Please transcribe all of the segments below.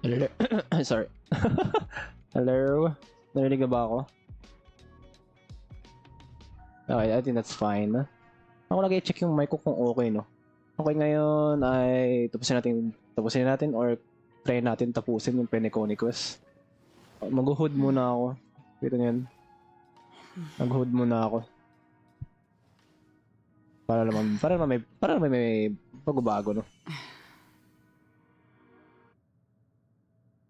Hello? Sorry. Hello? Narinig ba ako? Okay, I think that's fine. Ako lagi check yung mic ko kung okay, no? Okay, ngayon ay tapusin natin or try natin tapusin yung Peneconi quest. Mag-hood muna ako. Kita nyo yan. Mag-hood muna ako. Para naman may pagbabago, no?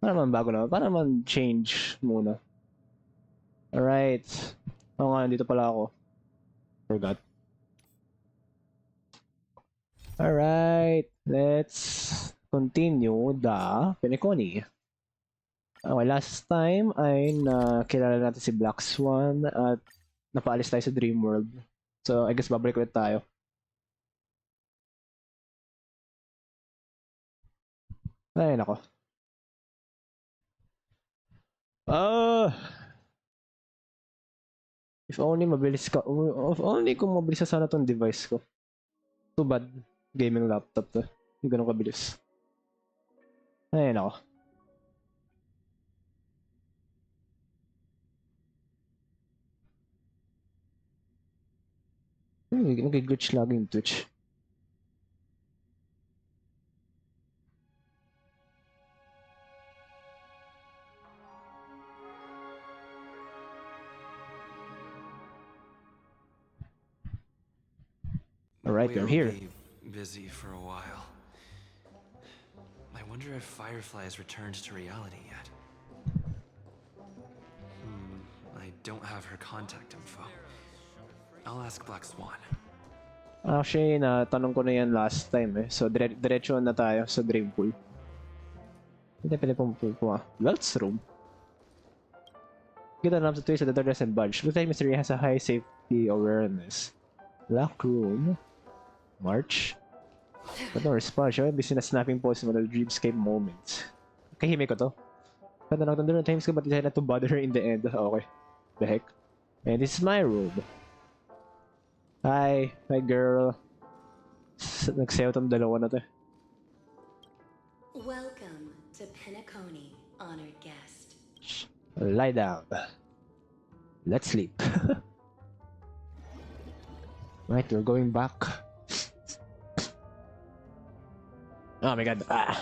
Para naman bago na. Para naman change muna. Alright. Oo nga, dito pala ako. Forgot. Alright. Let's continue the Peneconi. Okay, last time ay nakilala natin si Black Swan at napaalis tayo sa Dream World. So, I guess babalik ulit tayo. Ay, nako. If only mabilis ka. If only kung mabilis sana tong device ko. Too bad. Gaming laptop to. Hindi ganun kabilis. Ay, nako. Nag-glitch lagi yung Twitch. Alright, we're here. We'll be busy for a while. I wonder if Firefly has returned to reality yet. I don't have her contact info. I'll ask Black Swan. Actually, natanong ko na yan last time eh. So, diretso na tayo sa Dream Pool. Hindi pwede pong Welt's room. Get enough to trace the darkness and budge. Looks like Mystery has a high safety awareness. Lock room. March. But no response. Siya busy na snapping pose in the dreamscape moments. Kahimik ko to. Ganda ng thunder na times ko but decided not to bother her in the end. Okay. The heck? And this is my room. Hi. Hi girl. Nagsayaw tong dalawa na to. Welcome to Peneconi, honored guest. Lie down. Let's sleep. Right, we're going back. Oh my god. Ah.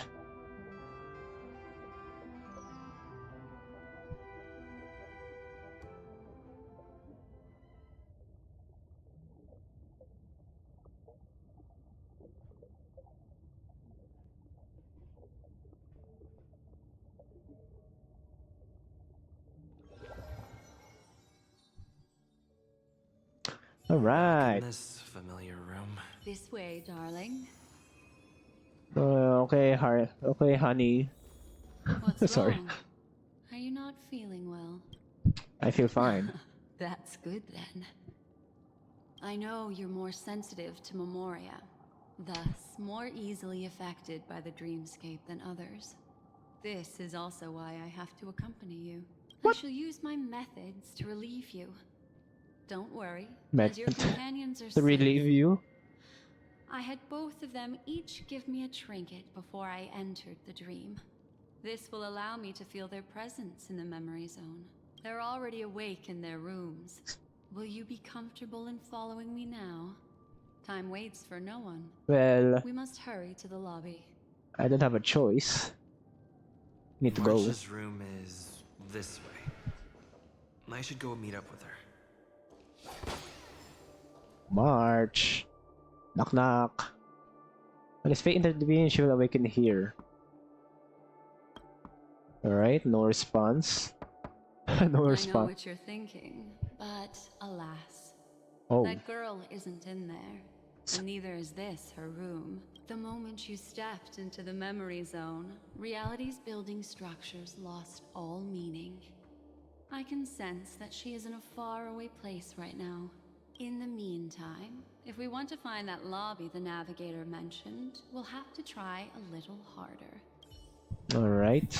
Alright. In this familiar room. This way, darling. Okay, okay, honey. What's Sorry. wrong? Are you not feeling well? I feel fine. That's good then. I know you're more sensitive to Memoria, thus more easily affected by the dreamscape than others. This is also why I have to accompany you. I shall use my methods to relieve you. Don't worry, as your companions are To relieve you? I had both of them each give me a trinket before I entered the dream. This will allow me to feel their presence in the memory zone. They're already awake in their rooms. Will you be comfortable in following me now? Time waits for no one. Well, We must hurry to the lobby. I don't have a choice. Need to go. March's room is this way. I should go meet up with her. March. Knock knock. When his fate intervenes, she will awaken here. Alright, no response. No I know response. what you're thinking, but alas, Oh, that girl isn't in there, and neither is this her room. The moment you stepped into the memory zone, reality's building structures lost all meaning. I can sense that she is in a faraway place right now. In the meantime, if we want to find that lobby the navigator mentioned, we'll have to try a little harder. alright.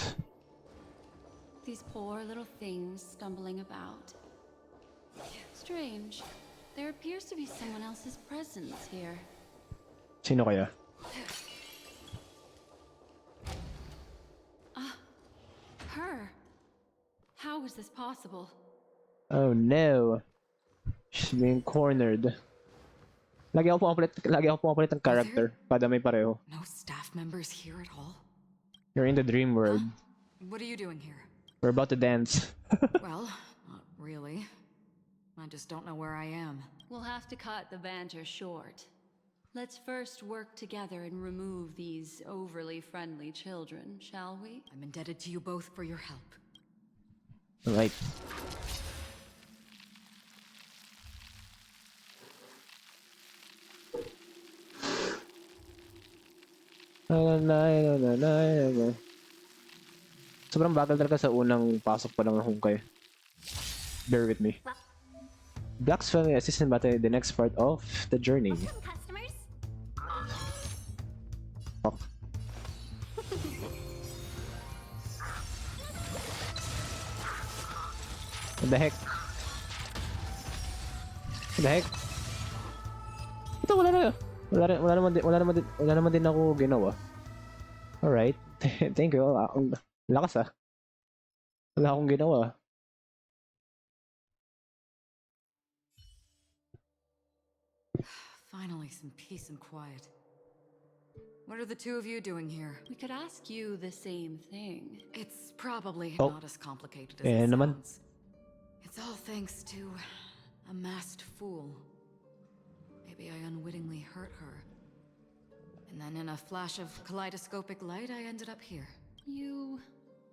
These poor little things stumbling about. Strange. There appears to be someone else's presence here. Sino kaya? Her. How is this possible? Oh no. She's being cornered. Lagi ako pumapalit ng character. Kada may pareho. No staff members here at all? You're in the dream world. What are you doing here? We're about to dance. Well, not really. I just don't know where I am. We'll have to cut the banter short. Let's first work together and remove these overly friendly children, shall we? I'm indebted to you both for your help. Alright. Sobrang bagal talaga sa unang pasok pa lang ng Honkai. Bear with me. Black's family assistant battle the next part of the journey. Customers? Fuck. What the heck? What the heck? Ito wala naman din ako ginawa. Alright. Thank you. Ang lakas ah. Wala akong ginawa. Finally, some peace and quiet. What are the two of you doing here? We could ask you the same thing. It's probably Oh. not as complicated as Eh, it naman. sounds. It's all thanks to a masked fool. Maybe I unwittingly hurt her. And then in a flash of kaleidoscopic light, I ended up here. You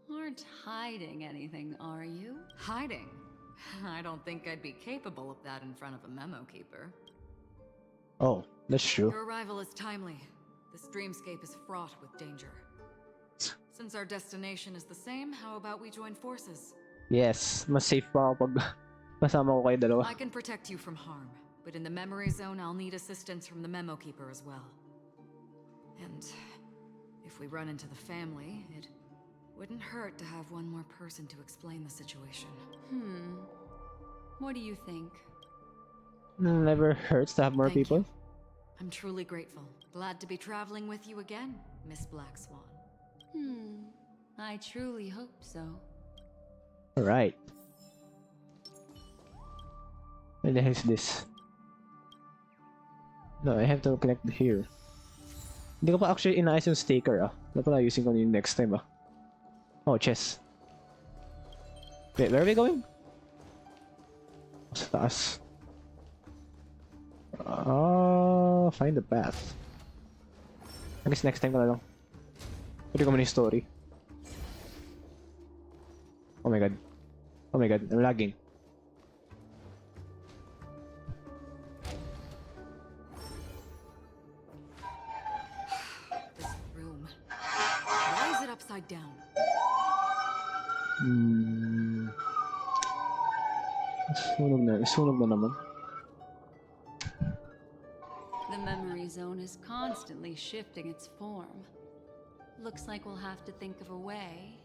aren't hiding anything, are you? Hiding? I don't think I'd be capable of that in front of a memo keeper. Oh, that's true. Your arrival is timely. This dreamscape is fraught with danger. Since our destination is the same, how about we join forces? Yes, mas safe pa ako pag kasama ko kayo dalawa. I can protect you from harm, but in the memory zone, I'll need assistance from the memo keeper as well. And if we run into the family, it wouldn't hurt to have one more person to explain the situation. What do you think? Never hurts to have more Thank people. you. I'm truly grateful. Glad to be traveling with you again, Miss Black Swan. I truly hope so. Alright. What the hell is this? No, I have to connect here. Hindi ko pa actually inaayos yung sticker ah. Dapat ayusin ko yung next time ah. Oh, chess. Wait, where are we going? Sa taas. Find the path. I guess next time ko na lang. Pwede ko muna yung story. Oh my god. Oh my god, I'm lagging. This room. Why is it upside down? Sunog na naman. The memory zone is constantly shifting its form. Looks like we'll have to think of a way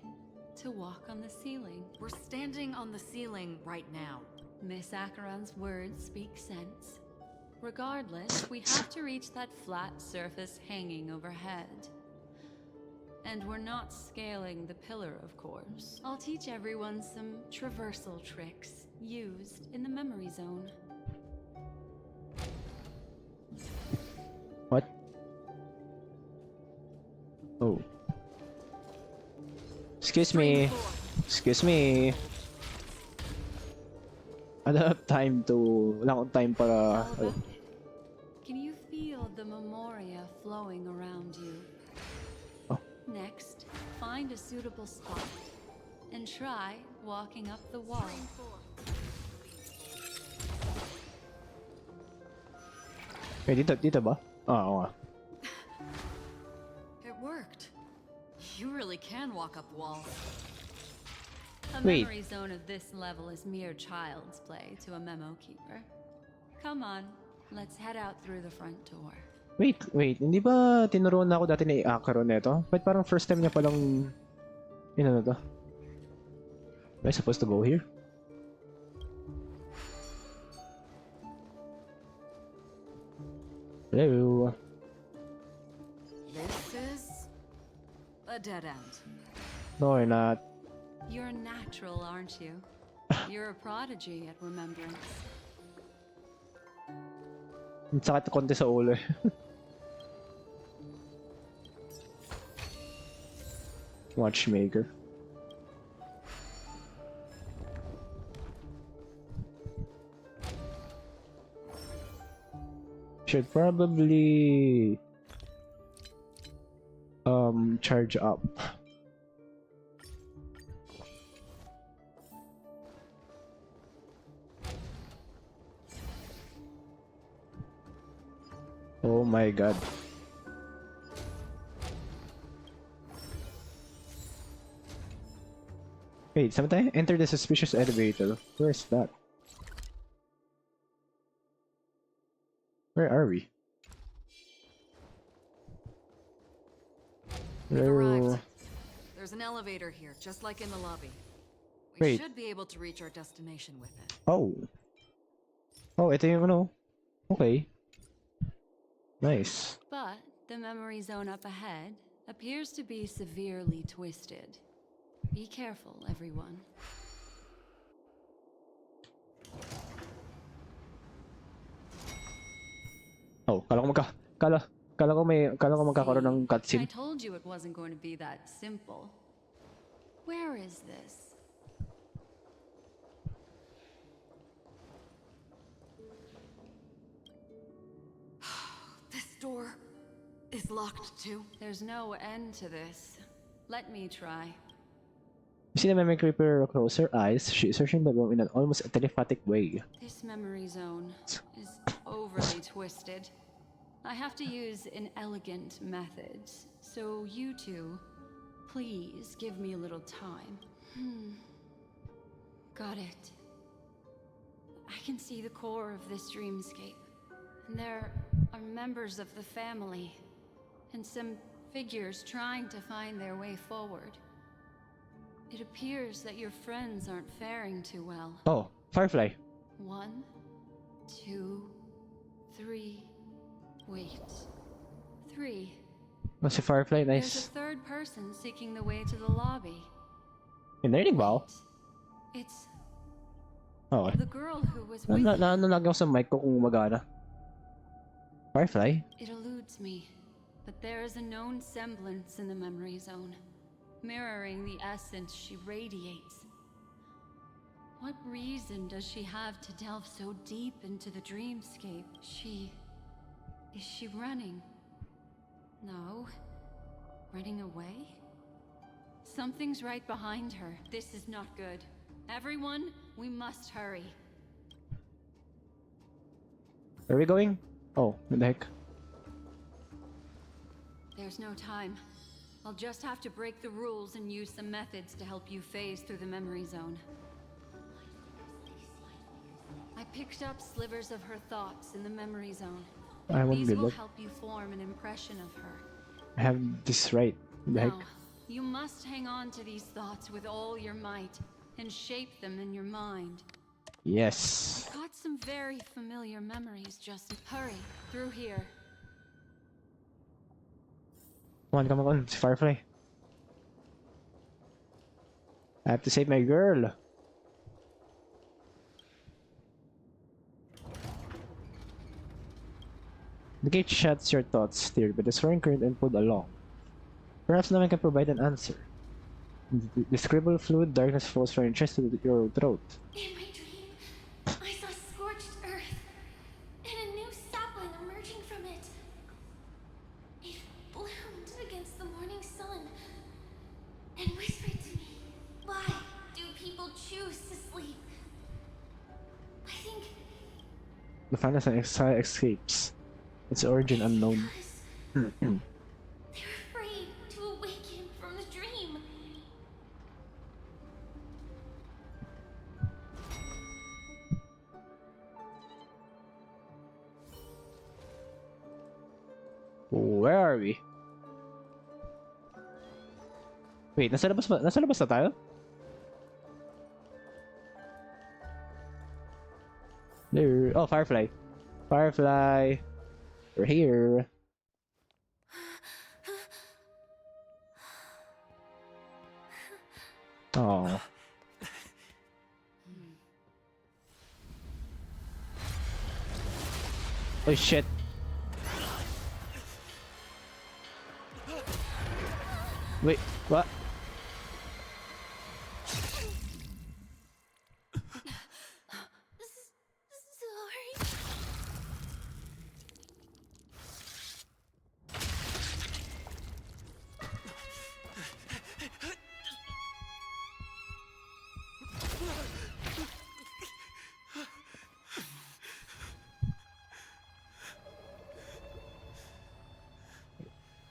to walk on the ceiling. We're standing on the ceiling right now. Miss Acheron's words speak sense. Regardless, we have to reach that flat surface hanging overhead. And we're not scaling the pillar, of course. I'll teach everyone some traversal tricks used in the memory zone. What? Oh. Excuse me. Excuse me. I don't have time to... Wala akong time para... How about it? Can you feel of the memoria flowing around you. Oh. Next, find a suitable spot and try walking up the wall. Wait, dito ba? Ah, oo nga. It worked. You really can walk up walls. A Wait. memory zone of this level is mere child's play to a memo keeper. Come on, let's head out through the front door. Wait, hindi ba tinuruan na ako dati ni Akaro neto? Ba't parang first time niya palang ano to? Am I supposed to go here? Hello? This is a dead end. No, you're not. You're natural, aren't you? You're a prodigy at remembrance. Ang sakit konti sa ulo eh. Watchmaker. Should probably charge up. Oh my god. Wait, saan tayo? Enter the suspicious elevator. Where's that? Where are we? We've Hello? arrived. There's an elevator here, just like in the lobby. We Wait. should be able to reach our destination with it. Oh. Oh, ito yung ano. Okay. Nice. But the memory zone up ahead appears to be severely twisted. Be careful, everyone. Oh, kala ko magkakaroon ng I cutscene. told you it wasn't going to be that simple. Where is this? This door is locked too. There's no end to this. Let me try. You see the memory creeper close her eyes. She is searching the room in an almost telepathic way. This memory zone is overly twisted. I have to use an elegant method. So you two, please give me a little time. Got it. I can see the core of this dreamscape. And there are members of the family. And some figures trying to find their way forward. It appears that your friends aren't faring too well. Oh, Firefly. 1, 2, 3. Wait. 3. Oh, si Firefly, There's a nice. third person seeking the way to the lobby. May narinig ba ako? It's Oh, okay. the girl who was with you. Ano lagi ako sa mic ko kung magana. Firefly? It eludes me, but there is a known semblance in the memory zone, mirroring the essence she radiates. What reason does she have to delve so deep into the dreamscape? Is she running? No. Running away? Something's right behind her. This is not good. Everyone, we must hurry. Where are we going? Oh, what the heck? There's no time. I'll just have to break the rules and use some methods to help you phase through the memory zone. I picked up slivers of her thoughts in the memory zone. I won't These be will look. help you form an impression of her. I have this right. What the heck? Now, you must hang on to these thoughts with all your might and shape them in your mind. Yes. Got some very familiar memories, just hurry through here. Come on. Si Firefly. I have to save my girl. The gate shuts your thoughts, steered by the soaring current and pulled along. Perhaps no one can provide an answer. The scribble fluid darkness flows from your chest to your throat. In my dream, I saw scorched earth and a new sapling emerging from it. Final exile escapes. Its origin unknown. Because they're afraid to awaken from the dream. Where are we? Wait, nasa labas ba? Nasa labas na tayo? There. Oh, Firefly. Firefly. We're here. Oh. Oh shit. Wait, what? Sorry.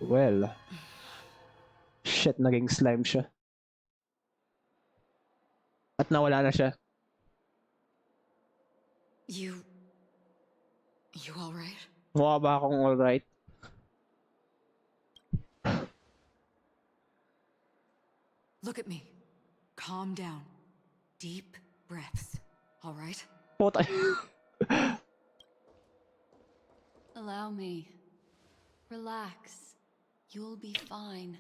Well. Shit, naging slime siya. At nawala na siya. You alright? Mukha ba akong alright? Look at me. Calm down. Deep breaths. Alright? Puta. Allow me. Relax. You'll be fine.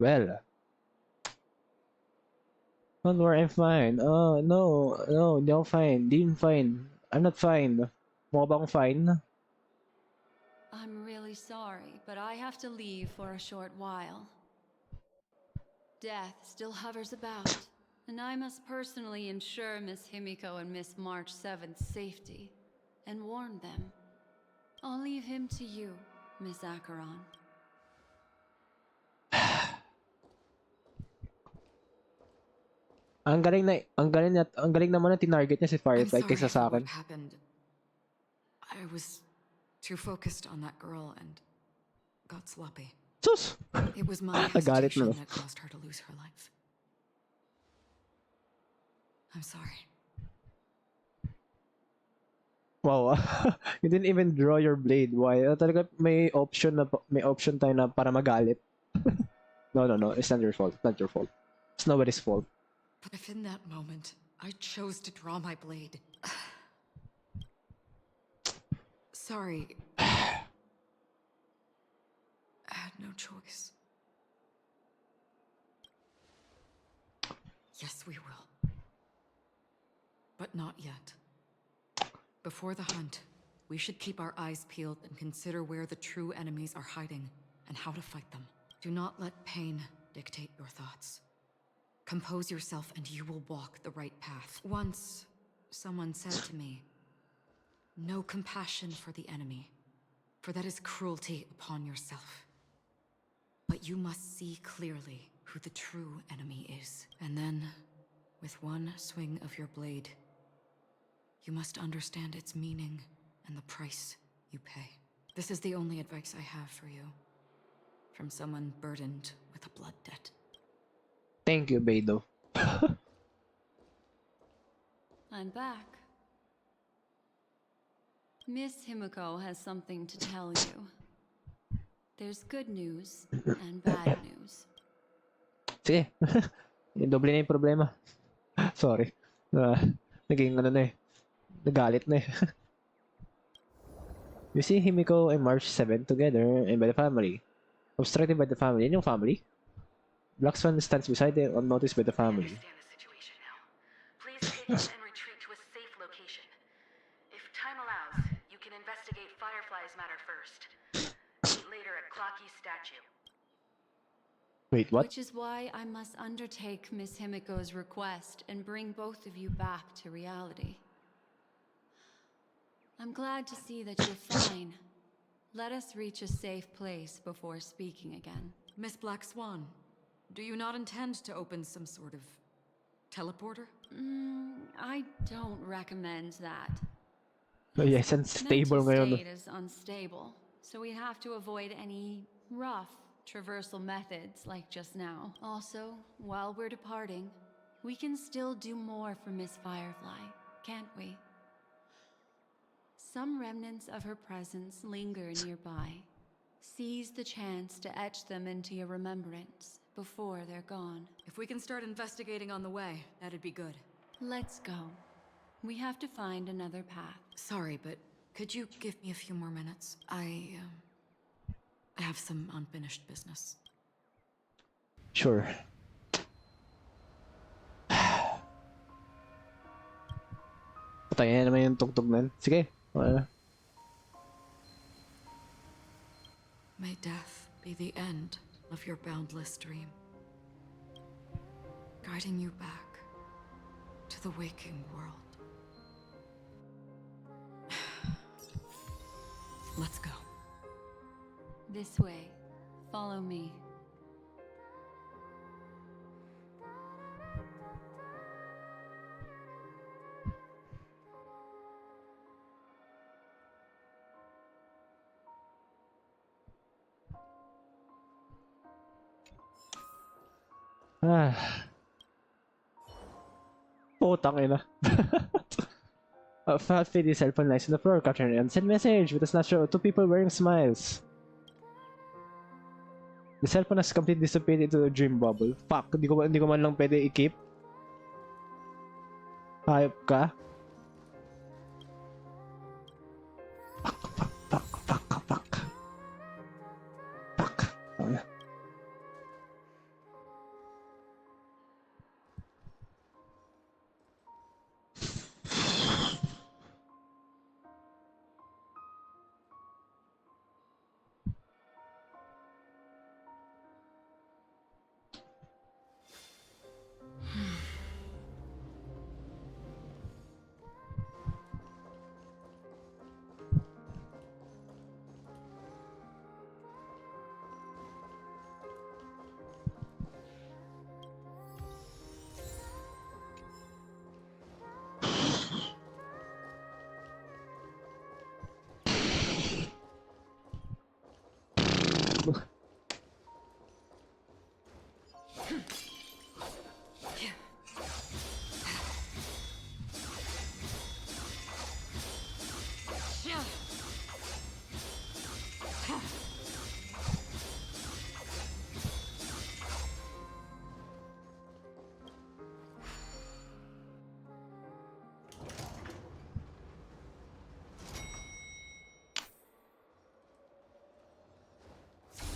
Well. Don't worry, I'm fine. Oh, no, hindi ako fine. Di I'm fine. I'm not fine. Mukha ba akong fine? I'm really sorry, but I have to leave for a short while. Death still hovers about, and I must personally ensure Miss Himiko and Miss March 7th's safety, and warn them. I'll leave him to you, Miss Acheron. Ang galing naman na tinarget niya si I'm Firefly sorry kaysa for sa what akin. happened. I was too focused on that girl and got sloppy. Sus! It was my Nagalit hesitation na. that caused her to lose her life. I'm sorry. Wow. You didn't even draw your blade. Why? Talaga may option tayo na para magalit. No. It's not your fault. It's not your fault. It's nobody's fault. But if in that moment I chose to draw my blade. Sorry. I had no choice. Yes, we will. But not yet. Before the hunt, we should keep our eyes peeled and consider where the true enemies are hiding and how to fight them. Do not let pain dictate your thoughts. Compose yourself and you will walk the right path. Once, someone said to me, "No compassion for the enemy, for that is cruelty upon yourself. But you must see clearly who the true enemy is. And then, with one swing of your blade, you must understand its meaning and the price you pay." This is the only advice I have for you, from someone burdened with a blood debt. Thank you, Beidou. I'm back. Miss Himiko has something to tell you. There's good news and bad news. Sige. Doble na yung problema. Sorry. Naging nagalit na eh. You see Himiko and March 7 together and by the family. Obstructed by the family. Yan yung family? Black Swan stands beside them unnoticed by the family. I understand the situation now. Please take him and retreat to a safe location. If time allows, you can investigate Firefly's matter first. Meet later at Clocky's statue. Wait, what? Which is why I must undertake Miss Himiko's request and bring both of you back to reality. I'm glad to see that you're fine. Let us reach a safe place before speaking again. Miss Black Swan, do you not intend to open some sort of teleporter? I don't recommend that. Oh yes, unstable Mental ngayon. state is unstable, so we have to avoid any rough traversal methods like just now. Also, while we're departing, we can still do more for Miss Firefly, can't we? Some remnants of her presence linger nearby. Seize the chance to etch them into your remembrance before they're gone. If we can start investigating on the way, that'd be good. Let's go. We have to find another path. Sorry, but could you give me a few more minutes? I have some unfinished business. Sure. Patayin naman yung tugtog na yun. Sige. Okay. May death be the end of your boundless dream, guiding you back to the waking world. Let's go. This way. Follow me. Ah. Putang ina. Fat feed his cell phone lies on the floor, capturing and send message with a snapshot of two people wearing smiles. The cell phone has completely dissipated into a dream bubble. Fuck, hindi ko man lang pwede i-keep. Hayop ka. Fuck. Oh, yeah.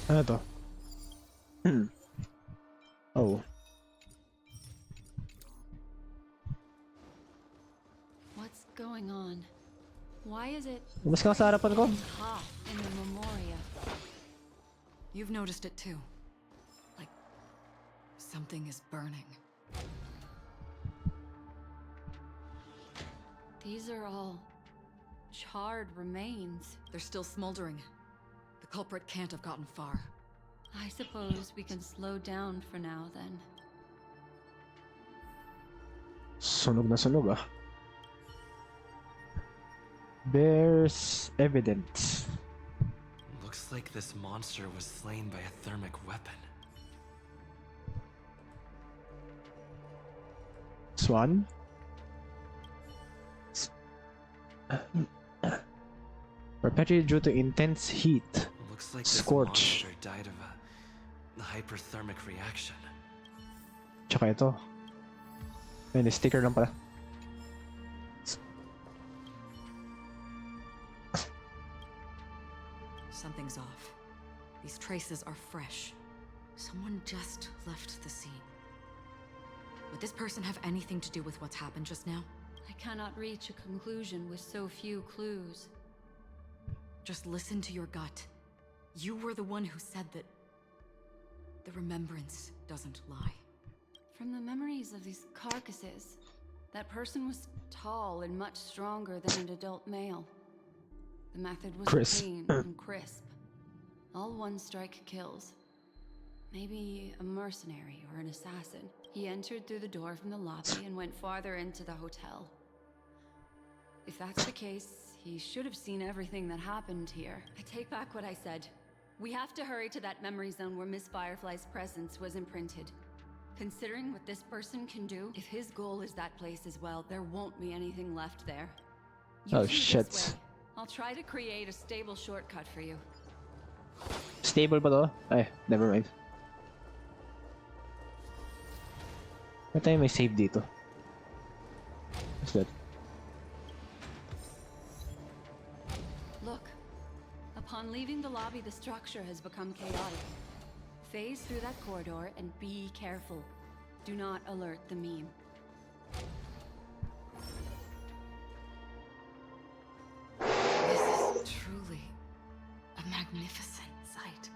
Ano to? Oh. What's going on? Why is it Mas ka sa harapan ko? hot in the Memoria? You've noticed it too. Like something is burning. These are all charred remains. They're still smoldering. The culprit can't have gotten far. I suppose we can slow down for now then. Sunog na sunog ah. There's evidence. Looks like this monster was slain by a thermic weapon. Swan? Perpetuated due to intense heat. Looks like this Scorch. monster died of a hyperthermic reaction. Tsaka ito. Ayun, sticker lang pala. Something's off. These traces are fresh. Someone just left the scene. Would this person have anything to do with what's happened just now? I cannot reach a conclusion with so few clues. Just listen to your gut. You were the one who said that the remembrance doesn't lie. From the memories of these carcasses, that person was tall and much stronger than an adult male. The method was Crisp. clean and crisp. All one strike kills. Maybe a mercenary or an assassin. He entered through the door from the lobby and went farther into the hotel. If that's the case, he should have seen everything that happened here. I take back what I said. We have to hurry to that memory zone where Miss Firefly's presence was imprinted. Considering what this person can do, if his goal is that place as well, there won't be anything left there. Oh, Use me shit. this way. I'll try to create a stable shortcut for you. Stable ba to? Ay, never mind. Ba't tayo may save dito? What's that? Look. Upon leaving the lobby, the structure has become chaotic. Phase through that corridor and be careful. Do not alert the meme. This is truly a magnificent sight.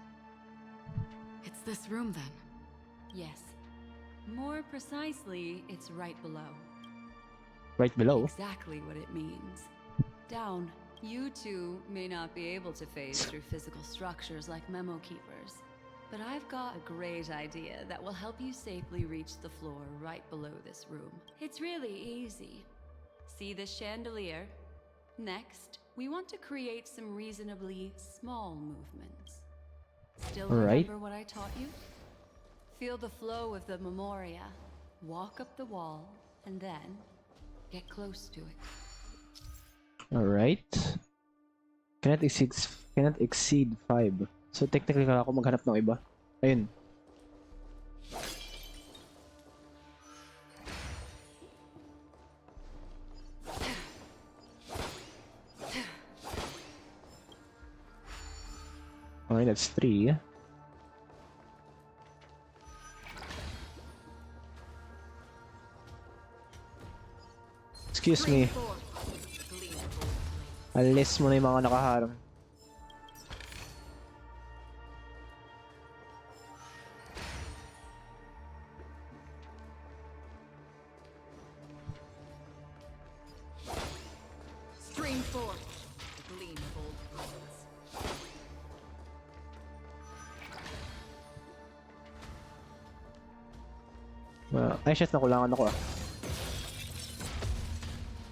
It's this room, then? Yes. More precisely, it's right below. Right below? Exactly what it means. Down. You two may not be able to phase through physical structures like memo keepers, but I've got a great idea that will help you safely reach the floor right below this room. It's really easy. See this chandelier? Next, we want to create some reasonably small movements. Still Alright. remember what I taught you? Feel the flow of the memoria. Walk up the wall, and then get close to it. Alright. Cannot exceed 5. So technically kailangan ako maghanap ng iba. Ayun. Alright, that's 3. Excuse me. Alis mo na yung mga nakaharang. Stream forth the gleam of old ruins. Ay, shit, nakulangan ako ah.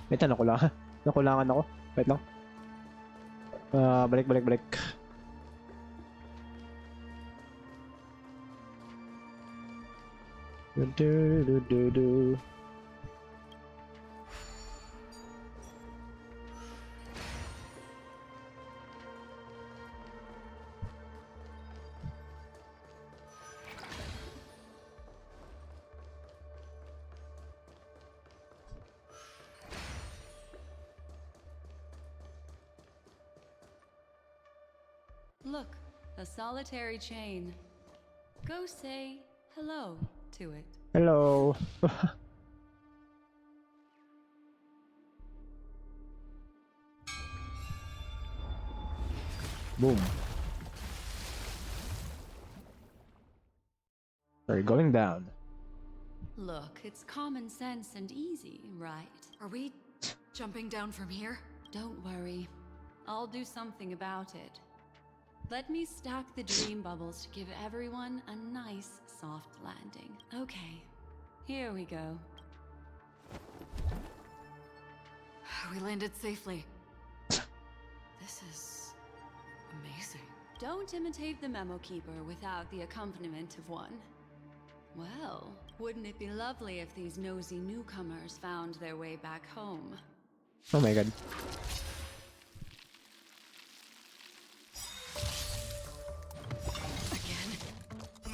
Wait, nakulangan. Nakulangan ako. Wait lang. Balik. Do. Look, a solitary chain. Go say hello to it. Hello. Boom. We're going down. Look, it's common sense and easy, right? Are we jumping down from here? Don't worry. I'll do something about it. Let me stack the dream bubbles to give everyone a nice, soft landing. Okay, here we go. We landed safely. This is amazing. Don't imitate the memo keeper without the accompaniment of one. Well, wouldn't it be lovely if these nosy newcomers found their way back home? Oh my god.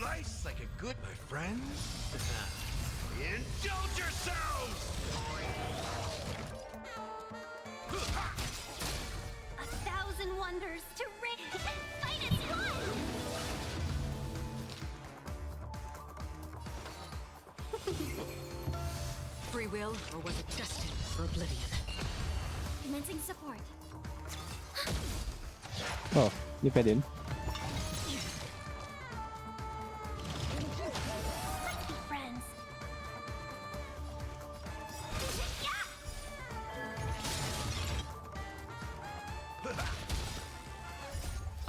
Life's like a good, my friends. Indulge yourselves! 1,000 wonders to rid and fight as one! Free will, or was it destined for oblivion? Commencing support. Oh, di pa din. Let's be friends. Yeah!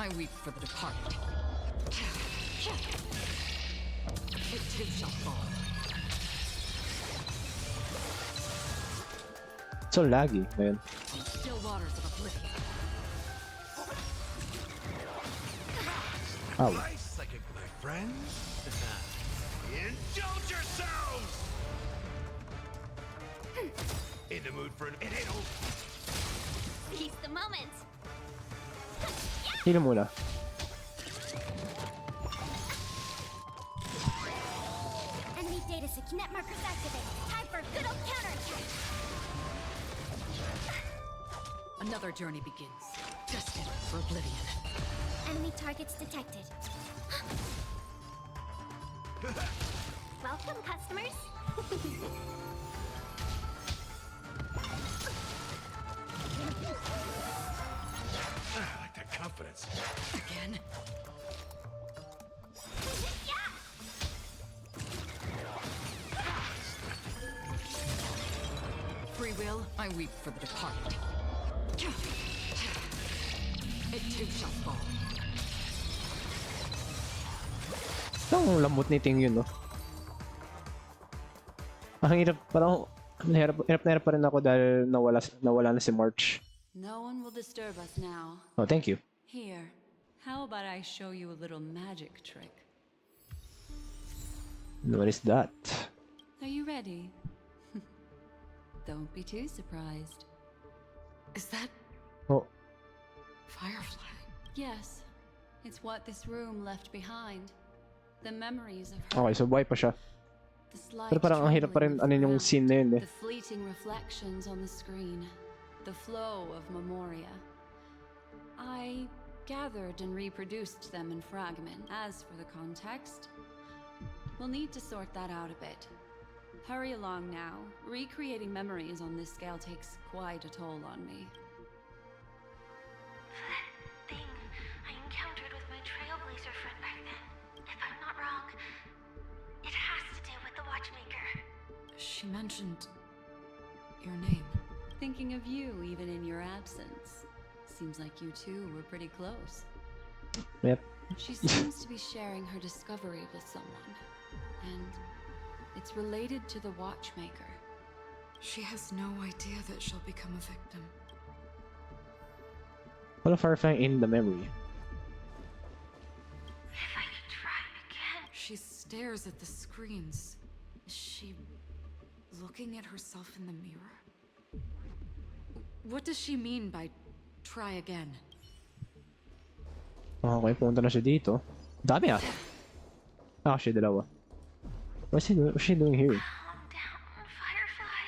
I weep for the departed. It too shall fall. So laggy ngayon. Still waters of oblivion. Ow. Nice like a good my friends. Indulge yourselves! In the mood for an inhale. Seize the moment. Hilo muna. Enemy data net markers activated. Time for a good old counterattack. Another journey begins. Destined for oblivion. Enemy targets detected. Welcome, customers. I like that confidence. Again? Free will, I weep for the departed. It too shall fall. Ang lambot ni Ting yun, no? Ang hirap, parang hirap na hirap pa rin ako dahil nawala na si March. No one will disturb us now. Oh, thank you. Here, how about I show you a little magic trick? What is that? Are you ready? Don't be too surprised. Is that Oh, Firefly? Yes, it's what this room left behind. The memories of her. okay, so buhay pa siya. The slight Pero parang ang hirap pa rin trembling of ano yung the scene na yun eh. ground, the fleeting reflections on the screen, the flow of memoria. I gathered and reproduced them in fragment. As for the context, we'll need to sort that out a bit. Hurry along now. Recreating memories on this scale takes quite a toll on me. That thing I encountered with my trailblazer friend back then. If I'm not wrong, it has to do with the watchmaker. She mentioned your name. Thinking of you even in your absence. Seems like you two were pretty close. Yep. She seems to be sharing her discovery with someone. And it's related to the watchmaker. She has no idea that she'll become a victim. Wala Firefly in the memory. If I could try again. She stares at the screens. Is she looking at herself in the mirror? What does she mean by try again? Okay, pumunta na siya dito. Dami ah. Actually, dalawa. What's she doing here? Calm down, Firefly.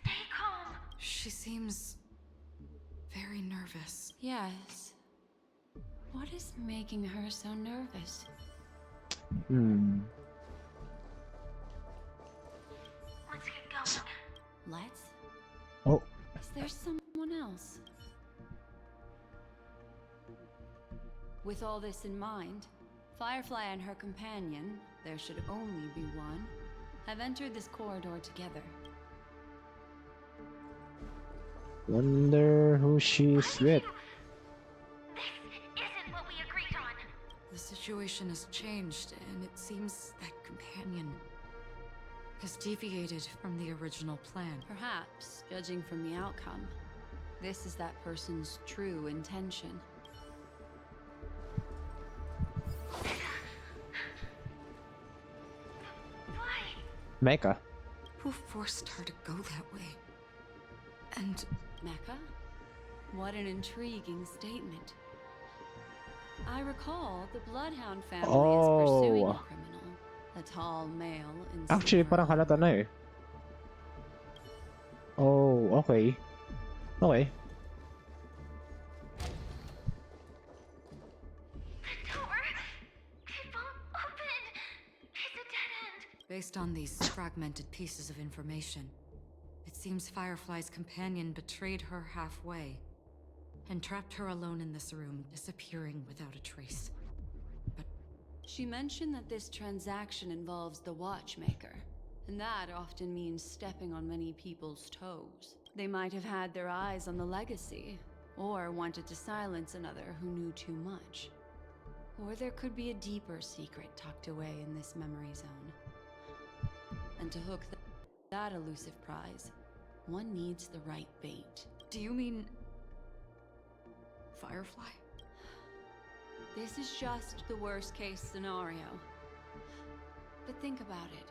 Stay calm. She seems very nervous. Yes. What is making her so nervous? Let's get going. Let's? Oh, Is there someone else? With all this in mind, Firefly and her companion, there should only be one, have entered this corridor together. wonder who she's with. This isn't what we agreed on. The situation has changed, and it seems that companion has deviated from the original plan. Perhaps, judging from the outcome, this is that person's true intention. Why? Mecca. Who forced her to go that way? And Mecca? What an intriguing statement. I recall the Bloodhound family is pursuing a Oh. criminal, a tall male in Actually, silver parang halata na eh. Oh, okay. Okay. The door! It won't open! It's a dead end! based on these fragmented pieces of information, it seems Firefly's companion betrayed her halfway and trapped her alone in this room, disappearing without a trace. But She mentioned that this transaction involves the watchmaker, and that often means stepping on many people's toes. They might have had their eyes on the legacy, or wanted to silence another who knew too much. Or there could be a deeper secret tucked away in this memory zone. And to hook that elusive prize, one needs the right bait. Do you mean... Firefly? This is just the worst-case scenario. But think about it.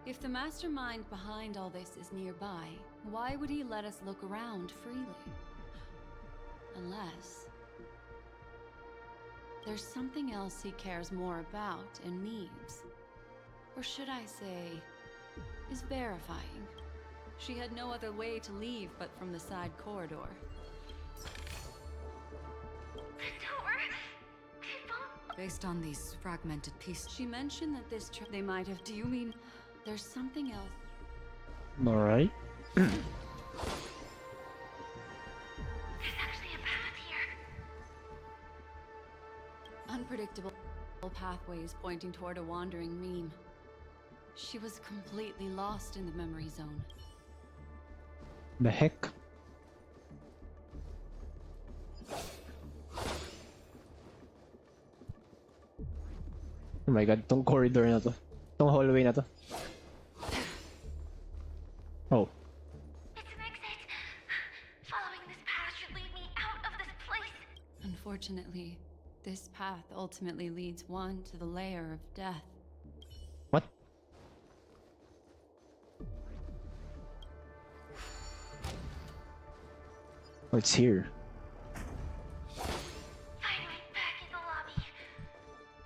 If the mastermind behind all this is nearby, why would he let us look around freely? Unless... there's something else he cares more about and needs. Or should I say, is verifying. She had no other way to leave but from the side corridor. Based on these fragmented pieces... She mentioned that this they might have... Do you mean... There's something else. Alright. There's actually a path here. Unpredictable pathways pointing toward a wandering meme. She was completely lost in the memory zone. The heck? Oh my god, tong corridor na to. Tong hallway na to. Oh. It's an exit. Following this path should lead me out of this place. Unfortunately, this path ultimately leads one to the lair of death. What? Oh, it's here. Finally back in the lobby.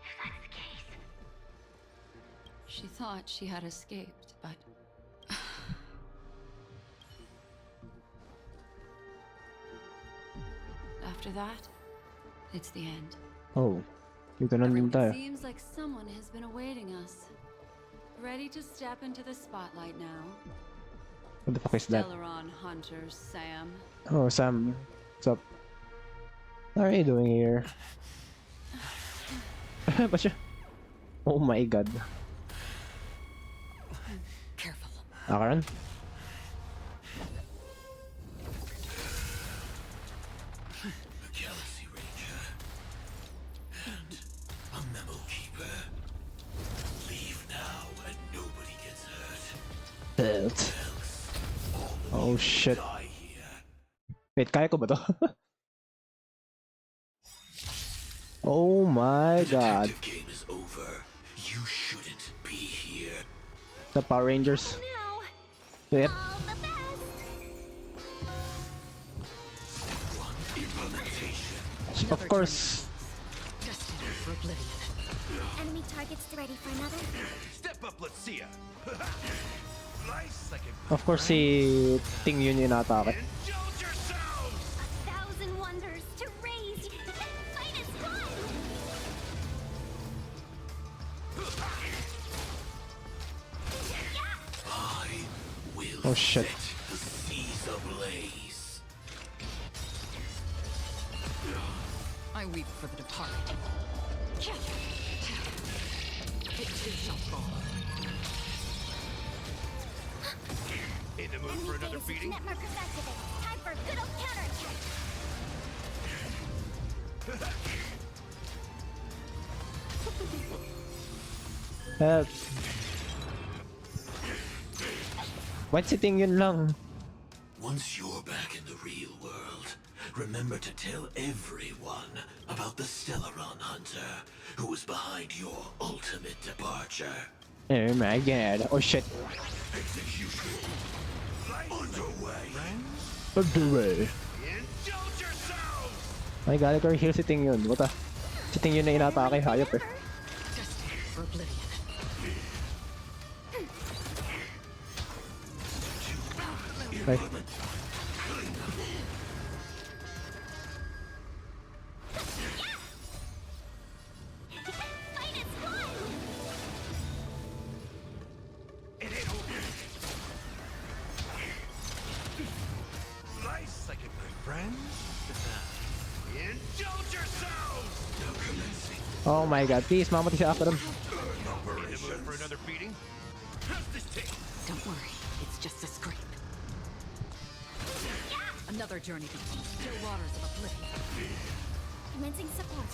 If that's the case. She thought she had escaped, but... After that, it's the end. Oh. Dito na din It tayo. seems like someone has been awaiting us. Ready to step into the spotlight now. What the fuck is that? Stellaron Hunter Sam. Oh, Sam. What's up? What are you doing here? Ba siya? Oh my god. Careful. Akaran? A Galaxy Ranger. And a Memo Keeper. Leave now and nobody gets hurt. Belt. Else, all of Oh you shit. die here. Wait, kaya ko ba to? Oh my god. Detective game is over. You shouldn't be here. The Power Rangers. No. Yep. All the best. One implementation. Of course. Destined for oblivion. Enemy targets ready for another. Step up, let's see ya. Nice second. Of course si Ting yun yung inatake. Indulge yourselves! 1,000 wonders to raise and fight as one. I will Oh, shit. set the seas ablaze. I weep for the departed. It too shall fall. In the mood for another beating? Net markers activate. Time for a good old counterattack. What's si Ting yun lang? Once you're back in the real world, remember to tell everyone about the Stellaron Hunter who was behind your ultimate departure. Oh my god. Oh shit. Execution underway. Pagduwe. Indulge yourselves! My god, ikaw heal si Ting yun. What the? Si Ting yun na inatake. Hayop eh. Destined for oblivion. Right. Fight as one. It ain't over. Nice second, my friends. Indulge yourselves! Now commencing. Oh my god, please mamatay siya after him. In the mood for another beating? How's this take? Don't worry, it's just a scrape. Another journey begins. Still waters of oblivion. Commencing support.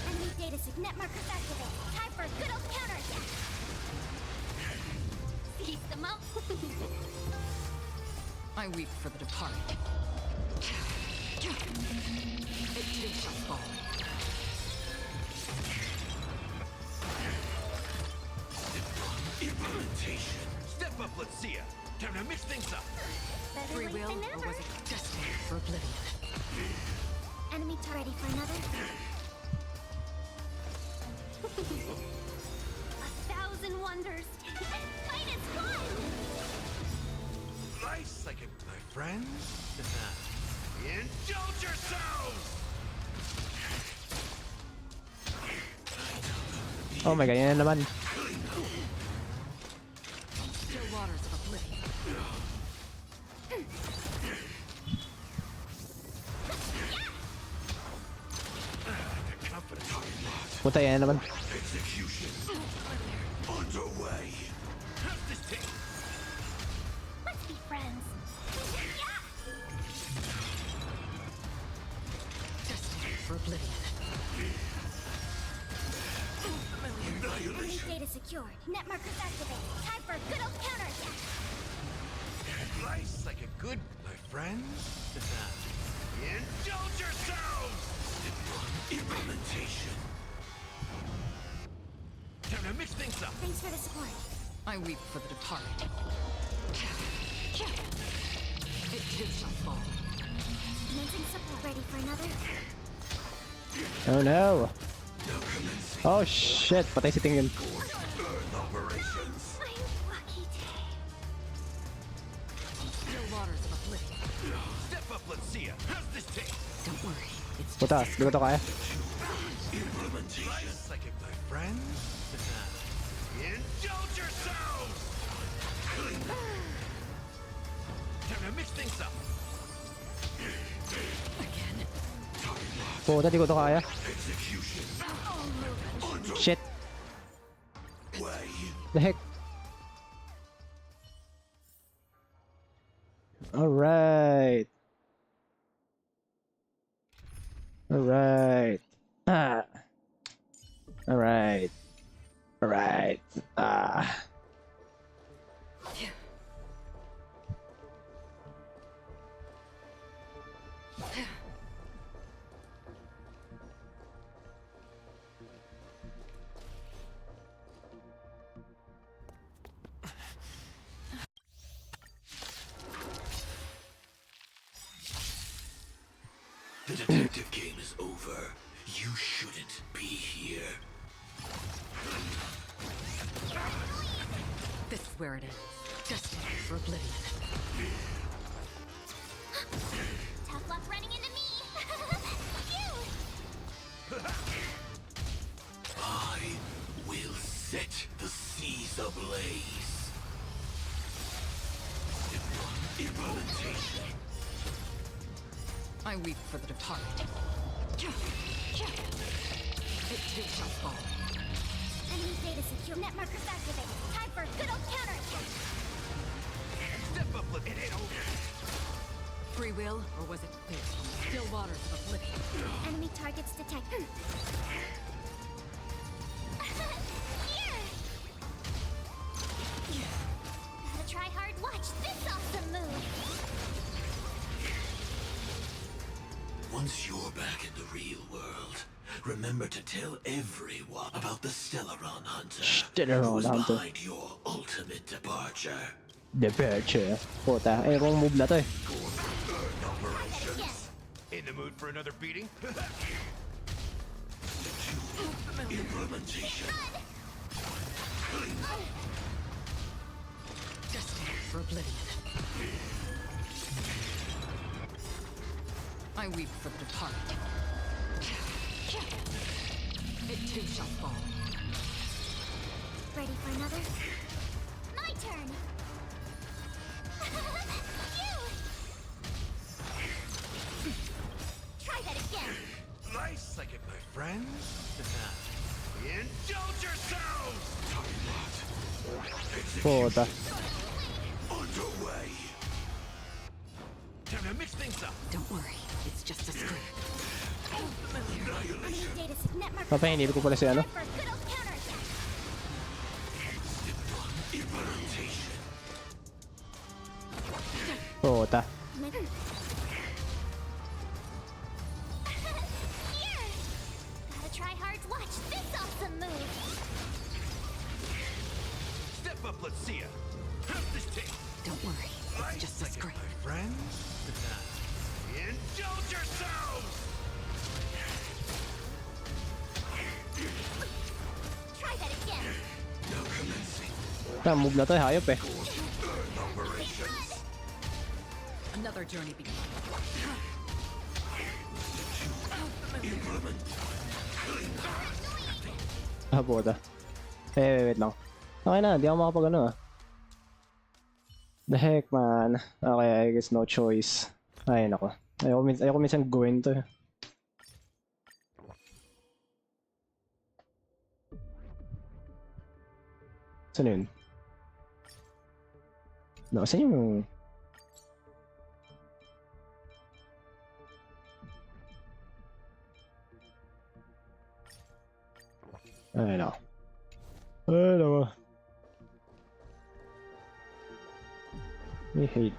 Enemy data net markers activate. Time for a good old counterattack. Seize the moment. I weep for the departed. It too shall fall. Implementation. Step up, let's see ya. Time to mix things up. Better Free late will, than or never. was it destiny for oblivion? Enemy ready for another. 1,000 wonders. Fight is fun. Nice, like it, my friends. Indulge yourselves! Oh my god, yan na naman. Still waters of oblivion. Puta, yan na naman. Execution. Underway. How's this take? Let's be friends. Destiny for oblivion. Enemy data secured. Net markers activate. Time for a good old counterattack. Nice, like a good, my friends. Indulge yourselves! Implementation. Time to mix things up. Thanks for the support. I weep for the departed. It too shall fall. Commencing support. Ready for another? Oh no. Oh shit, patay si Tingin. Earth operations. My lucky day. Still waters of oblivion. Step up, let's see ya. How's this take? Don't worry, it's just Puta, di ko to kaya. Implementation. Nice, like it, my friends. Indulge yourselves! Time to mix things up. again. Puta, di ko to kaya. Execution. Shit, Way. the heck. Alright. Alright. Ah. Alright. Alright. Ah. The detective game is over. You shouldn't be here. This is where it ends. Destiny for oblivion. Tough luck running into me. Phew. I will set the seas ablaze. Implementation. I weep for the departed. It too shall fall. Enemy data secure. Net markers activate. Time for a good old counterattack. Step up, let's it ain't over. Free will, or was it fate? Still waters of oblivion. Enemy targets detected. Here. Gotta try hard. Watch this awesome move. Once you're back in the real world, remember to tell everyone about the Stellaron Hunter Stellaron who was Hunter. behind your ultimate departure. Departure. Puta, eh kung move na to eh. Earth operations. Yes. In the mood for another beating? Implementation. Destiny for oblivion. I weep for the departed. It too shall fall. Ready for another? My turn. Phew. Try that again. Nice, like it, my friends. Indulge yourselves! Puta. Underway. things up. Don't worry, it's just a script. Enemy data signet marker. Papahinip ko pala si ano. Time for a good old counterattack. Puta. Here! Gotta try hard to watch this awesome move. Step up, let's see ya. Have this tape. Don't worry, it's just a Like it, script. my friends. Indulge yourselves. Try that again. Tama, move na to, hayop eh. Another journey begins. Ah, puta. Wait lang. Okay na, di ako makapag ano ah. The heck, man. Okay, I guess no choice. Ay, nako. Ayoko minsan gawin to eh. Saan yun? No, saan yung... Ay, nako. Ay, nako. I hate.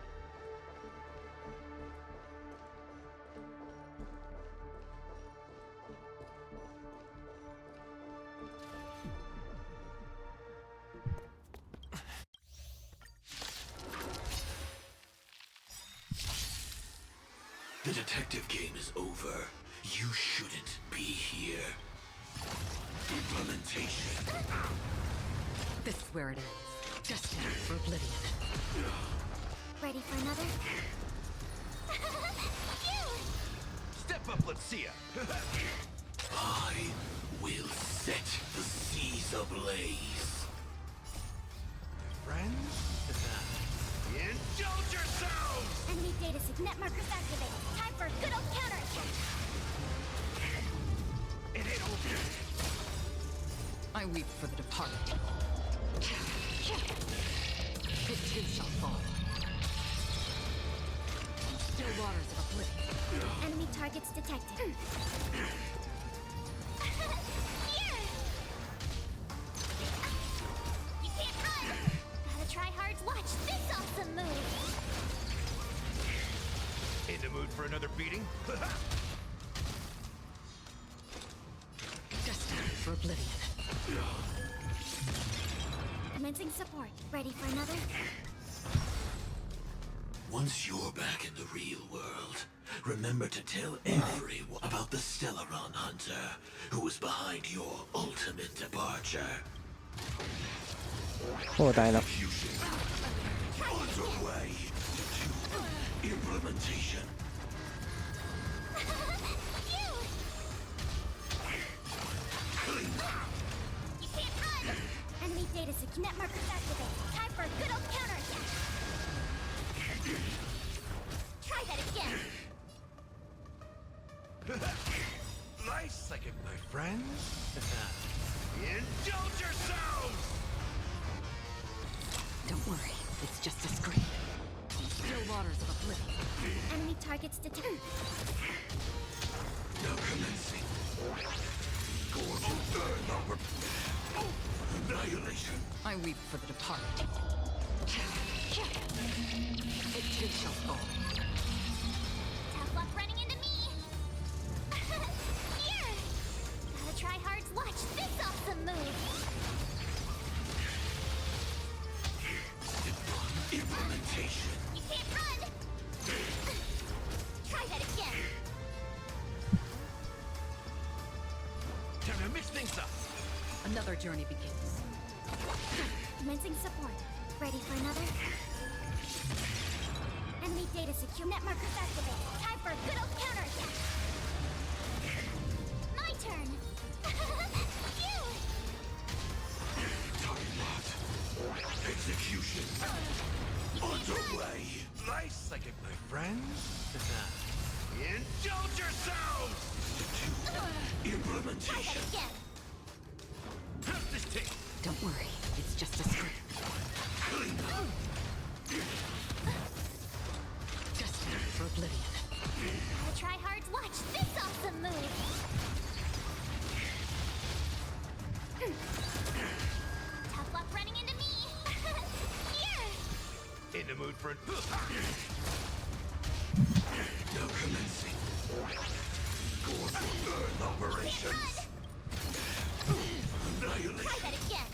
The detective game is over. You shouldn't be here. Implementation. This is where it ends. Destined for oblivion. Ready for another? Step up, let's see ya. I will set the seas ablaze. Friends? Indulge yourselves. Enemy data signet markers activated. Time for a good old counterattack. It ain't over. I weep for the departed. It too shall fall. Still waters of oblivion. Enemy targets detected. Here! You can't run! Gotta try hard to watch this awesome move. In the mood for another beating? Destined for oblivion. Commencing support. Ready for another? Once you're back in the real world, remember to tell everyone about the Stellaron Hunter who was behind your ultimate departure. Oh, tayo na. Fusion underway to implementation. You can't run! Enemy data signet markers activated. Time for a good old counterattack. Try that again. Nice like it, my friends. Indulge yourselves. Don't worry, it's just a scream. Still waters of oblivion. Enemy targets detected. Now commencing. Gorgeous third number. Annihilation. I weep for the departed. It too shall fall. Tough luck running into me. Here! Gotta try hard to watch this awesome move. Implementation. You can't run! Try that again. Time to mix things up. Another journey begins. Commencing support. Ready for another? Enemy data secure. Net markers activated. Time for a good old counterattack. My turn. Phew! Time lot. Execution. Underway. Nice like it, my friends. Indulge yourselves. Implementation. Try that again. Have this tape. Don't worry, it's just a script. Destined for oblivion. the mood for it. Now commencing. Gore for burn operations. Annihilation. Try that again.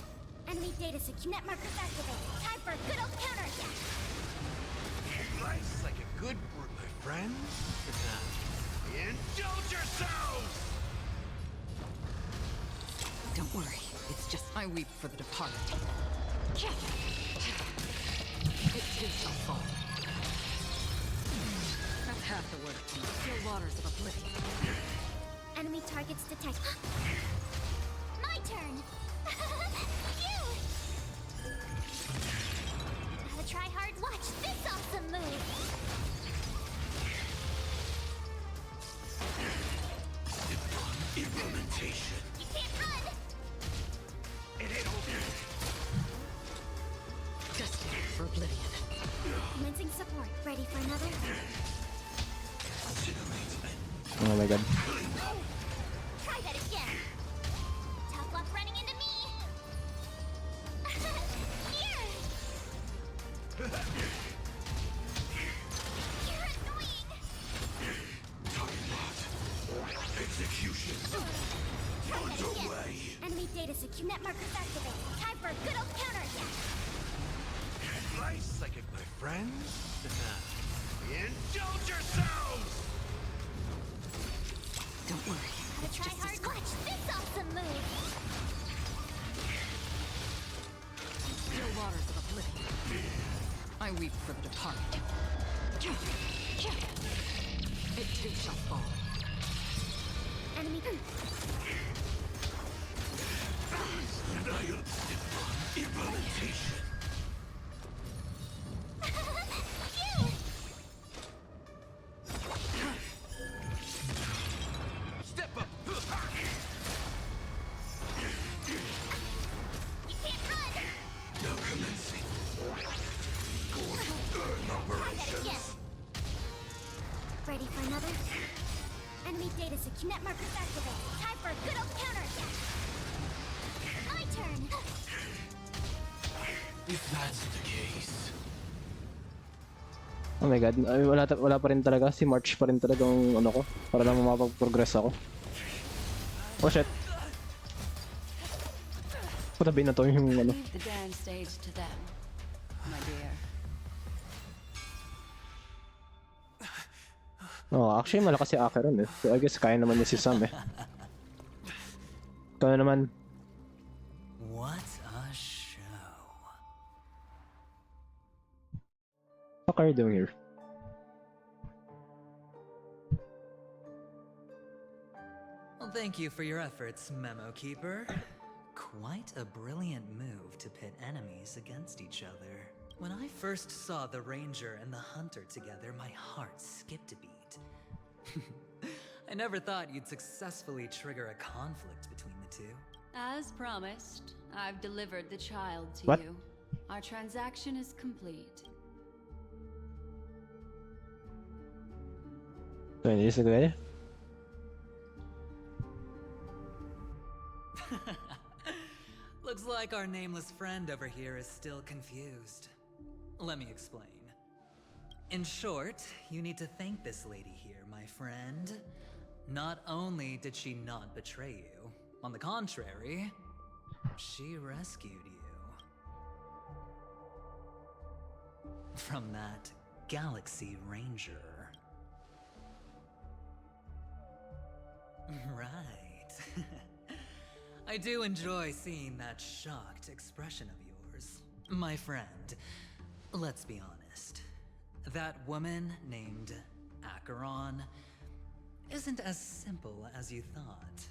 Enemy data secure net markers activated. Time for a good old counterattack. Life's like a good brew, my friends. Indulge yourselves! Don't worry, it's just I weep for the departed. It too shall fall. That's half the word from the still waters of oblivion. Enemy targets detected. My turn. Phew. Gotta try hard. Watch this awesome move. Implementation. You can't run. It ain't over. Destined for oblivion. Commencing support. Ready for another? Oh my god. Try that again. Tough luck running into me. Here. You're annoying. Execution. Try that again. Underway. Enemy data secure net markers activated. Time for a good old counterattack. Life's like a... My friends? Indulge yourselves! Don't worry, Gotta it's try just hard. Watch this awesome move. still waters of oblivion. I weep for the departed. It too shall fall. Enemy. Implementation. Phew. Step up! You can't run. Now commencing. Gore for burn Try that operations. again. Ready for another? Enemy data secure net markers activated. Time for a good old counterattack. My turn. If that's the case. Oh my god. Ay, wala pa rin talaga. Si March pa rin talagang ano ko. Para lang mapag-progress ako. Oh shit. Patabi na to yung ano. Leave the dance stage to them, my dear. Oh, actually malakas si Acheron eh. So I guess kaya naman niya si Sam eh. Kaya naman. What a show. What are you doing here? Well, thank you for your efforts, Memo Keeper. Quite a brilliant move to pit enemies against each other. When I first saw the Ranger and the Hunter together, my heart skipped a beat. I never thought you'd successfully trigger a conflict between the two. As promised, I've delivered the child to What? you. Our transaction is complete. So hindi sa gaya? Looks like our nameless friend over here is still confused. Let me explain. In short, you need to thank this lady here, my friend. Not only did she not betray you, on the contrary, she rescued you. From that Galaxy Ranger. Right. I do enjoy seeing that shocked expression of yours. My friend, let's be honest. That woman named Acheron isn't as simple as you thought.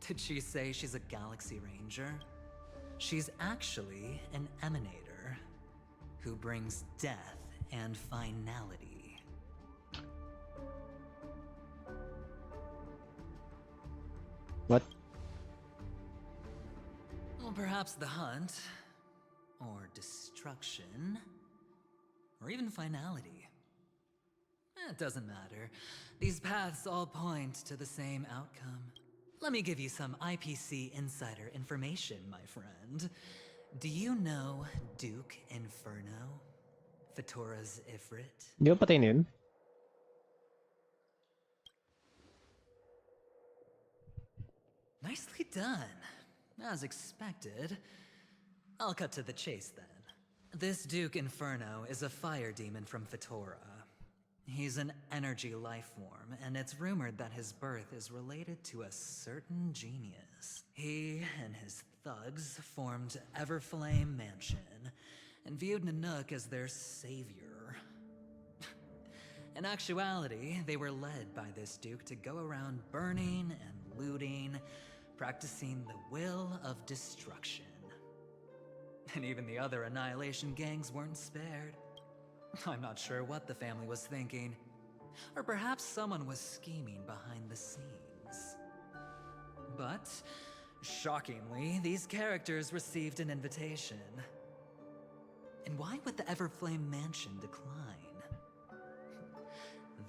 Did she say she's a Galaxy Ranger? She's actually an Emanator who brings death and finality. What? Well, perhaps the hunt, or destruction, or even finality. It doesn't matter. These paths all point to the same outcome. Let me give you some IPC insider information, my friend. Do you know Duke Inferno? Fatora's Ifrit? Di ba patay na yun? Nicely done. As expected. I'll cut to the chase then. This Duke Inferno is a fire demon from Fatora. He's an energy life form, and it's rumored that his birth is related to a certain genius. He and his thugs formed Everflame Mansion, and viewed Nanook as their savior. In actuality, they were led by this Duke to go around burning and looting, practicing the will of destruction. And even the other Annihilation gangs weren't spared. I'm not sure what the family was thinking. Or perhaps someone was scheming behind the scenes. But, shockingly, these characters received an invitation. And why would the Everflame Mansion decline?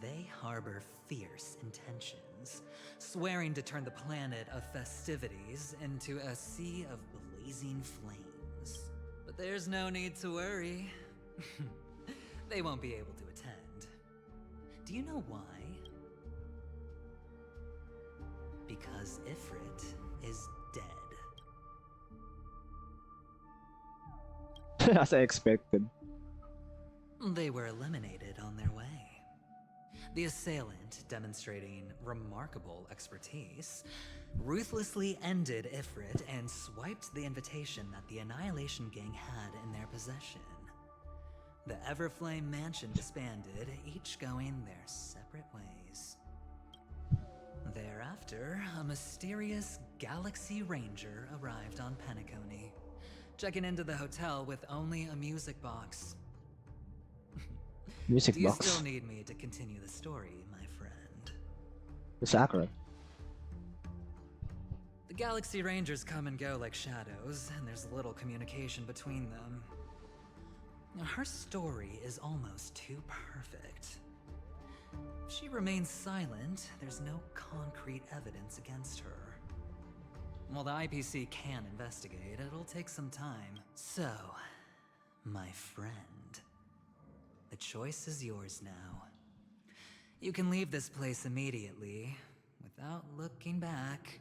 They harbor fierce intentions, swearing to turn the planet of festivities into a sea of blazing flames. But there's no need to worry. They won't be able to attend. Do you know why? Because Ifrit is dead. As I expected. They were eliminated on their way. The assailant, demonstrating remarkable expertise, ruthlessly ended Ifrit and swiped the invitation that the Annihilation Gang had in their possession. The Everflame Mansion disbanded, each going their separate ways. Thereafter, a mysterious Galaxy Ranger arrived on Penacony, checking into the hotel with only a music box. Music Do you box. still need me to continue the story, my friend? It's accurate. The Galaxy Rangers come and go like shadows, and there's little communication between them. Now, her story is almost too perfect. If she remains silent, there's no concrete evidence against her. While the IPC can investigate, it'll take some time. So, my friend, the choice is yours now. You can leave this place immediately, without looking back,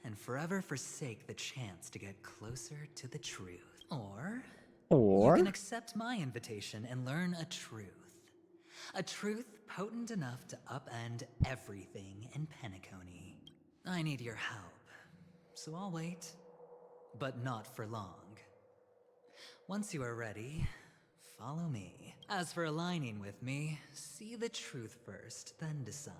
and forever forsake the chance to get closer to the truth. Or you can accept my invitation and learn a truth. A truth potent enough to upend everything in Penacony. I need your help, so I'll wait. But not for long. Once you are ready, follow me. As for aligning with me, see the truth first, then decide.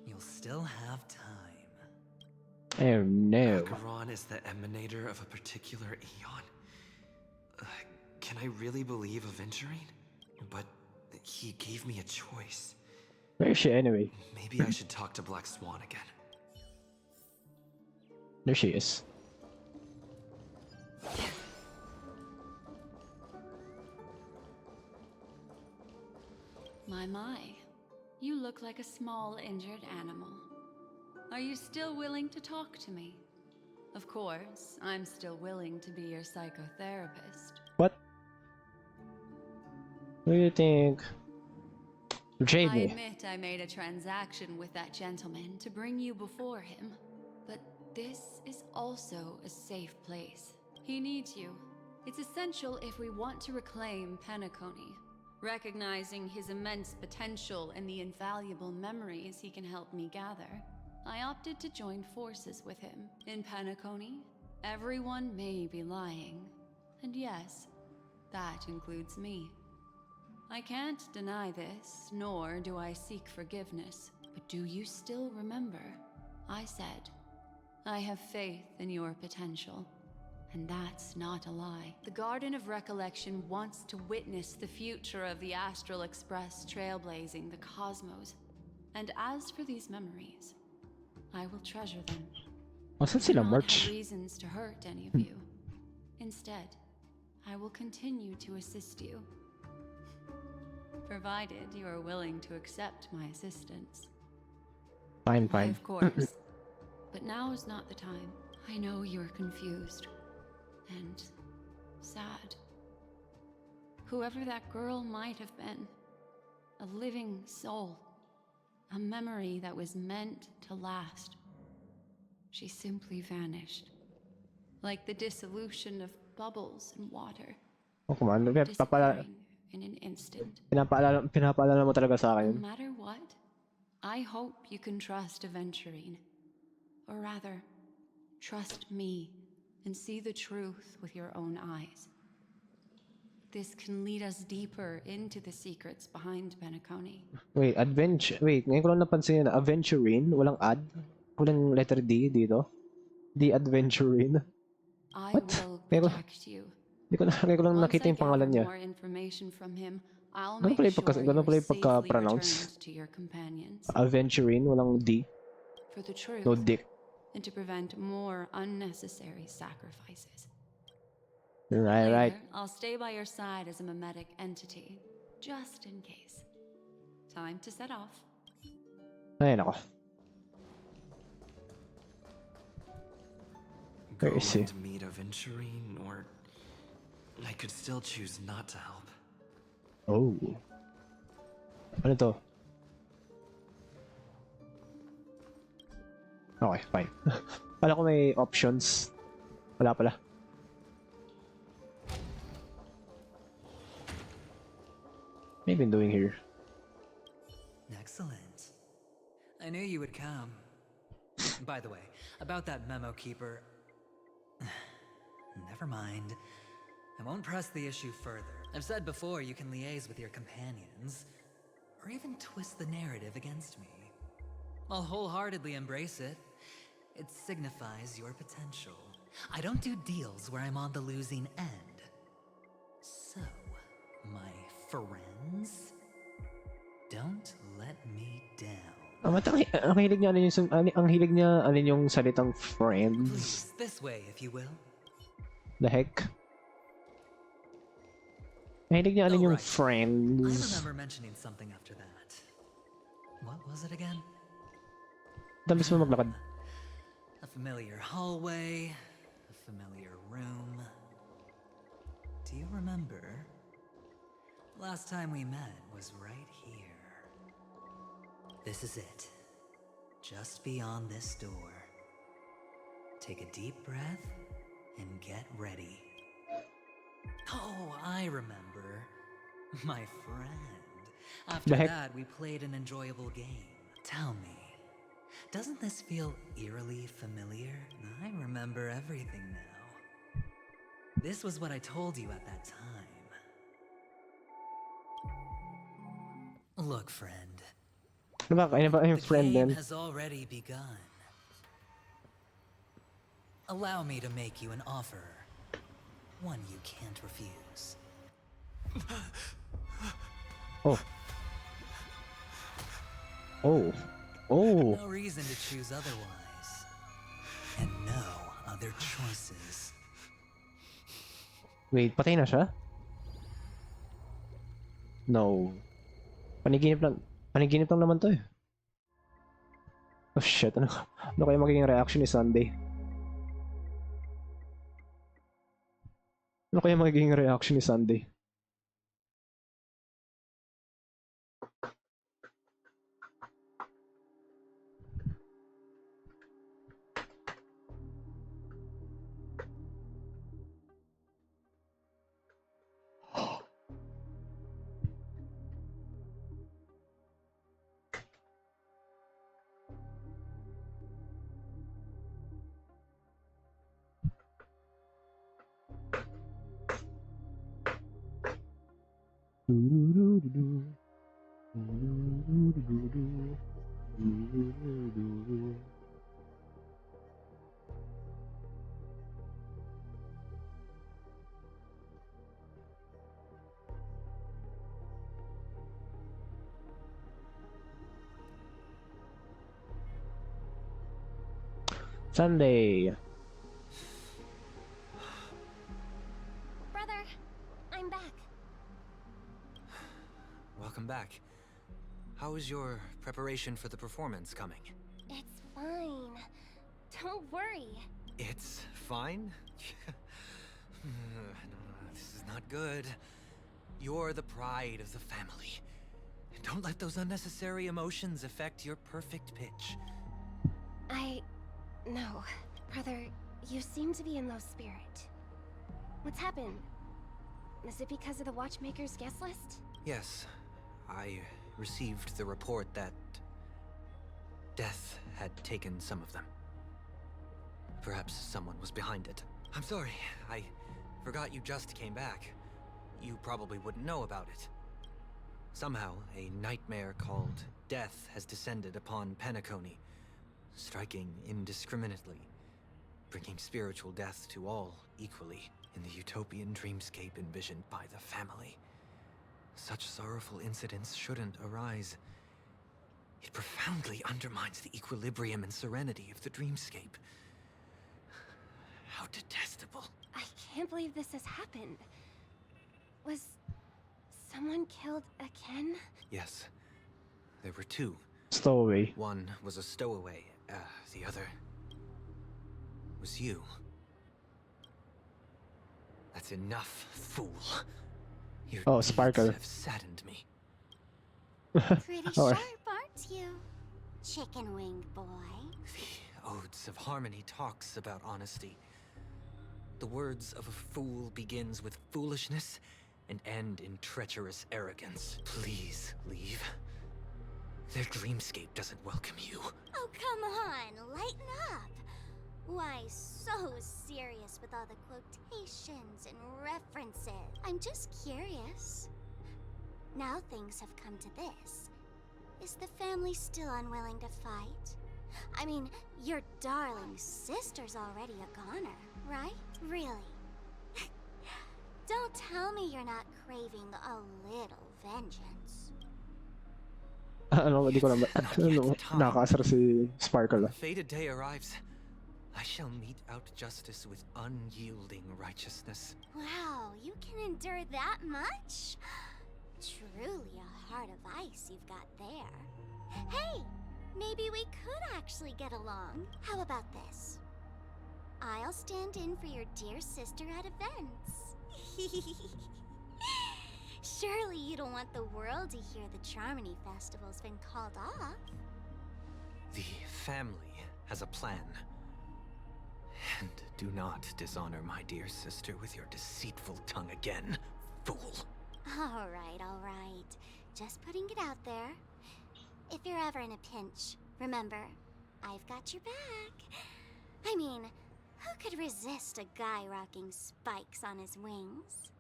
You'll still have time. Oh no. Acheron is the emanator of a particular eon. Can I really believe of entering? But he gave me a choice. Where is she anyway? Maybe I should talk to Black Swan again. There she is. My. You look like a small injured animal. Are you still willing to talk to me? Of course, I'm still willing to be your psychotherapist. What? What do you think? Betrayed I me. admit I made a transaction with that gentleman to bring you before him, but this is also a safe place. He needs you. It's essential if we want to reclaim Penacony. Recognizing his immense potential and the invaluable memories he can help me gather, I opted to join forces with him. In Penacony, everyone may be lying. And yes, that includes me. I can't deny this, nor do I seek forgiveness. But do you still remember? I said, I have faith in your potential. And that's not a lie. The Garden of Recollection wants to witness the future of the Astral Express trailblazing the cosmos. And as for these memories, I will treasure them. Wasn't I do sila not March? have reasons to hurt any of you. Instead, I will continue to assist you. Provided you are willing to accept my assistance. Fine, Why, fine. of course. But now is not the time. I know you are confused. And sad. Whoever that girl might have been, a living soul, a memory that was meant to last. She simply vanished, like the dissolution of bubbles in water, Oh, come on. disappearing in an instant. Pinapaalala mo talaga sa No akin. matter what, I hope you can trust Aventurine. Or rather, trust me and see the truth with your own eyes. This can lead us deeper into the secrets behind Penacony. Wait, adventure. Wait, ngayon ko lang napansin yun. Aventurine? Walang ad? Walang letter D dito? The Adventurine? I What? will Ngayon ko, protect you. ngayon ko lang Once nakita I yung pangalan gather niya. more information from him, I'll Ganun make pala yung sure ganun pala you're yung safely pagka-pronounce. returned to your companions. Aventurine? Walang D? For the truth. No dick. And to prevent more unnecessary sacrifices. Right, right. Later, I'll stay by your side as a mimetic entity, just in case. Time to set off. Ay, nako. Go Where is he? and meet Aventurine, or I could still choose not to help. Oh. Ano to? Okay, fine. Pala ko may options. Wala pala. What have you been doing here? Excellent. I knew you would come. By the way, about that memo keeper... Never mind. I won't press the issue further. I've said before you can liaise with your companions, or even twist the narrative against me. I'll wholeheartedly embrace it. It signifies your potential. I don't do deals where I'm on the losing end. So, my friends, don't let me down. Ang hilig niya ang hilig niya yung salitang friends. Please, this way, if you will. The heck? Ang hilig niya yung Right. I friends. remember mentioning something after that. What was it again? Dambis mo maglakad. A familiar hallway, a familiar room. Do you remember? Last time we met was right here. This is it. Just beyond this door. Take a deep breath and get ready. Oh, I remember. My friend. After The heck? that, we played an enjoyable game. Tell me, doesn't this feel eerily familiar? I remember everything now. This was what I told you at that time. Look, friend. Ano ba? Ano ba yung The friend game din? has already begun. Allow me to make you an offer. One you can't refuse. Oh. Oh. Oh. No reason to choose otherwise. And no other choices. Wait, patay na siya? No. Paniginip lang naman to eh. Oh shit, ano kaya magiging reaction ni Sunday? Ano kaya magiging reaction ni Sunday? Sunday. Brother, I'm back. Welcome back. How is your preparation for the performance coming? It's fine. Don't worry. It's fine? This is not good. You're the pride of the family. Don't let those unnecessary emotions affect your perfect pitch. No. Brother, you seem to be in low spirit. What's happened? Is it because of the Watchmaker's guest list? Yes, I received the report that death had taken some of them. Perhaps someone was behind it. I'm sorry, I forgot you just came back. You probably wouldn't know about it. Somehow, a nightmare called death has descended upon Penacony, striking indiscriminately, bringing spiritual death to all equally in the utopian dreamscape envisioned by the family. Such sorrowful incidents shouldn't arise. It profoundly undermines the equilibrium and serenity of the dreamscape. How detestable. I can't believe this has happened. Was someone killed again? Yes, there were two. Stowaway. One was a stowaway, the other was you. That's enough, fool. Your deeds Sparkle. have saddened me. Pretty Oh. sharp, aren't you? Chicken-winged boy. The Odes of Harmony talks about honesty. The words of a fool begins with foolishness and end in treacherous arrogance. Please leave. Their dreamscape doesn't welcome you. Oh, come on, lighten up. Why so serious with all the quotations and references? I'm just curious. Now things have come to this. Is the family still unwilling to fight? I mean, your darling sister's already a goner, right? Really? Don't tell me you're not craving a little vengeance. Di ko naman. Nakakasar si Sparkle. The fated day arrives. I shall mete out justice with unyielding righteousness. Wow, you can endure that much? Truly a heart of ice you've got there. Hey, maybe we could actually get along. How about this? I'll stand in for your dear sister at events. Surely you don't want the world to hear the Charmony Festival's been called off. The family has a plan. And do not dishonor my dear sister with your deceitful tongue again, fool. All right. Just putting it out there. If you're ever in a pinch, remember, I've got your back. I mean, who could resist a guy rocking spikes on his wings?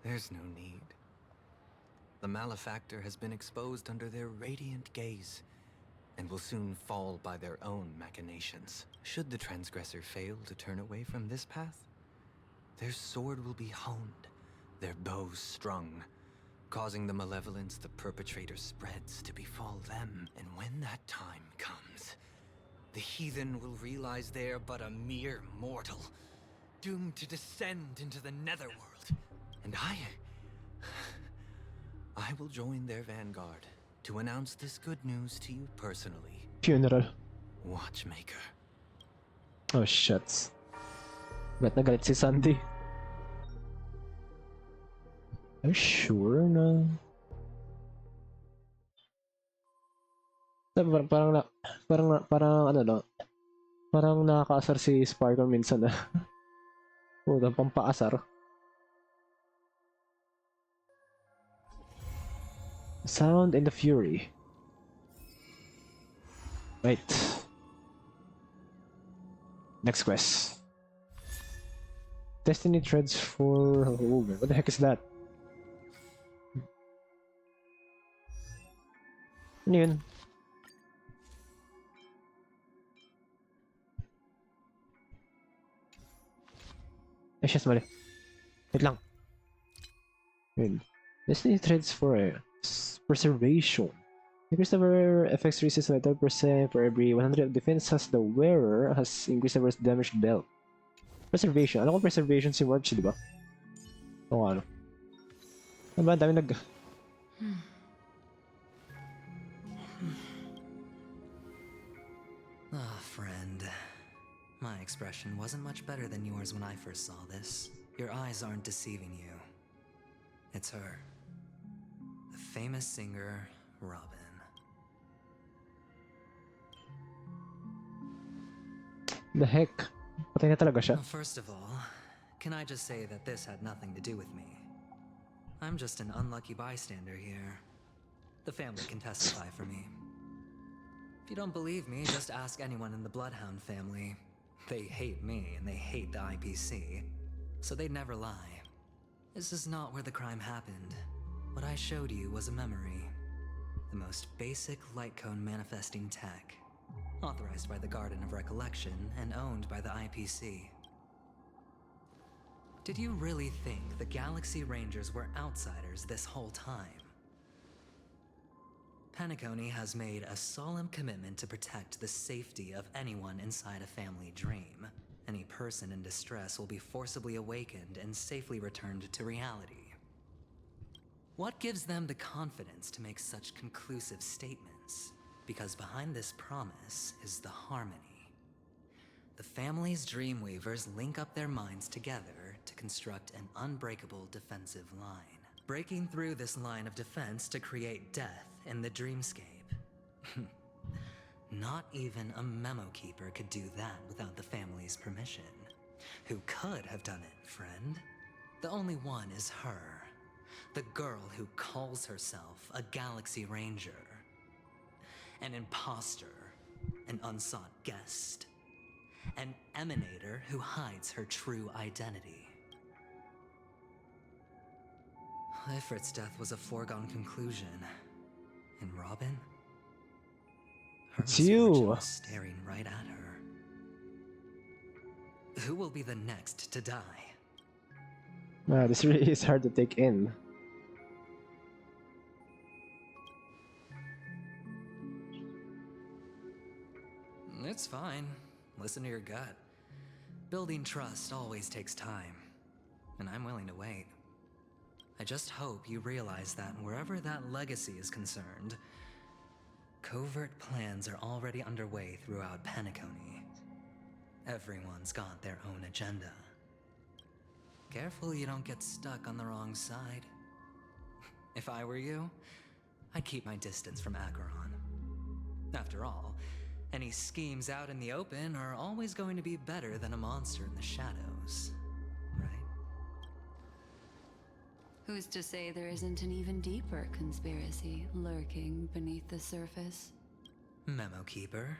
There's no need. The malefactor has been exposed under their radiant gaze, and will soon fall by their own machinations. Should the transgressor fail to turn away from this path, their sword will be honed, their bow strung, causing the malevolence the perpetrator spreads to befall them. And when that time comes, the heathen will realize they're but a mere mortal, doomed to descend into the netherworld. And I will join their vanguard to announce this good news to you personally. Funeral. Watchmaker. Oh, shit. Ba't nagalit si Sandy? Are you sure na... Parang ano no? Parang nakakaasar si Sparkle minsan na. Huwag pampaasar. Sound and the Fury. Right. Next quest. Destiny Treads for... Oh, what the heck is that? Ano yun? Ay, shit, mali. Wait lang. Yun. Destiny Treads for Preservation. Increase the wearer effects resistance by 10% for every 100 of defense as the wearer has increased the wearer's damage dealt. Preservation. Ano kung preservation si March, di ba? O ano? Ano ba? Ang dami nag... Ah, friend. My expression wasn't much better than yours when I first saw this. Your eyes aren't deceiving you. It's her. The famous singer, Robin. The heck? Patay na talaga siya? First of all, can I just say that this had nothing to do with me? I'm just an unlucky bystander here. The family can testify for me. If you don't believe me, just ask anyone in the Bloodhound family. They hate me and they hate the IPC, so they'd never lie. This is not where the crime happened. What I showed you was a memory. The most basic light cone manifesting tech. Authorized by the Garden of Recollection and owned by the IPC. Did you really think the Galaxy Rangers were outsiders this whole time? Penacony has made a solemn commitment to protect the safety of anyone inside a family dream. Any person in distress will be forcibly awakened and safely returned to reality. What gives them the confidence to make such conclusive statements? Because behind this promise is the harmony. The family's Dreamweavers link up their minds together to construct an unbreakable defensive line. Breaking through this line of defense to create death in the dreamscape. Not even a memo keeper could do that without the family's permission. Who could have done it, friend? The only one is her. The girl who calls herself a Galaxy Ranger. An imposter, an unsought guest, an emanator who hides her true identity. Ifrit's death was a foregone conclusion. And Robin? Her It's misfortune you. was staring right at her. Who will be the next to die? This really is hard to take in. It's fine. Listen to your gut. Building trust always takes time, and I'm willing to wait. I just hope you realize that wherever that legacy is concerned, covert plans are already underway throughout Penacony. Everyone's got their own agenda. Careful you don't get stuck on the wrong side. If I were you, I'd keep my distance from Acheron. After all, any schemes out in the open are always going to be better than a monster in the shadows, right? Who's to say there isn't an even deeper conspiracy lurking beneath the surface? Memo Keeper,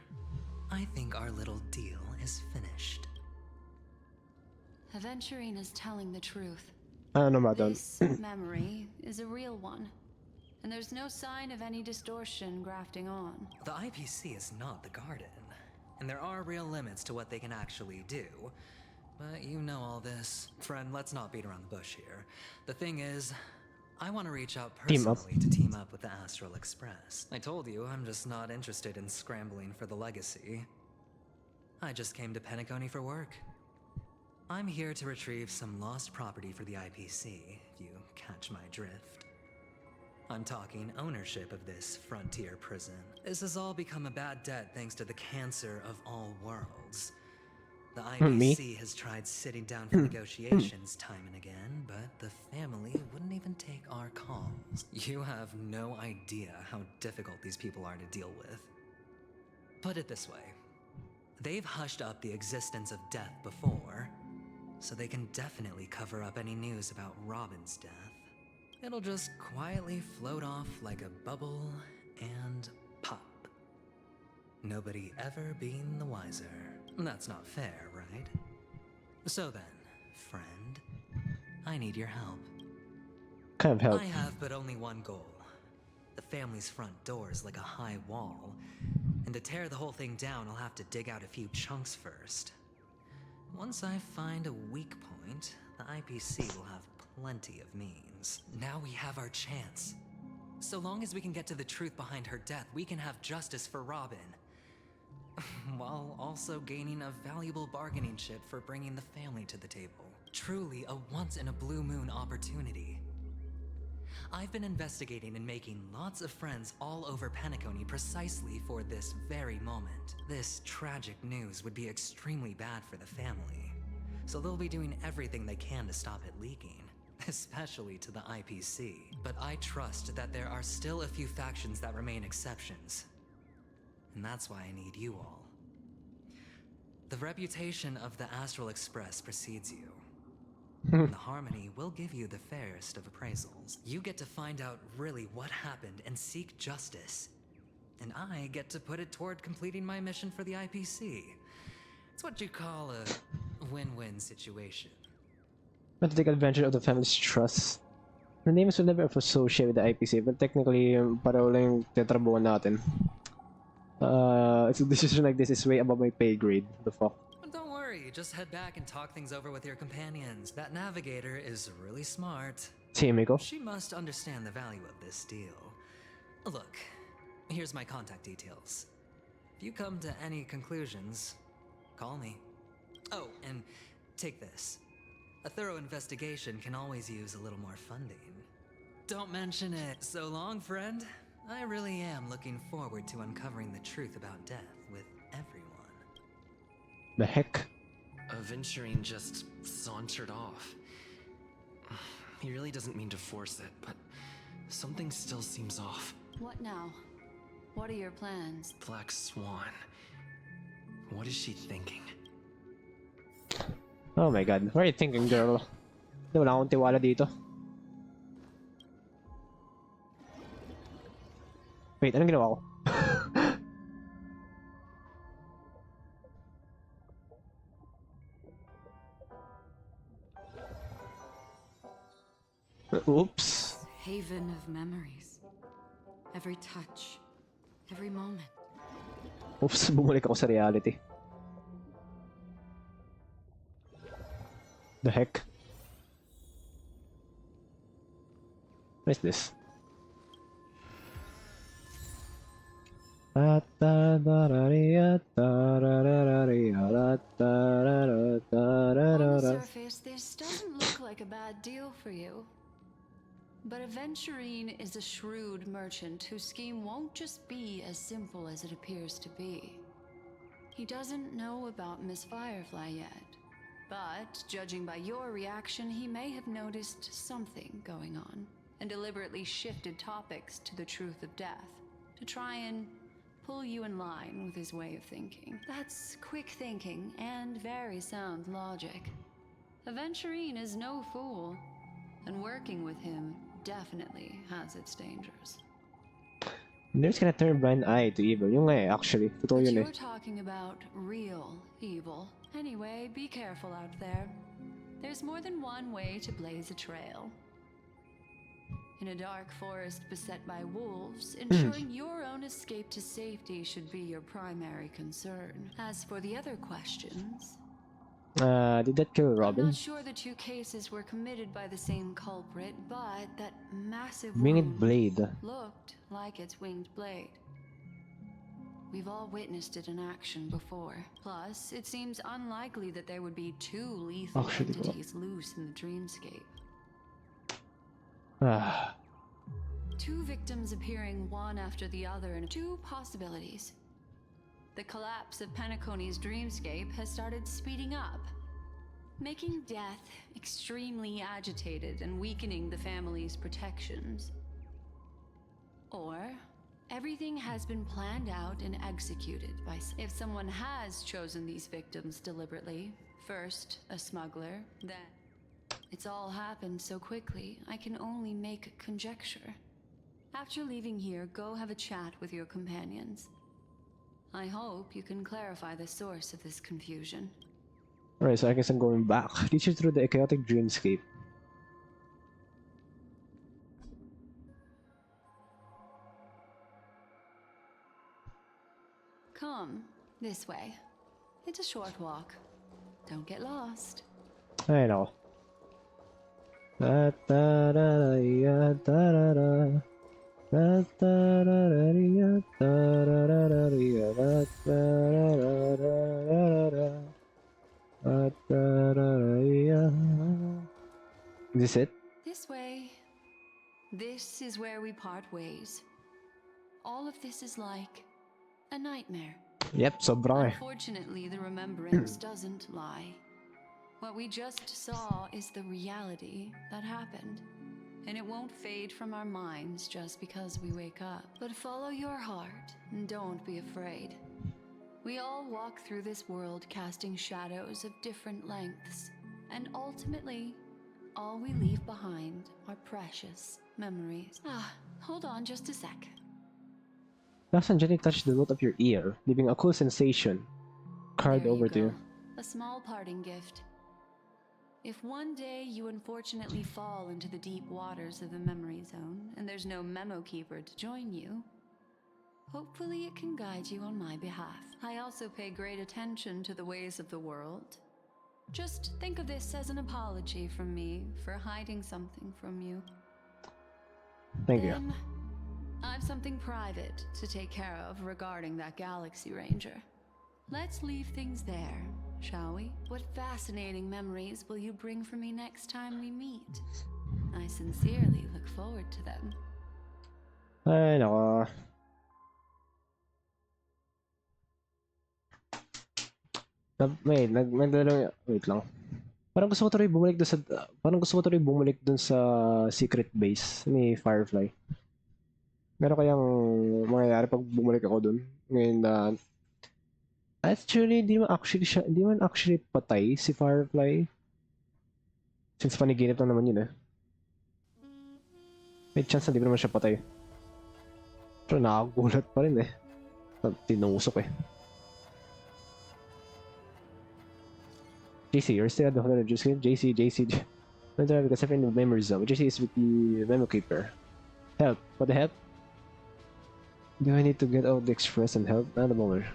I think our little deal is finished. Aventurine is telling the truth. Ano madam? This memory is a real one. And there's no sign of any distortion grafting on. The IPC is not the Garden, and there are real limits to what they can actually do. But you know all this. Friend, let's not beat around the bush here. The thing is, I want to reach out Team up. personally to team up with the Astral Express. I told you, I'm just not interested in scrambling for the legacy. I just came to Penacony for work. I'm here to retrieve some lost property for the IPC, if you catch my drift. I'm talking ownership of this frontier prison. This has all become a bad debt thanks to the cancer of all worlds. The IPC has tried sitting down for negotiations time and again, but the family wouldn't even take our calls. You have no idea how difficult these people are to deal with. Put it this way. They've hushed up the existence of death before, so they can definitely cover up any news about Robin's death. It'll just quietly float off like a bubble and pop. Nobody ever being the wiser. That's not fair, right? So then, friend, I need your help. Kind of help. I have but only one goal. The family's front door is like a high wall, and to tear the whole thing down, I'll have to dig out a few chunks first. Once I find a weak point, the IPC will have plenty of means. Now we have our chance. So long as we can get to the truth behind her death, we can have justice for Robin. While also gaining a valuable bargaining chip for bringing the family to the table. Truly a once-in-a-blue-moon opportunity. I've been investigating and making lots of friends all over Penacony precisely for this very moment. This tragic news would be extremely bad for the family, so they'll be doing everything they can to stop it leaking, especially to the IPC. But I trust that there are still a few factions that remain exceptions, and that's why I need you all. The reputation of the Astral Express precedes you. The Harmony will give you the fairest of appraisals. You get to find out really what happened and seek justice. And I get to put it toward completing my mission for the IPC. It's what you call a win-win situation. But to take advantage of the family's trust. The names will never associate with the IPC, but technically, pareho lang yung tetrabuhan natin. A decision like this is way above my pay grade. The fuck? Don't worry, just head back and talk things over with your companions. That navigator is really smart. Miko. She must understand the value of this deal. Look, here's my contact details. If you come to any conclusions, call me. Oh, and take this. A thorough investigation can always use a little more funding. Don't mention it. So long, friend. I really am looking forward to uncovering the truth about death with everyone. The heck? Aventurine just sauntered off. He really doesn't mean to force it, but something still seems off. What now? What are your plans? Black Swan. What is she thinking? Oh my god. What are you thinking, girl? Wala akong tiwala dito. Wait, anong ginawa ko? Oops. Haven of memories. Every touch, every moment. Oops, bumalik ako sa reality. The heck? What is this? On the surface, this doesn't look like a bad deal for you. But Aventurine is a shrewd merchant whose scheme won't just be as simple as it appears to be. He doesn't know about Miss Firefly yet, but judging by your reaction, he may have noticed something going on and deliberately shifted topics to the truth of death to try and pull you in line with his way of thinking. That's quick thinking and very sound logic. Aventurine is no fool, and working with him definitely has its dangers. They're just gonna turn a blind eye to evil. Yung nga eh, actually. Totoo But yun eh. you're talking about real evil. Anyway, be careful out there. There's more than one way to blaze a trail. In a dark forest beset by wolves, ensuring your own escape to safety should be your primary concern. As for the other questions, Did that kill I'm Robin? not sure the two cases were committed by the same culprit, but that massive Winged wound blade. looked like its winged blade. We've all witnessed it in action before. Plus, it seems unlikely that there would be two lethal Actually, well. entities loose in the dreamscape. Ah. Two victims appearing one after the other, and two possibilities. The collapse of Penacony's dreamscape has started speeding up, making death extremely agitated and weakening the family's protections. Or everything has been planned out and executed by if someone has chosen these victims deliberately. First, a smuggler, then it's all happened so quickly, I can only make conjecture. After leaving here, go have a chat with your companions. I hope you can clarify the source of this confusion. Alright, so I guess I'm going back. Leads you through the chaotic dreamscape. Come, this way. It's a short walk. Don't get lost. Ay, nako. Da-da-da-da-ya, da-da-da. Da-da-da-da-ya, da-da-da-da-ya, da-da-da-da-da-da. Da-da-da-da-ya. Is this it? This way. this is where we part ways. All of this is like a nightmare. Yep, sobrang eh. Unfortunately, the remembrance doesn't lie. What we just saw is the reality that happened. And it won't fade from our minds just because we wake up. But follow your heart and don't be afraid. We all walk through this world casting shadows of different lengths. And ultimately, all we leave behind are precious memories. Hold on just a sec. Last gently touch the root of your ear, leaving a cool sensation. Card There over to go. you. A small parting gift. If one day you unfortunately fall into the deep waters of the memory zone and there's no memo keeper to join you, hopefully it can guide you on my behalf. I also pay great attention to the ways of the world. Just think of this as an apology from me for hiding something from you. Thank you. Then, I've something private to take care of regarding that Galaxy Ranger. Let's leave things there, shall we? What fascinating memories will you bring for me next time we meet? I sincerely look forward to them. Ay, nako. Wait lang. Parang gusto ko tuloy bumalik dun sa secret base ni Firefly. Meron kayang mangyayari pag bumalik ako dun? Ngayon na actually, hindi man actually patay si Firefly. Since paniginip lang naman yun eh. May chance na di naman siya patay. Pero nakagulat pa rin eh. Tinusok eh. JC, you're still at the hotel of JC. I'm driving because I'm in the memory zone. JC is with the memo keeper. Help. What the help? Do I need to get out the express and help? Not a moment.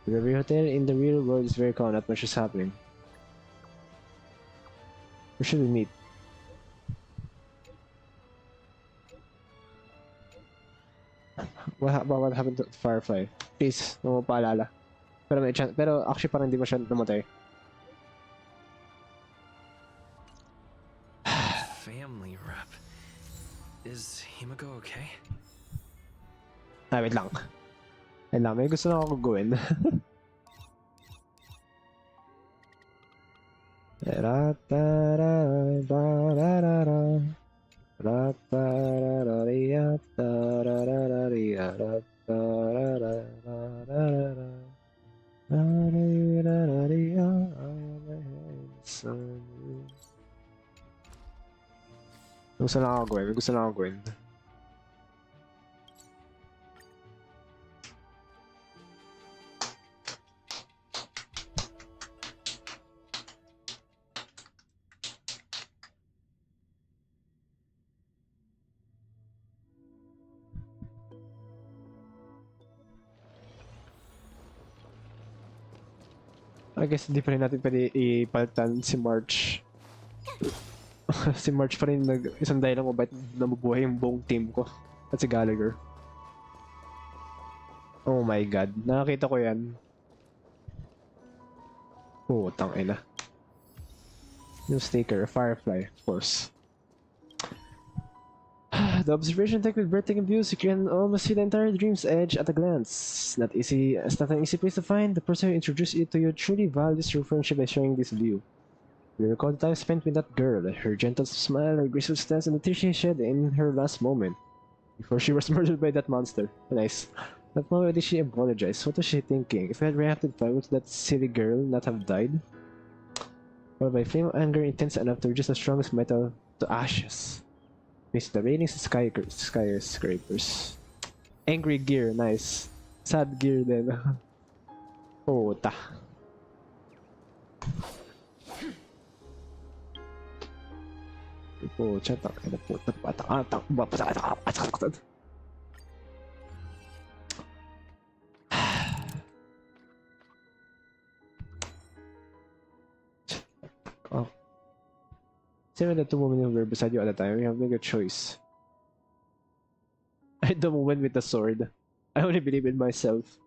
The hotel in the real world is very calm, not much is happening. Where should we meet? What happened to Firefly? Please, huwag mo paalala. Pero may chance, pero actually parang hindi mo siya namatay. Family rep. Is Himiko okay? Wait lang. May gusto na ako gawin. Gusto na ako gawin. I guess hindi pa rin natin pwede ipalitan si March. Si March pa rin isang dahilan kung bakit nabubuhay yung buong team ko. At si Gallagher. Oh my god, nakakita ko yan. Oh, tangina. New sticker, Firefly, of course. The observation deck with breathtaking views, you can almost see the entire dream's edge at a glance. It's not an easy place to find. The person who introduced you to you truly values your friendship by sharing this view. You recall the time spent with that girl, her gentle smile, her graceful stance, and the tears she shed in her last moment, before she was murdered by that monster. Nice. That moment did she apologize? What was she thinking? If I had reacted fine, would that silly girl not have died? Or by flame of anger intense enough to reduce the strongest metal to ashes? Miss the raining skyscrapers. Angry gear, nice. Sad gear then. Oh, ta. Oh, chatak. Oh. Same with the two women who were beside you at the time, you have made a choice. I the woman with the sword. I only believe in myself.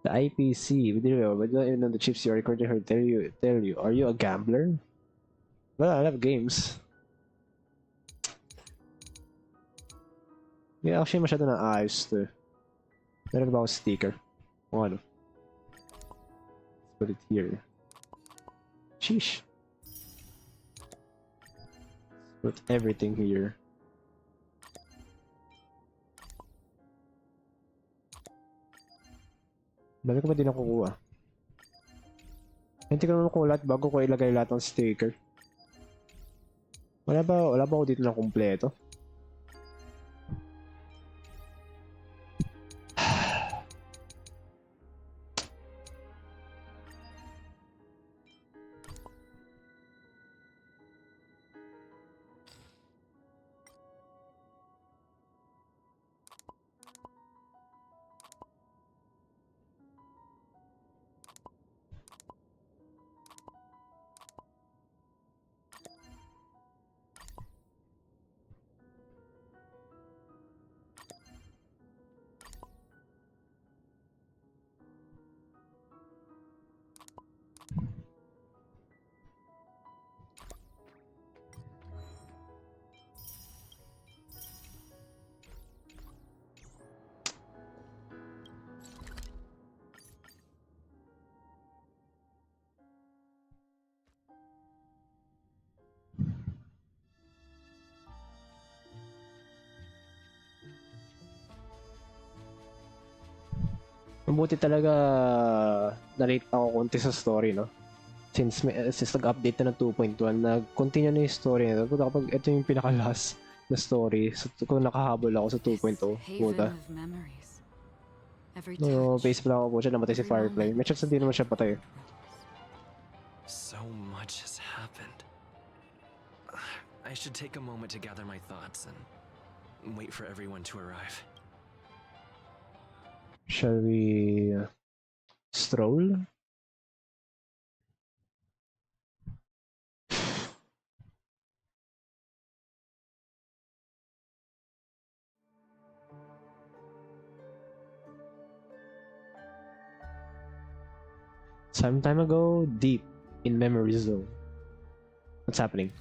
The IPC, we don't even know the chips you are recording her tell you. Are you a gambler? Well, I love games. Yeah, actually masyado na ayos to. Meron ba akong sticker? O ano? Let's put it here. Sheesh. Let's put everything here. Dami ko ba din nakukuha? Hindi ko naman kung lahat bago ko ilagay lahat ng sticker. Wala ba ako dito na kumpleto? Mabuti talaga na-rate ako konti sa story, no? Since nag-update na ng 2.1, nag-continue na yung story na ito. Kapag ito yung pinaka-last na story, so, kung nakahabol ako sa 2.0, puta. No, base pala ako po siya, namatay si Firefly. May chance hindi naman siya patay. So much has happened. I should take a moment to gather my thoughts and wait for everyone to arrive. Shall we stroll? Some time ago, deep in memory zone. What's happening?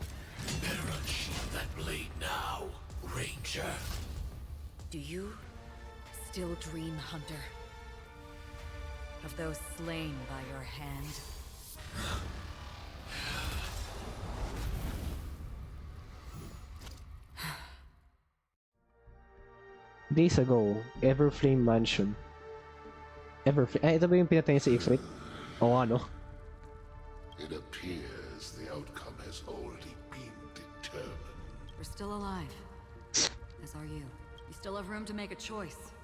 Better unsheath that blade now, Ranger. Do you still dream, Hunter? Of those slain by your hand? Days ago, Everflame Mansion. Everflame. Ay, ito ba yung pinatay sa Ifrit? Oo nga, no? It appears the outcome has already been determined. We're still alive. As are you. You still have room to make a choice.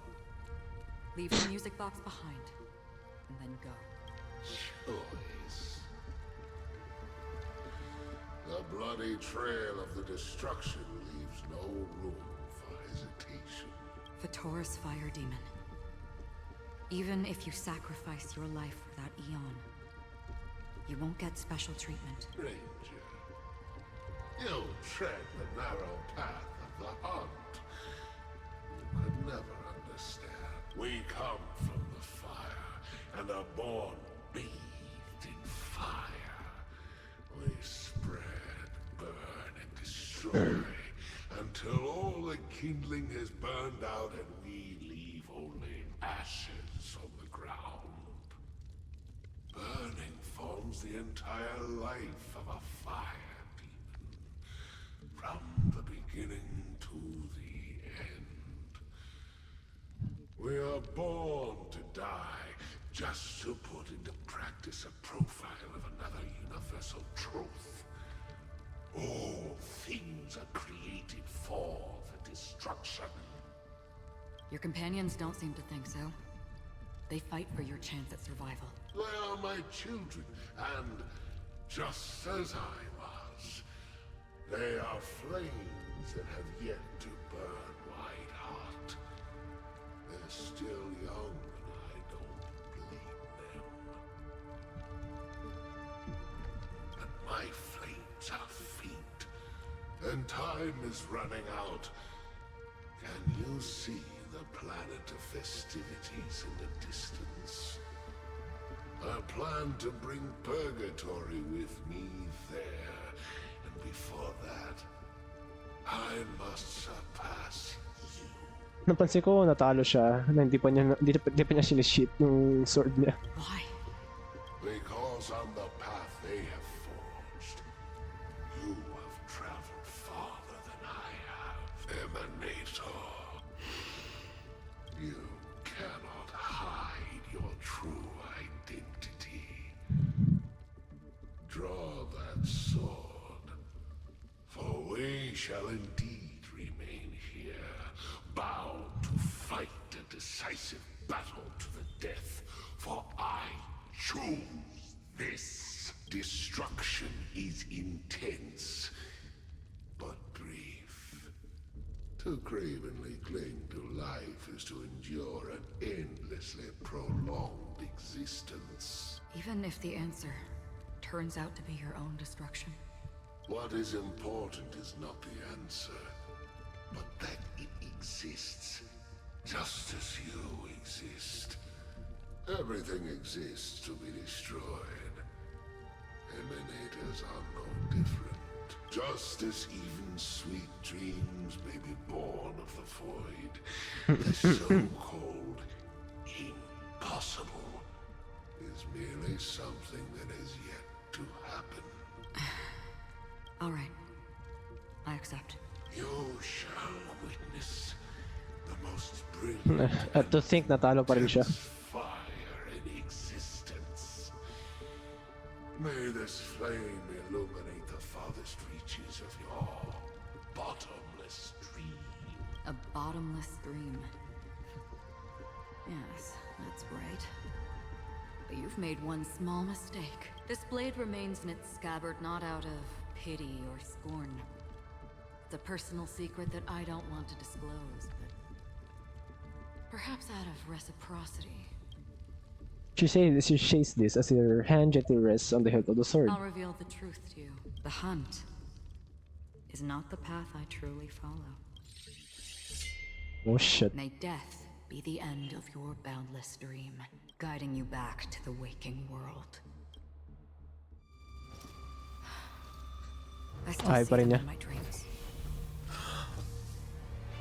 Leave the music box behind, and then go. Choice. The bloody trail of the destruction leaves no room for hesitation. Vatora's fire demon. Even if you sacrifice your life for that Eon, you won't get special treatment. Ranger, you tread the narrow path of the hunt. You could never understand. We come from the fire and are born bathed in fire. We spread, burn, and destroy until all the kindling has burned out and we leave only ashes on the ground. Burning forms the entire life of a fire demon, from the beginning to the end. We are born to die just to put into practice a profile of another universal truth. All things are created for the destruction. Your companions don't seem to think so. They fight for your chance at survival. They are my children, and just as I was, they are flames that have yet to burn white hot. They're still young, and I don't blame them. But my flames are faint, and time is running out. Can you see the planet of festivities in the distance? I plan to bring Purgatory with me there, and before that, I must surpass you. Napansin ko natalo siya na hindi pa niya sinishit yung sword niya. Why? Because on the path they have forged, you have traveled farther than I have, Emanator. You cannot hide your true identity. Draw that sword, for we shall indeed remain here, bound to fight a decisive battle to the death, for I choose this. Destruction is intense, but brief. To cravenly cling to life is to endure an endlessly prolonged existence. Even if the answer turns out to be your own destruction. What is important is not the answer, but that it exists, just as you exist. Everything exists to be destroyed. Emanators are no different. Just as even sweet dreams may be born of the void, the so-called impossible is merely something that has yet to happen. All right. I accept. You shall witness the most brilliant At to think natalo pa rin siya. fire in existence. May this flame illuminate the farthest reaches of your bottomless dream. A bottomless stream. Yes, that's right. But you've made one small mistake. This blade remains in its scabbard not out of pity or scorn. It's a personal secret that I don't want to disclose, but perhaps out of reciprocity. She says this as her hand gently rests on the hilt of the sword. I'll reveal the truth to you. The hunt is not the path I truly follow. Oh shit. May death be the end of your boundless dream, guiding you back to the waking world. I still Ay see pa rin them niya. in my dreams.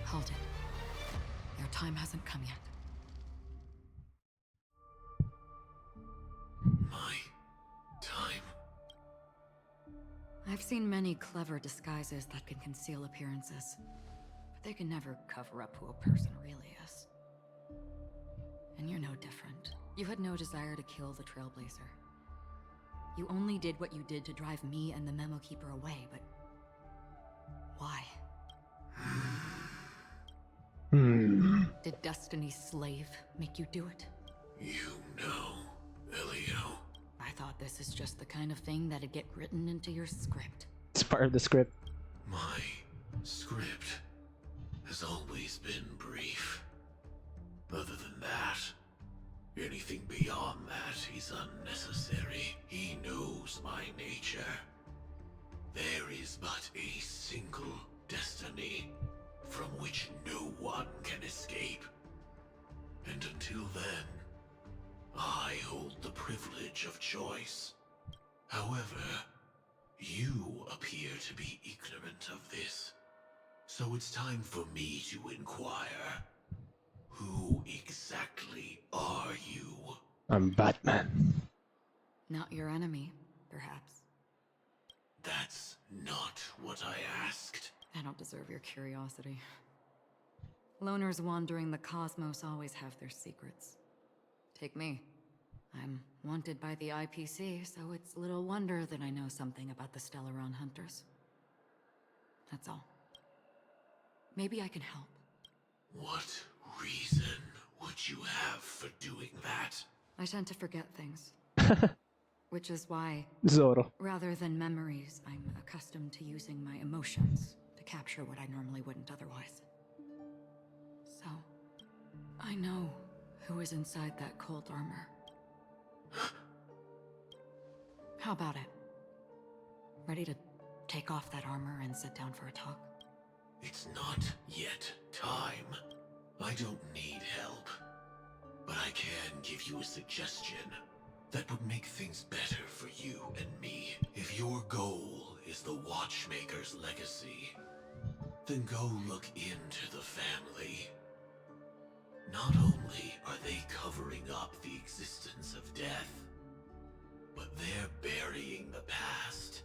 Hold it. Your time hasn't come yet. My time. I've seen many clever disguises that can conceal appearances, but they can never cover up who a person really is. And you're no different. You had no desire to kill the Trailblazer. You only did what you did to drive me and the Memo Keeper away, but why? Did Destiny's slave make you do it? You know, Elio. I thought this is just the kind of thing that'd get written into your script. It's part of the script. My script has always been brief. Other than that, anything beyond that is unnecessary. He knows my nature. There is but a single destiny from which no one can escape. And until then, I hold the privilege of choice. However, you appear to be ignorant of this. So it's time for me to inquire. Who exactly are you? I'm Batman. Not your enemy, perhaps. That's not what I asked. I don't deserve your curiosity. Loners wandering the cosmos always have their secrets. Take me. I'm wanted by the IPC, so it's little wonder that I know something about the Stellaron Hunters. That's all. Maybe I can help. What reason would you have for doing that? I tend to forget things. Which is why, Zoro. rather than memories, I'm accustomed to using my emotions to capture what I normally wouldn't otherwise. So, I know who is inside that cold armor. How about it? Ready to take off that armor and sit down for a talk? It's not yet time. I don't need help. But I can give you a suggestion that would make things better for you and me. If your goal is the Watchmaker's legacy, then go look into the family. Not only are they covering up the existence of death, but they're burying the past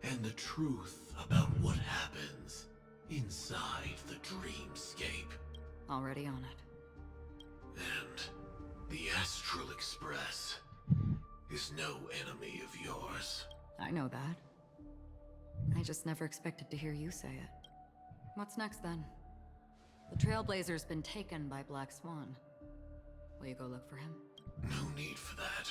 and the truth about what happens inside the dreamscape. Already on it. And the Astral Express is no enemy of yours. I know that. I just never expected to hear you say it. What's next then? The Trailblazer's been taken by Black Swan. Will you go look for him? No need for that.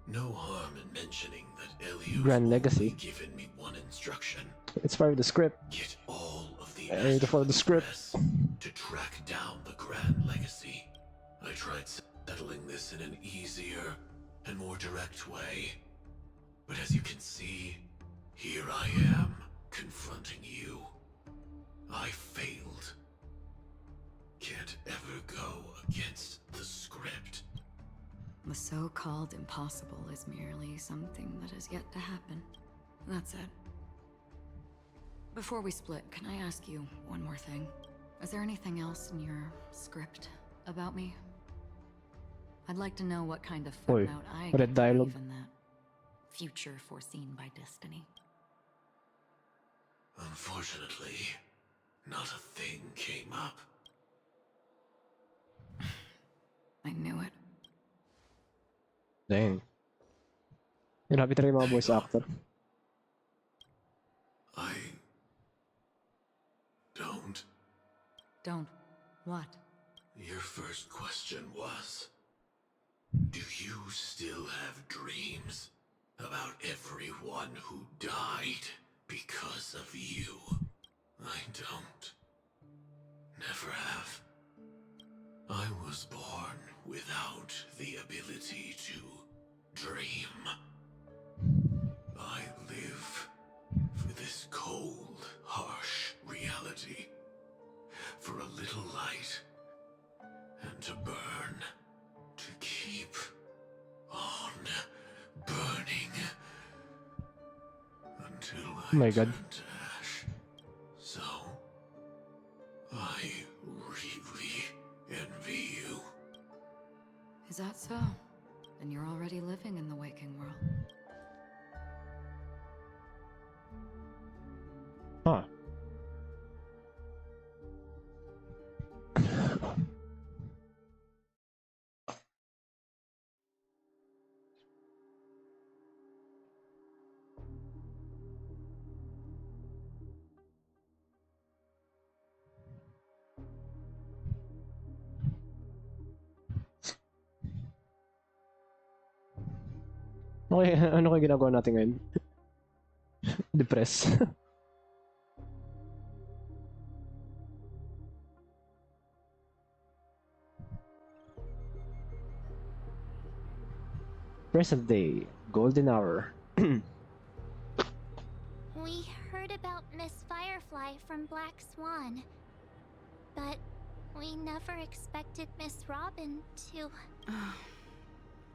No harm in mentioning that Elio's Grand Legacy. only given me one instruction. It's part of the script. Get all of the I need to follow the script. Express to track down the Grand Legacy. I tried settling this in an easier and more direct way. But as you can see, here I am, confronting you. I failed. Can't ever go against the script. The so-called impossible is merely something that has yet to happen. That's it. Before we split, can I ask you one more thing? Is there anything else in your script about me? I'd like to know what kind of Oi, footnote I what a get to dialogue. leave in that future foreseen by destiny. Unfortunately, not a thing came up. I knew it. Dang. Grabe talaga yung mga voice actor. I don't. Don't. What? Your first question was, do you still have dreams about everyone who died because of you? I don't. Never have. I was born without the ability to dream. I live for this cold, harsh reality. For a little light. And to burn. To keep on burning. Until I Oh my God. turn to ash. So, I really envy you. Is that so? Then you're already living in the waking world. Huh. Okay, ano kayo ginagawa natin ngayon? Depress. Present day, golden hour. We heard about Miss Firefly from Black Swan. But we never expected Miss Robin to...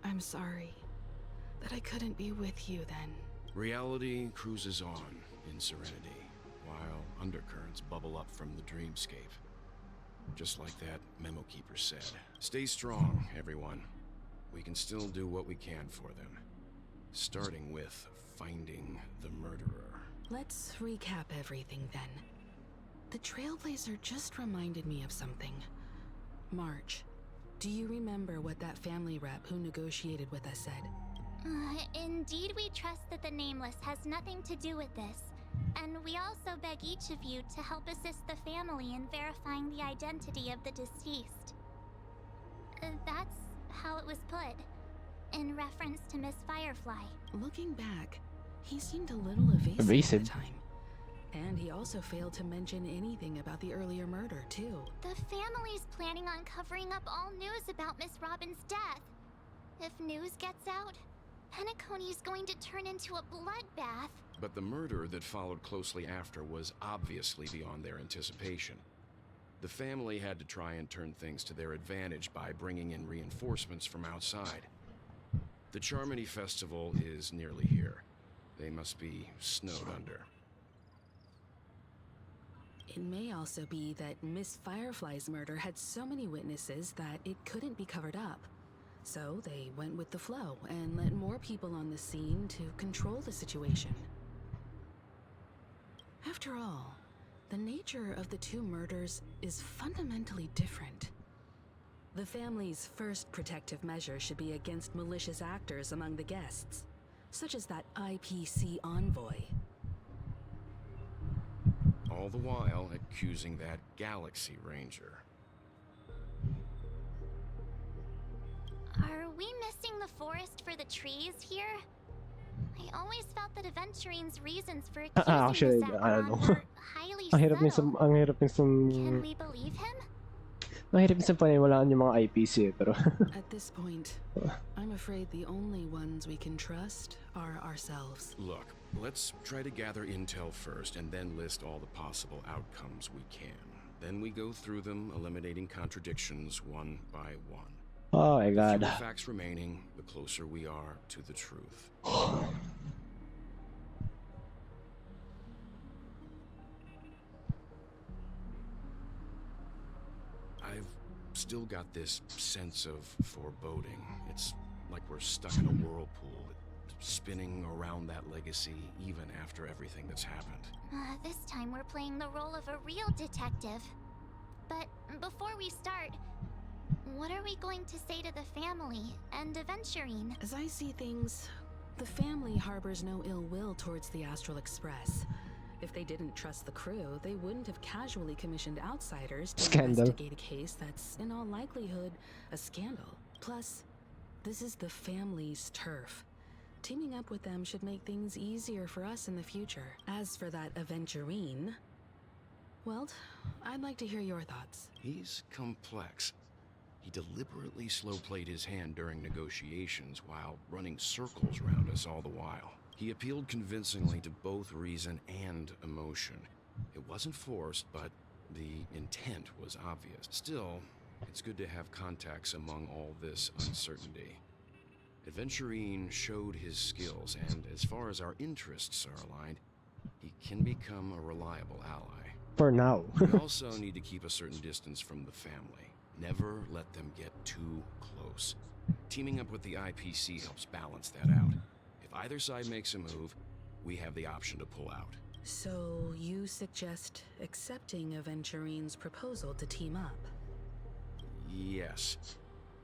I'm sorry that I couldn't be with you then. Reality cruises on in serenity, while undercurrents bubble up from the dreamscape. Just like that memo keeper said. Stay strong, everyone. We can still do what we can for them. Starting with finding the murderer. Let's recap everything then. The Trailblazer just reminded me of something. March, do you remember what that family rep who negotiated with us said? Indeed, we trust that the Nameless has nothing to do with this. And we also beg each of you to help assist the family in verifying the identity of the deceased. That's how it was put, in reference to Miss Firefly. Looking back, he seemed a little evasive at the time. And he also failed to mention anything about the earlier murder, too. The family's planning on covering up all news about Miss Robin's death. If news gets out, Penacony's going to turn into a bloodbath. But the murder that followed closely after was obviously beyond their anticipation. The family had to try and turn things to their advantage by bringing in reinforcements from outside. The Charmony Festival is nearly here, They must be snowed under. It may also be that Miss Firefly's murder had so many witnesses that it couldn't be covered up. So they went with the flow and let more people on the scene to control the situation. After all, the nature of the two murders is fundamentally different. The family's first protective measure should be against malicious actors among the guests, such as that IPC envoy. All the while accusing that Galaxy Ranger. Are we missing the forest for the trees here? I always felt that Aventurine's reasons for accusing Actually, the I don't Zacharon know. were highly Ang hirap subtle. ang hirap Can we believe him? ang hirap minsan paniwalaan yung mga IPC pero At this point, I'm afraid the only ones we can trust are ourselves. Look, let's try to gather intel first and then list all the possible outcomes we can. Then we go through them, eliminating contradictions one by one. oh my The god. fewer facts remaining, the closer we are to the truth. I've still got this sense of foreboding. It's like we're stuck in a whirlpool, spinning around that legacy even after everything that's happened. This time we're playing the role of a real detective. But before we start, what are we going to say to the family and Aventurine? As I see things, the family harbors no ill will towards the Astral Express. If they didn't trust the crew, they wouldn't have casually commissioned outsiders to Scandal. investigate a case that's, in all likelihood, a scandal. Plus, this is the family's turf. Teaming up with them should make things easier for us in the future. As for that Aventurine, well, I'd like to hear your thoughts. He's complex. He deliberately slow-played his hand during negotiations while running circles around us all the while. He appealed convincingly to both reason and emotion. It wasn't forced, but the intent was obvious. Still, it's good to have contacts among all this uncertainty. Aventurine showed his skills, and as far as our interests are aligned, he can become a reliable ally. For now. We also need to keep a certain distance from the family. Never let them get too close. Teaming up with the IPC helps balance that out. If either side makes a move, we have the option to pull out. So, you suggest accepting Aventurine's proposal to team up? Yes.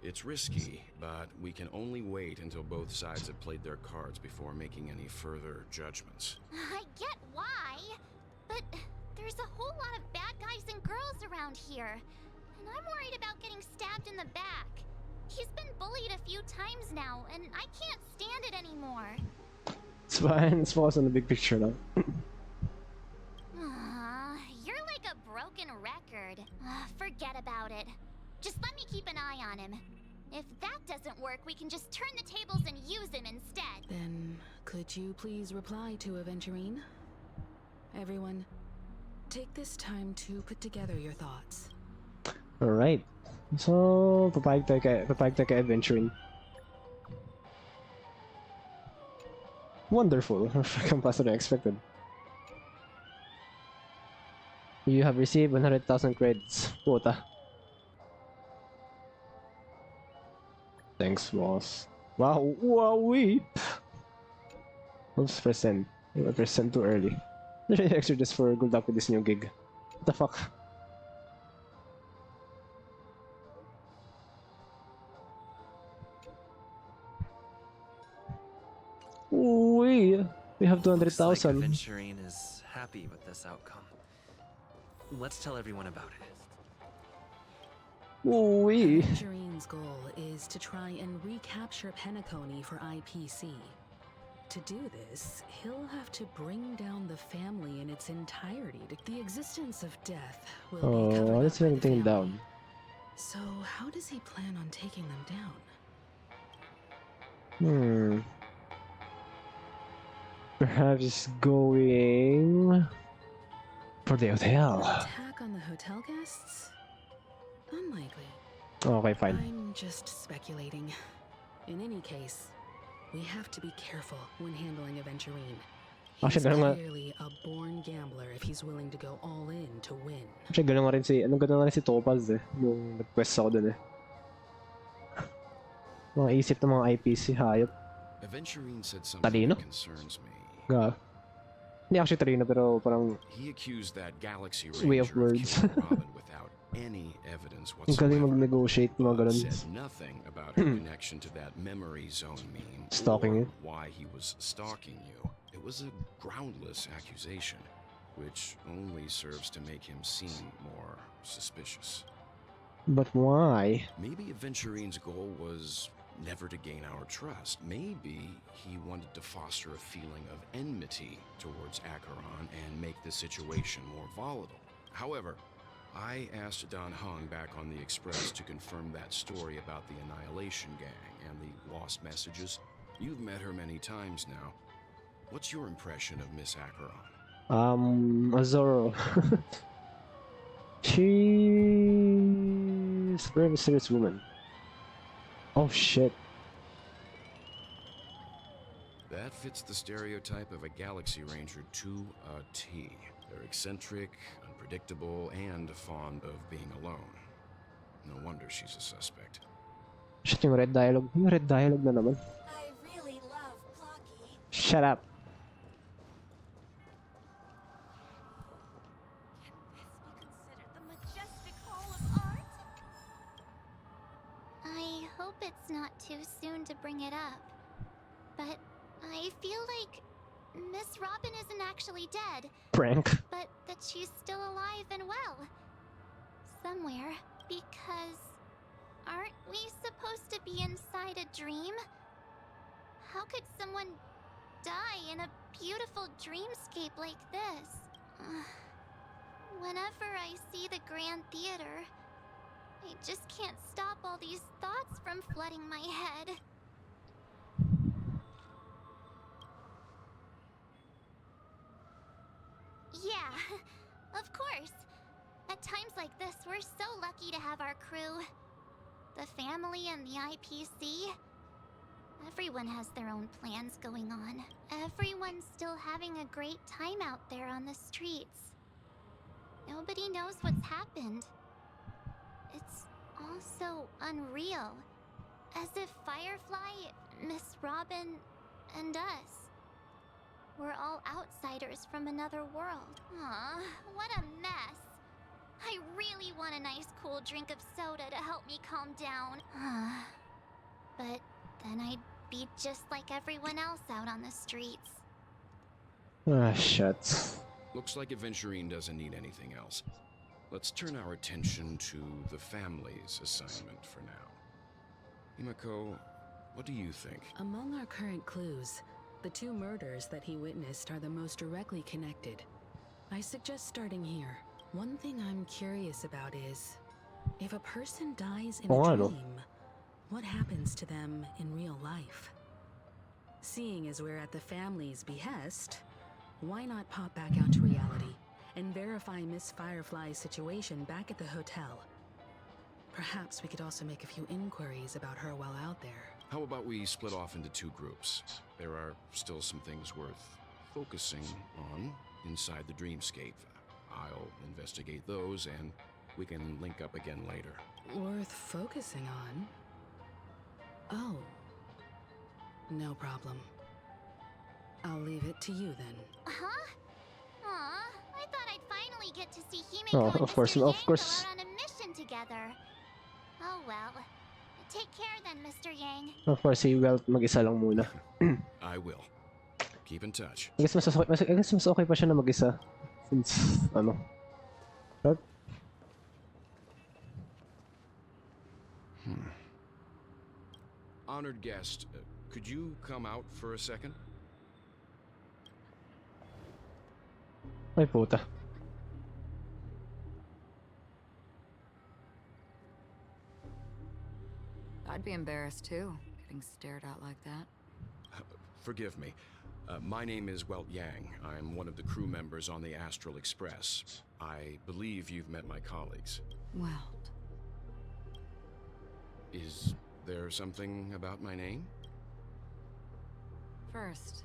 It's risky, but we can only wait until both sides have played their cards before making any further judgments. I get why, but there's a whole lot of bad guys and girls around here. And I'm worried about getting stabbed in the back. He's been bullied a few times now, and I can't stand it anymore. It's fine. Let's focus on the big picture now. You're like a broken record. Forget about it. Just let me keep an eye on him. If that doesn't work, we can just turn the tables and use him instead. Then, could you please reply to Aventurine? Everyone, take this time to put together your thoughts. Alright. So, papayag tayo kay Aventurine. Wonderful. Freaking faster than expected. You have received 100,000 credits. Puta. Thanks, boss. Wow, wowee! Oops, press send. I pressed send too early. There's an extra just for good luck with this new gig. What the fuck? We have 200,000. Looks like Aventurine is happy with this outcome. Let's tell everyone about it. Aventurine's goal is to try and recapture Penacony for IPC. To do this, he'll have to bring down the family in its entirety. The existence of death will be covered let's up by the everything family. down. So how does he plan on taking them down? Perhaps going for the hotel. Attack on the hotel guests? Unlikely. Okay, fine. I'm just speculating. In any case, We have to be careful when handling Aventurine. Actually, He's ganun nga. clearly a born gambler if he's willing to go all in to win. Actually, ganun nga rin si Topaz eh. Nung nag-quest ako dun eh. Mga isip ng mga IPC, hayop. Aventurine said something Talino? that concerns me. Hindi actually talino, pero parang He accused that Galaxy way Ranger of words. killing Robin without any evidence Ang galing whatsoever. mag-negotiate mga ganun. Said nothing about her connection to that memory zone meme Stalking or you. why he was stalking you. It was a groundless accusation, which only serves to make him seem more suspicious. But why? Maybe Aventurine's goal was never to gain our trust. Maybe he wanted to foster a feeling of enmity towards Acheron and make the situation more volatile. However, I asked Don Hung back on the Express to confirm that story about the Annihilation Gang and the lost messages. You've met her many times now. What's your impression of Miss Acheron? Azoro. She's a very mysterious woman. Oh shit. That fits the stereotype of a Galaxy Ranger to a T. They're eccentric, unpredictable, and fond of being alone. No wonder she's a suspect. Shit, yung red dialogue. Yung red dialogue na naman. I really love Plucky. Shut up. Can this be considered the majestic hall of art? I hope it's not too soon to bring it up, but I feel like Miss Robin isn't actually dead, Prank. but that she's still alive and well. Somewhere, because aren't we supposed to be inside a dream? How could someone die in a beautiful dreamscape like this? Whenever I see the Grand Theater, I just can't stop all these thoughts from flooding my head. Yeah, of course. At times like this, we're so lucky to have our crew. The family and the IPC. Everyone has their own plans going on. Everyone's still having a great time out there on the streets. Nobody knows what's happened. It's all so unreal. As if Firefly, Miss Robin, and us we're all outsiders from another world. Aw, what a mess. I really want a nice cool drink of soda to help me calm down. But then I'd be just like everyone else out on the streets. Ah, shit. Looks like Aventurine doesn't need anything else. Let's turn our attention to the family's assignment for now. Himiko, what do you think? Among our current clues, the two murders that he witnessed are the most directly connected. I suggest starting here. One thing I'm curious about is, if a person dies in a dream, what happens to them in real life? Seeing as we're at the family's behest, why not pop back out to reality and verify Miss Firefly's situation back at the hotel? Perhaps we could also make a few inquiries about her while out there. How about we split off into two groups? There are still some things worth focusing on inside the dreamscape. I'll investigate those, and we can link up again later. Worth focusing on? Oh. No problem. I'll leave it to you then. Huh? Aw, I thought I'd finally get to see Himiko Oh, and of course, Mr. of Yang course. go out on a mission together. Oh well. Take care then, Mr. Yang. Of course, si Welt mag-isa lang muna. I will. Keep in touch. I guess mas okay pa siya na mag-isa. Since, ano. But, Honored guest, could you come out for a second? ay puta. I'd be embarrassed too, getting stared at like that. Forgive me. My name is Welt Yang. I'm one of the crew members on the Astral Express. I believe you've met my colleagues. Welt. Is there something about my name? First,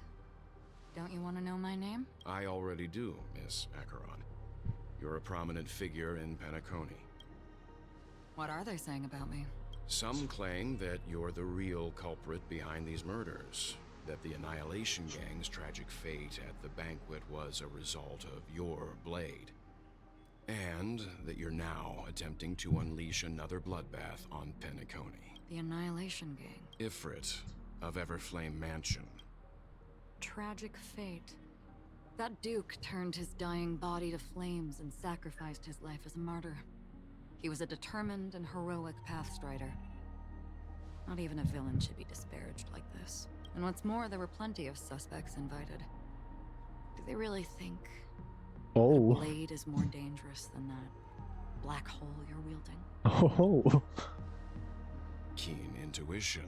don't you want to know my name? I already do, Miss Acheron. You're a prominent figure in Penacony. What are they saying about me? Some claim that you're the real culprit behind these murders, that the Annihilation Gang's tragic fate at the banquet was a result of your blade, and that you're now attempting to unleash another bloodbath on Penacony. The Annihilation Gang. Ifrit of Everflame Mansion. Tragic fate. That Duke turned his dying body to flames and sacrificed his life as a martyr. He was a determined and heroic pathstrider. Not even a villain should be disparaged like this. And what's more, there were plenty of suspects invited. Do they really think that a blade is more dangerous than that black hole you're wielding? Oh. Keen intuition.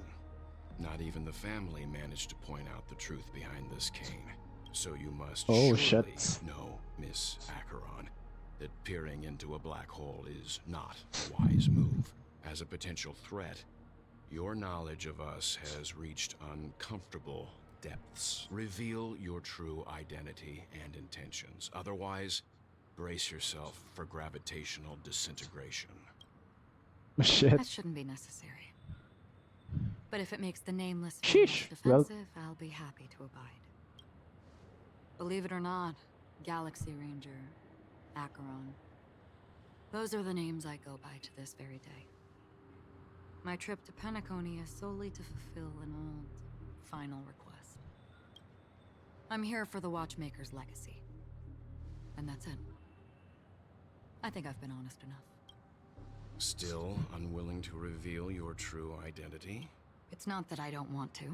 Not even the family managed to point out the truth behind this cane. So you must surely know, Miss Acheron, that peering into a black hole is not a wise move. As a potential threat, your knowledge of us has reached uncomfortable depths. Reveal your true identity and intentions. Otherwise, brace yourself for gravitational disintegration. Shit. That shouldn't be necessary. But if it makes the nameless Sheesh. defensive, I'll be happy to abide. Believe it or not, Galaxy Ranger, Acheron, those are the names I go by to this very day. My trip to Penacony is solely to fulfill an old, final request. I'm here for the Watchmaker's legacy. And that's it. I think I've been honest enough. Still unwilling to reveal your true identity? It's not that I don't want to.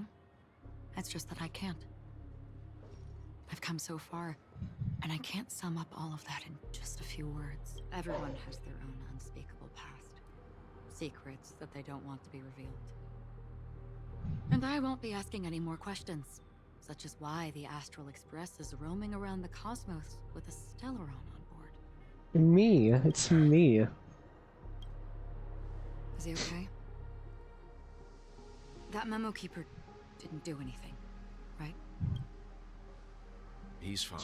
It's just that I can't. I've come so far, and I can't sum up all of that in just a few words. Everyone has their own unspeakable past. Secrets that they don't want to be revealed. And I won't be asking any more questions, such as why the Astral Express is roaming around the cosmos with a Stellaron on board. Me. It's me. Is he okay? That memo keeper didn't do anything, right? He's fine.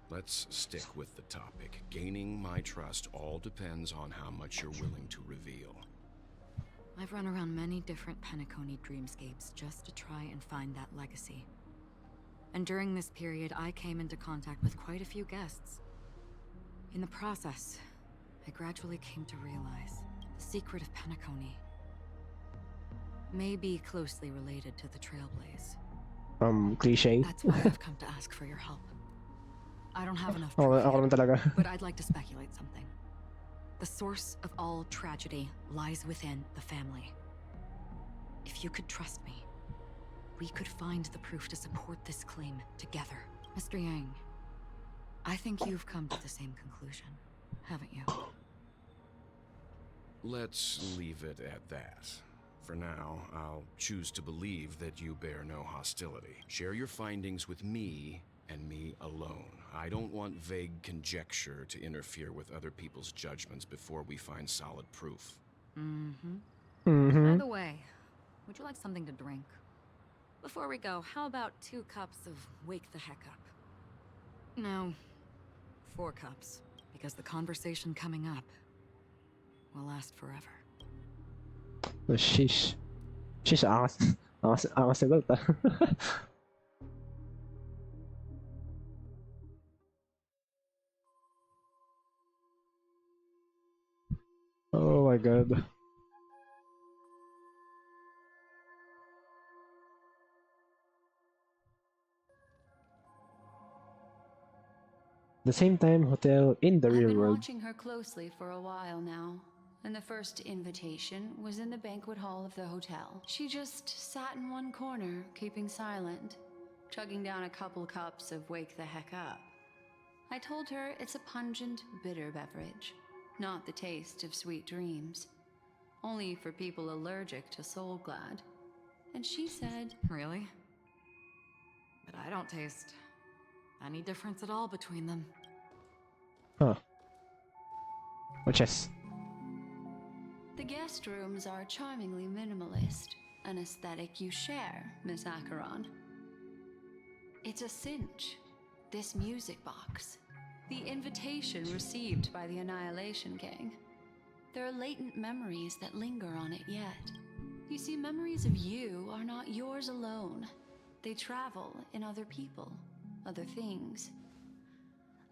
Let's stick with the topic. Gaining my trust all depends on how much you're willing to reveal. I've run around many different Penacony dreamscapes just to try and find that legacy. And during this period, I came into contact with quite a few guests. In the process, I gradually came to realize the secret of Penacony may be closely related to the Trailblaze. Cliche. That's why I've come to ask for your help. I don't have enough Oh, proof ako naman talaga. yet, but I'd like to speculate something. The source of all tragedy lies within the family. If you could trust me, we could find the proof to support this claim together. Mr. Yang, I think you've come to the same conclusion, haven't you? Let's leave it at that. For now, I'll choose to believe that you bear no hostility. Share your findings with me and me alone. I don't want vague conjecture to interfere with other people's judgments before we find solid proof. By the way, would you like something to drink? Before we go, how about 2 cups of Wake the Heck Up? No, 4 cups, because the conversation coming up will last forever. Oh, sheesh. Sheesh, angas sagot ah. Oh my god. At the same time, hotel in the I've real been world. watching her closely for a while now, and the first invitation was in the banquet hall of the hotel. She just sat in one corner, keeping silent, chugging down a couple cups of Wake the Heck Up. I told her it's a pungent, bitter beverage, not the taste of sweet dreams, only for people allergic to Soul Glad. And she said, Really? But I don't taste any difference at all between them. Huh. Which is? the guest rooms are charmingly minimalist, an aesthetic you share, Miss Acheron. It's a cinch. This music box. The invitation received by the Annihilation Gang. There are latent memories that linger on it yet. You see, memories of you are not yours alone. They travel in other people, other things.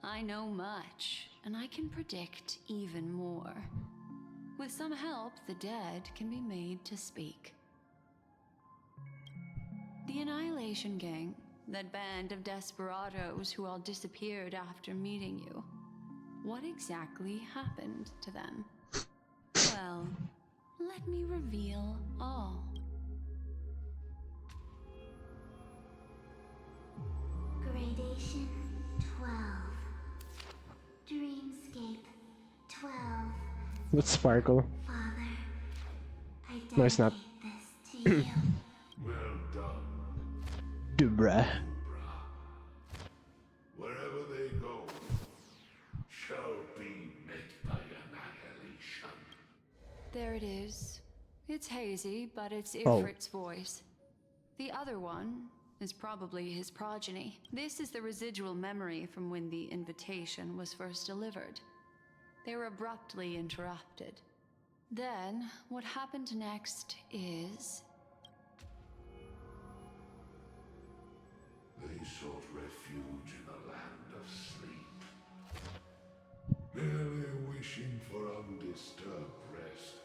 I know much, and I can predict even more. With some help, the dead can be made to speak. The Annihilation Gang, that band of desperados who all disappeared after meeting you. What exactly happened to them? Well, let me reveal all. Gradation 12. Dreamscape 12. What's Sparkle? Father, I No, it's not. dedicate this to you. Well done, Dubra. wherever they go, shall be met by annihilation. There it is. It's hazy, but it's Oh. Ifrit's voice. The other one is probably his progeny. This is the residual memory from when the invitation was first delivered. They were abruptly interrupted. Then, what happened next is... They sought refuge in the land of sleep, merely wishing for undisturbed rest,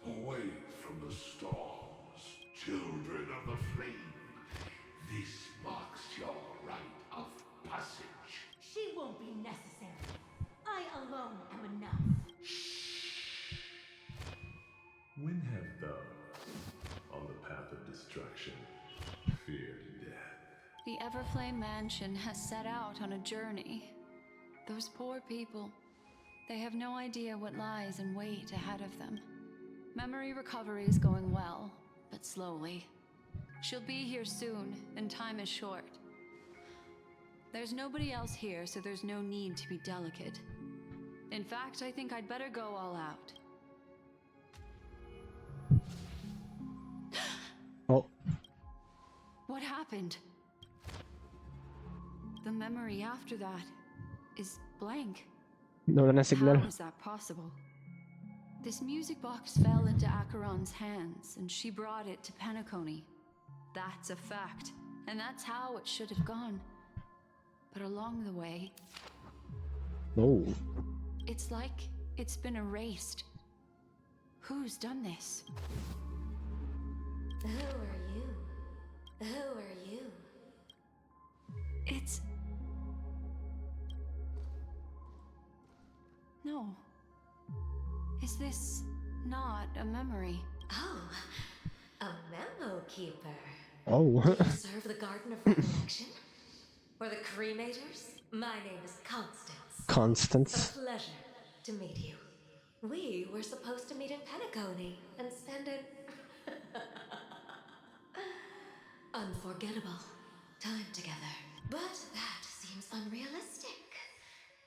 away from the storms. Children of the flame, this marks your rite of passage. She won't be necessary. I alone am enough. When have those on the path of destruction feared death? The Everflame Mansion has set out on a journey. Those poor people, they have no idea what lies in wait ahead of them. Memory recovery is going well, but slowly. She'll be here soon, and time is short. There's nobody else here, so there's no need to be delicate. In fact, I think I'd better go all out. Oh. What happened? The memory after that is blank. Nawala na signal. How is that possible? This music box fell into Acheron's hands, and she brought it to Penacony. That's a fact, and that's how it should have gone. But along the way... Oh. It's like it's been erased. Who's done this? Who are you? Who are you? It's... No. Is this not a memory? Oh, a memo keeper. Oh. Do you serve the Garden of Recollection? Or the Cremators? My name is Constance. Constance. It's a pleasure to meet you. We were supposed to meet in Penacony and spend an unforgettable time together. But that seems unrealistic.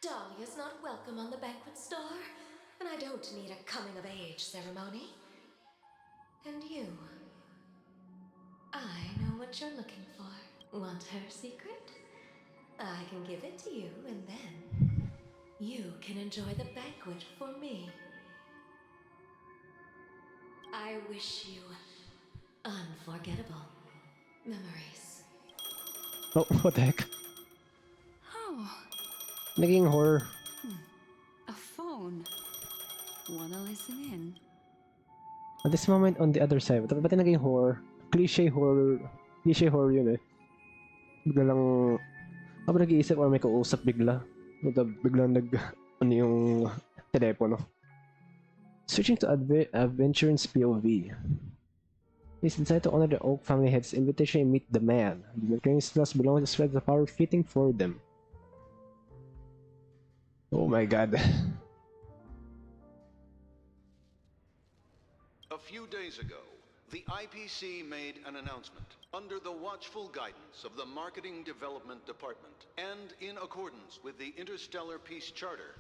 Dahlia's not welcome on the banquet star, and I don't need a coming-of-age ceremony. And you? I know what you're looking for. Want her secret? I can give it to you, and then you can enjoy the banquet for me. I wish you unforgettable memories. Oh, what the heck? Oh, Naging horror. a phone. Wanna listen in? At this moment on the other side, ba't naging horror? Cliche horror yun eh. Bigla lang, ako nag-iisip or may kausap bigla. Biglang ano yung telepono. Switching to Adventure's POV. Please decide to honor the Oak family head's invitation and meet the man. The recurring spells belong to spread the power fitting for them. Oh my god. A few days ago, the IPC made an announcement under the watchful guidance of the Marketing Development Department and in accordance with the Interstellar Peace Charter.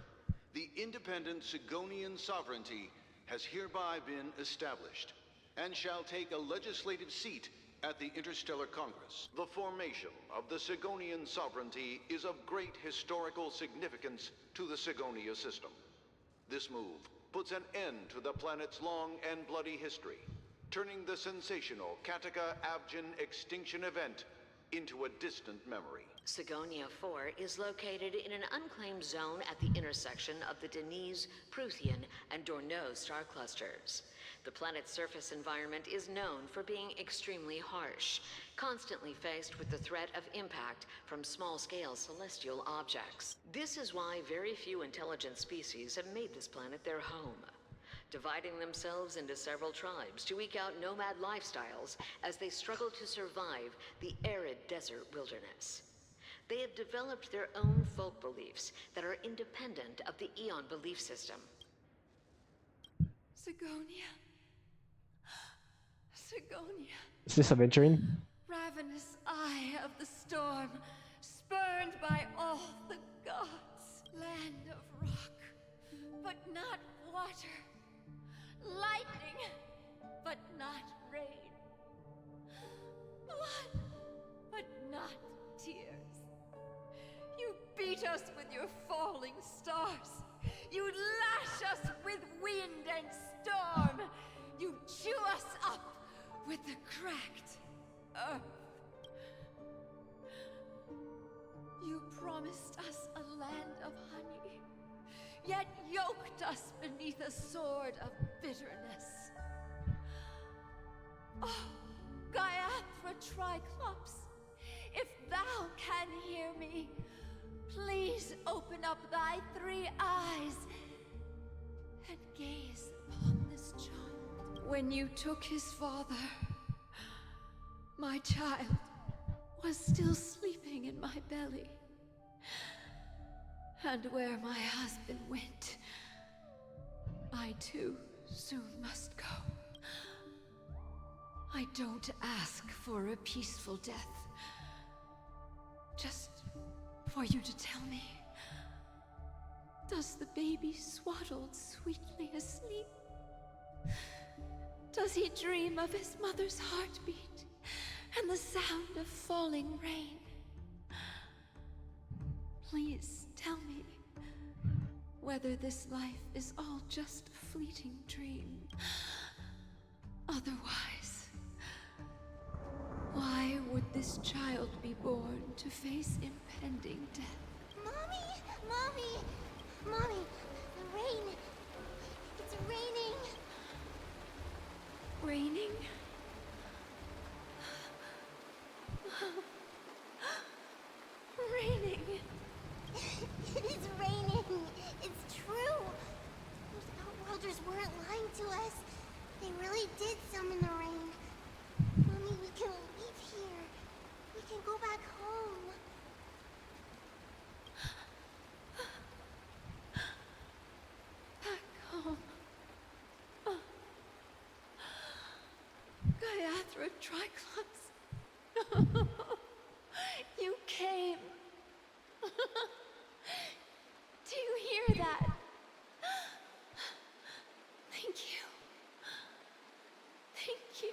The independent Sigonian sovereignty has hereby been established and shall take a legislative seat At the Interstellar Congress, the formation of the Sigonian sovereignty is of great historical significance to the Sigonia system. This move puts an end to the planet's long and bloody history, turning the sensational Kataka-Abjin extinction event into a distant memory. Sigonia 4 is located in an unclaimed zone at the intersection of the Denise, Prothean, and Dorneau star clusters. The planet's surface environment is known for being extremely harsh, constantly faced with the threat of impact from small-scale celestial objects. This is why very few intelligent species have made this planet their home, dividing themselves into several tribes to eke out nomad lifestyles as they struggle to survive the arid desert wilderness. They have developed their own folk beliefs that are independent of the Eon belief system. Sigonia. Sigonia. Is this aventuring? Ravenous eye of the storm, spurned by all the gods. Land of rock, but not water. Lightning, but not rain. Blood, but not tears. You beat us with your falling stars. You lash us with wind and storm. You chew us up with the cracked earth. You promised us a land of honey, yet yoked us beneath a sword of bitterness. Oh, Gaiathra Triclops, if thou can hear me, please open up thy 3 eyes and gaze upon this child. When you took his father, my child was still sleeping in my belly. And where my husband went, I too soon must go. I don't ask for a peaceful death. Just for you to tell me, does the baby swaddled sweetly asleep? Does he dream of his mother's heartbeat and the sound of falling rain? Please tell me whether this life is all just a fleeting dream. Otherwise, why would this child be born to face impending death? Mommy! Mommy! Mommy! The rain! It's raining! Raining? Raining! It's raining! It's true! Those outworlders weren't lying to us. They really did summon the rain. Mommy, we can leave here. We can go back home. Back home. Gaiathra Triclops. You came. Do you hear that? Thank you. Thank you.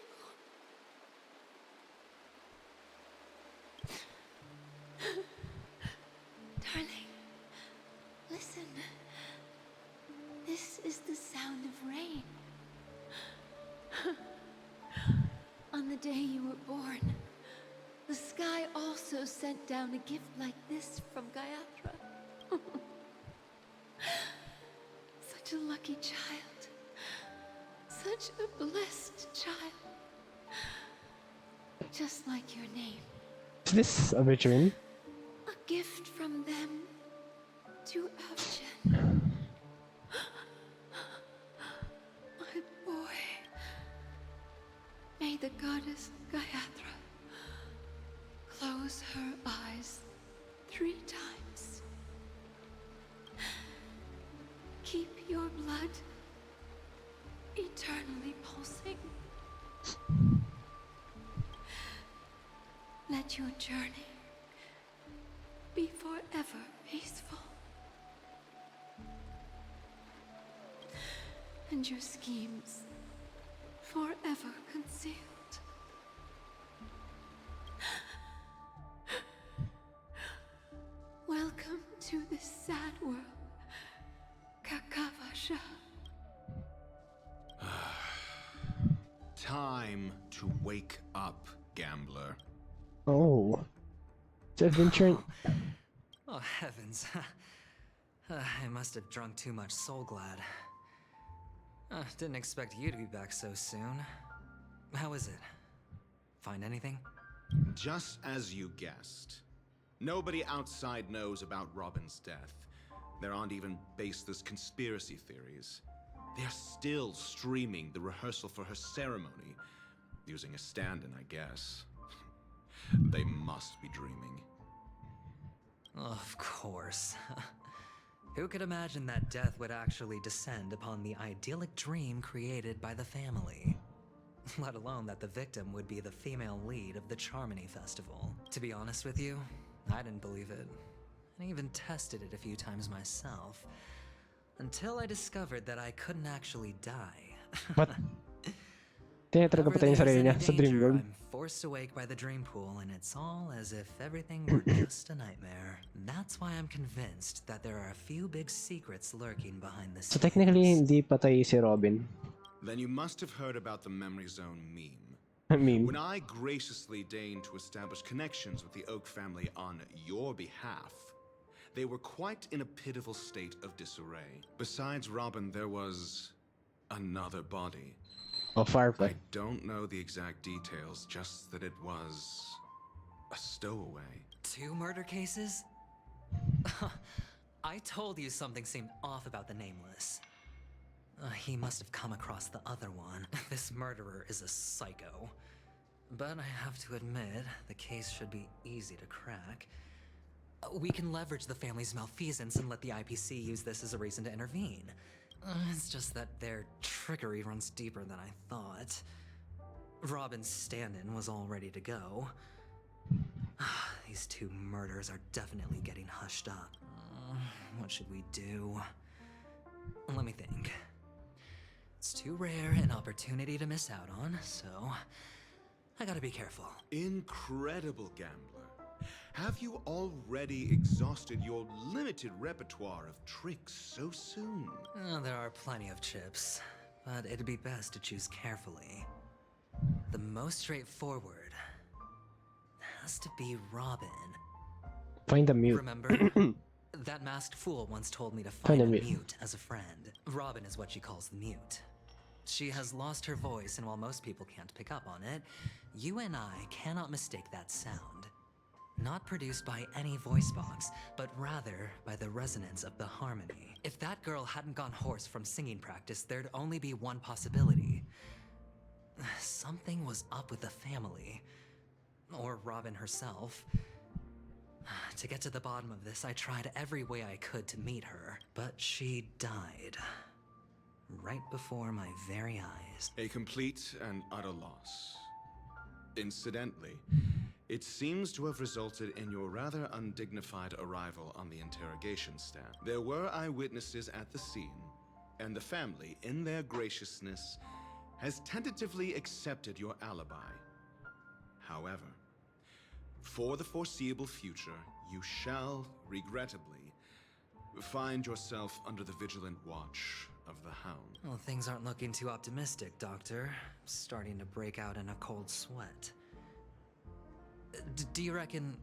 Darling, listen. This is the sound of rain. On the day you were born, the sky also sent down a gift like this from Gaiathra. Such a lucky child. Such a blessed child. Just like your name. Is this aventuring? A gift from them to Abjin. My boy. May the goddess Gaiathra close her eyes 3 times. Keep your blood eternally pulsing. Let your journey be forever peaceful. And your schemes forever concealed. Time to wake up, gambler. Oh. It's adventure. Oh, heavens. I must have drunk too much Soul Glad. Didn't expect you to be back so soon. How is it? Find anything? Just as you guessed. Nobody outside knows about Robin's death. There aren't even baseless conspiracy theories. They're still streaming the rehearsal for her ceremony, using a stand-in, I guess. They must be dreaming. Of course. Who could imagine that death would actually descend upon the idyllic dream created by the family? Let alone that the victim would be the female lead of the Charmony Festival. To be honest with you, I didn't believe it. I even tested it a few times myself. Until I discovered that I couldn't actually die. What? Tinatraga pa tayo yung sarili niya sa dream world. I'm forced awake by the dream pool, and it's all as if everything were just a nightmare. That's why I'm convinced that there are a few big secrets lurking behind the scenes. So technically, hindi patay si Robin. Then you must have heard about the Memory Zone meme. Meme. When I graciously deigned to establish connections with the Oak family on your behalf, they were quite in a pitiful state of disarray. Besides Robin, there was another body. Oh, Firefly. I don't know the exact details, just that it was a stowaway. 2 murder cases? I told you something seemed off about the Nameless. He must have come across the other one. This murderer is a psycho. But I have to admit, the case should be easy to crack. We can leverage the family's malfeasance and let the IPC use this as a reason to intervene. It's just that their trickery runs deeper than I thought. Robin's stand-in was all ready to go. These 2 murders are definitely getting hushed up. What should we do? Let me think. It's too rare an opportunity to miss out on, so I gotta be careful. Incredible, gambler. Have you already exhausted your limited repertoire of tricks so soon? There are plenty of chips, but it'd be best to choose carefully. The most straightforward has to be Robin. Find a mute. Remember? That masked fool once told me to find a mute as a friend. Robin is what she calls the mute. She has lost her voice, and while most people can't pick up on it, you and I cannot mistake that sound. Not produced by any voice box, but rather by the resonance of the harmony. If that girl hadn't gone hoarse from singing practice, there'd only be one possibility. Something was up with the family. Or Robin herself. To get to the bottom of this, I tried every way I could to meet her, but she died. Right before my very eyes. A complete and utter loss. Incidentally, it seems to have resulted in your rather undignified arrival on the interrogation stand. There were eyewitnesses at the scene, and the family, in their graciousness, has tentatively accepted your alibi. However, for the foreseeable future, you shall, regrettably, find yourself under the vigilant watch of the Hound. Well, things aren't looking too optimistic, Doctor. I'm starting to break out in a cold sweat. Do you reckon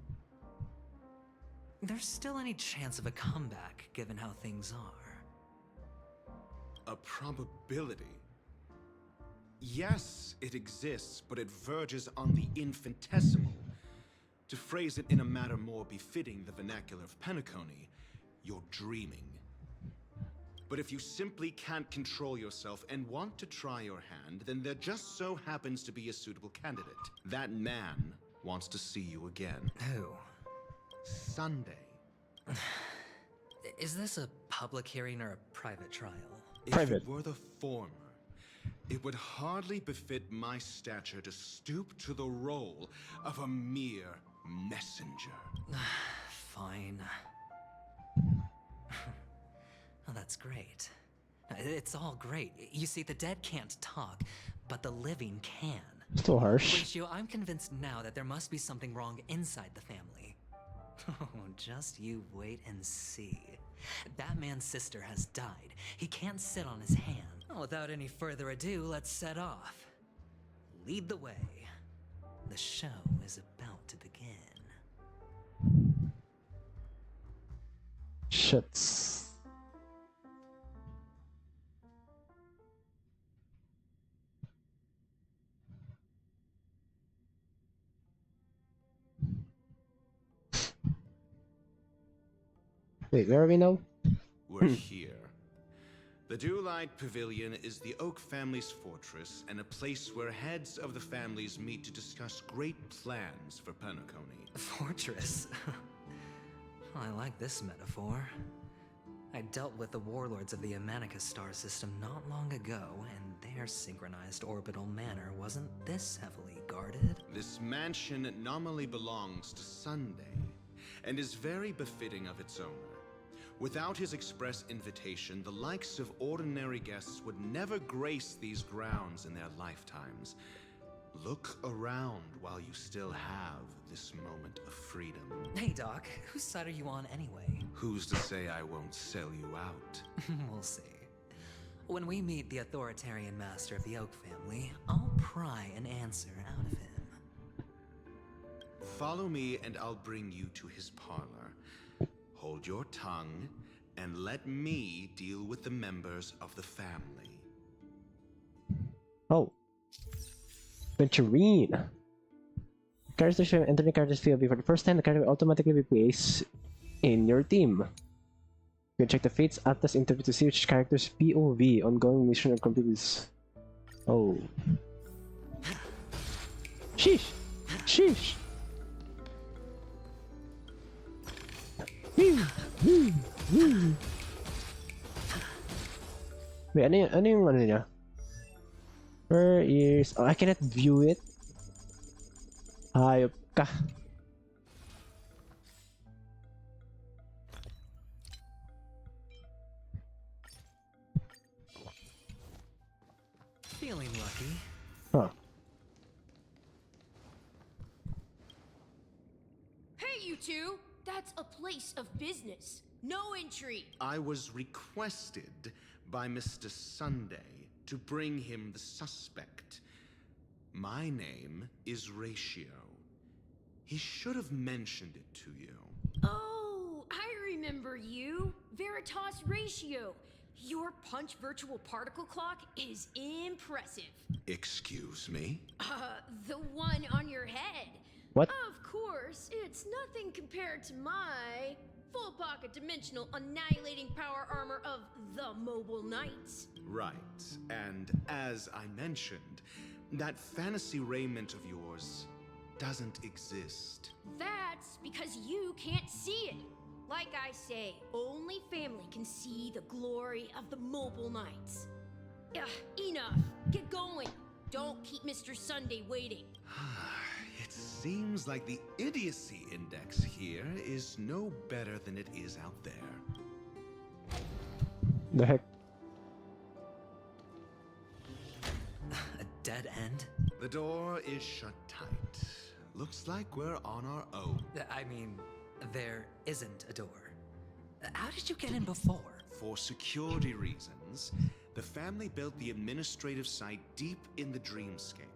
there's still any chance of a comeback, given how things are? A probability? Yes, it exists, but it verges on the infinitesimal. To phrase it in a manner more befitting the vernacular of Penacony, you're dreaming. But if you simply can't control yourself and want to try your hand, then there just so happens to be a suitable candidate. That man wants to see you again. Who? Sunday. Is this a public hearing or a private trial? If it were the former, it would hardly befit my stature to stoop to the role of a mere messenger. Fine. Oh, that's great. It's all great. You see, the dead can't talk, but the living can. Still harsh. Ratio, I'm convinced now that there must be something wrong inside the family. Oh, just you wait and see. That man's sister has died. He can't sit on his hand. Without any further ado, let's set off. Lead the way. The show is about to begin. Shuts. Wait, where are we now? We're here. The Dewlight Pavilion is the Oak family's fortress and a place where heads of the families meet to discuss great plans for Penacony. Fortress? I like this metaphor. I dealt with the warlords of the Amanicus star system not long ago, and their synchronized orbital manor wasn't this heavily guarded. This mansion nominally belongs to Sunday, and is very befitting of its owner. Without his express invitation, the likes of ordinary guests would never grace these grounds in their lifetimes. Look around while you still have this moment of freedom. Hey, Doc, whose side are you on anyway? Who's to say I won't sell you out? We'll see. When we meet the authoritarian master of the Oak family, I'll pry an answer out of him. Follow me and I'll bring you to his parlor. Hold your tongue and let me deal with the members of the family. Oh. Venturine. Characters will enter the character's POV for the first time. The character will automatically be placed in your team. You can check the Fates Atlas interview to see which character's POV ongoing mission or completes. Oh. Sheesh! Sheesh! Wait, ano yung ano niya? Where is... Oh, I cannot view it. Hayop ka. Feeling lucky. Huh. Hey, you two! That's a place of business. No entry. I was requested by Mr. Sunday to bring him the suspect. My name is Ratio. He should have mentioned it to you. Oh, I remember you. Veritas Ratio. Your punch virtual particle clock is impressive. Excuse me? The one on your head. What? Of course, it's nothing compared to my full pocket dimensional annihilating power armor of the Mobile Knights. Right. And as I mentioned, that fantasy raiment of yours doesn't exist. That's because you can't see it. Like I say, only family can see the glory of the Mobile Knights. Enough. Get going. Don't keep Mr. Sunday waiting. It seems like the idiocy index here is no better than it is out there. The heck? A dead end? The door is shut tight. Looks like we're on our own. I mean, there isn't a door. How did you get in before? For security reasons, the family built the administrative site deep in the dreamscape,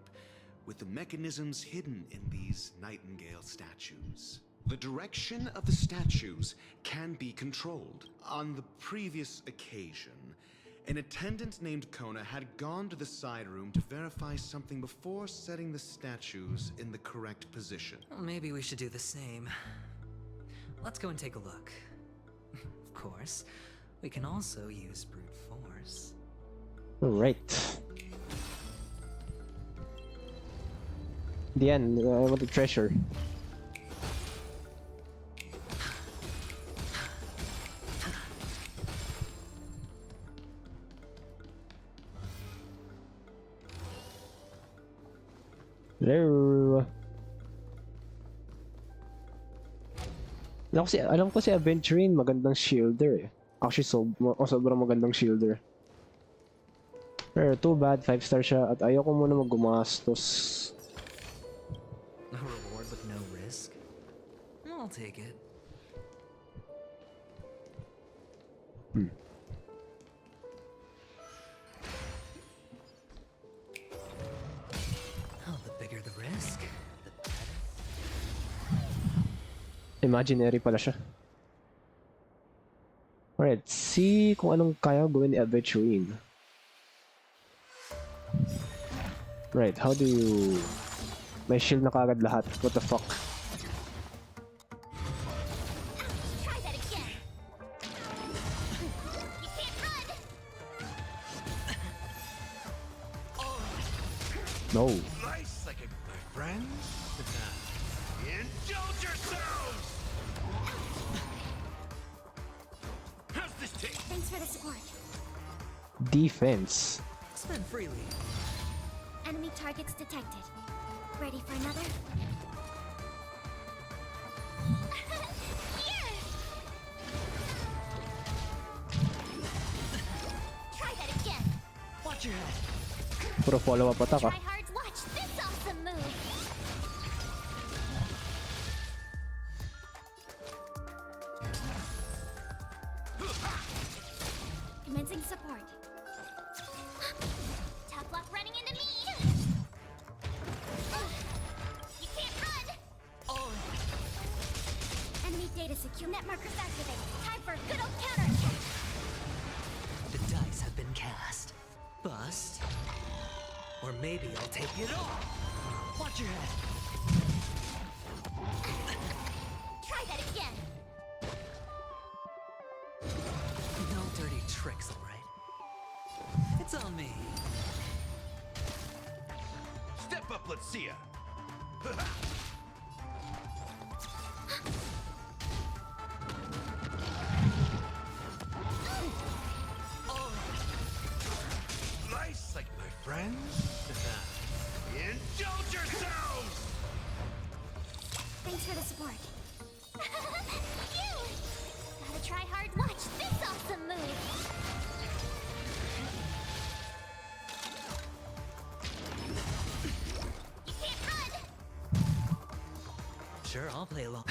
with the mechanisms hidden in these Nightingale statues. The direction of the statues can be controlled. On the previous occasion, an attendant named Kona had gone to the side room to verify something before setting the statues in the correct position. Well, maybe we should do the same. Let's go and take a look. Of course, we can also use brute force. Alright. The end. I want the treasure. Hello. Alam ko si Aventurine magandang shielder eh. Actually, sobrang magandang shielder. Pero too bad, 5-star siya at ayoko muna maggumastos. A reward with no risk? I'll take it. Oh, the bigger the risk, the better. Imaginary pala siya. Alright, see kung anong kaya gawin ni Aventurine. Right, how do you... May shield na kagad lahat. What the fuck? Try that again. You can't run. No. Nice like my friends. Indulge yourselves! How's this take? Thanks for the support. Defense. Spend freely. Enemy targets detected. Ready for another? Here. Try that again. Watch your head. Puro follow-up attack ah. Try hard. Watch this awesome move. Commencing support. Tough luck running into me. You can't run. Enemy data secure. Net markers activated. Time for a good old counterattack. The dice have been cast. Bust. Or maybe I'll take it all. Watch your head. Try that again. No dirty tricks, all right? It's on me. Step up, let's see ya. Nice like my friends. Indulge yourselves! Thanks for the support. You. Gotta try hard. Watch this awesome move. You can't run. Sure, I'll play along.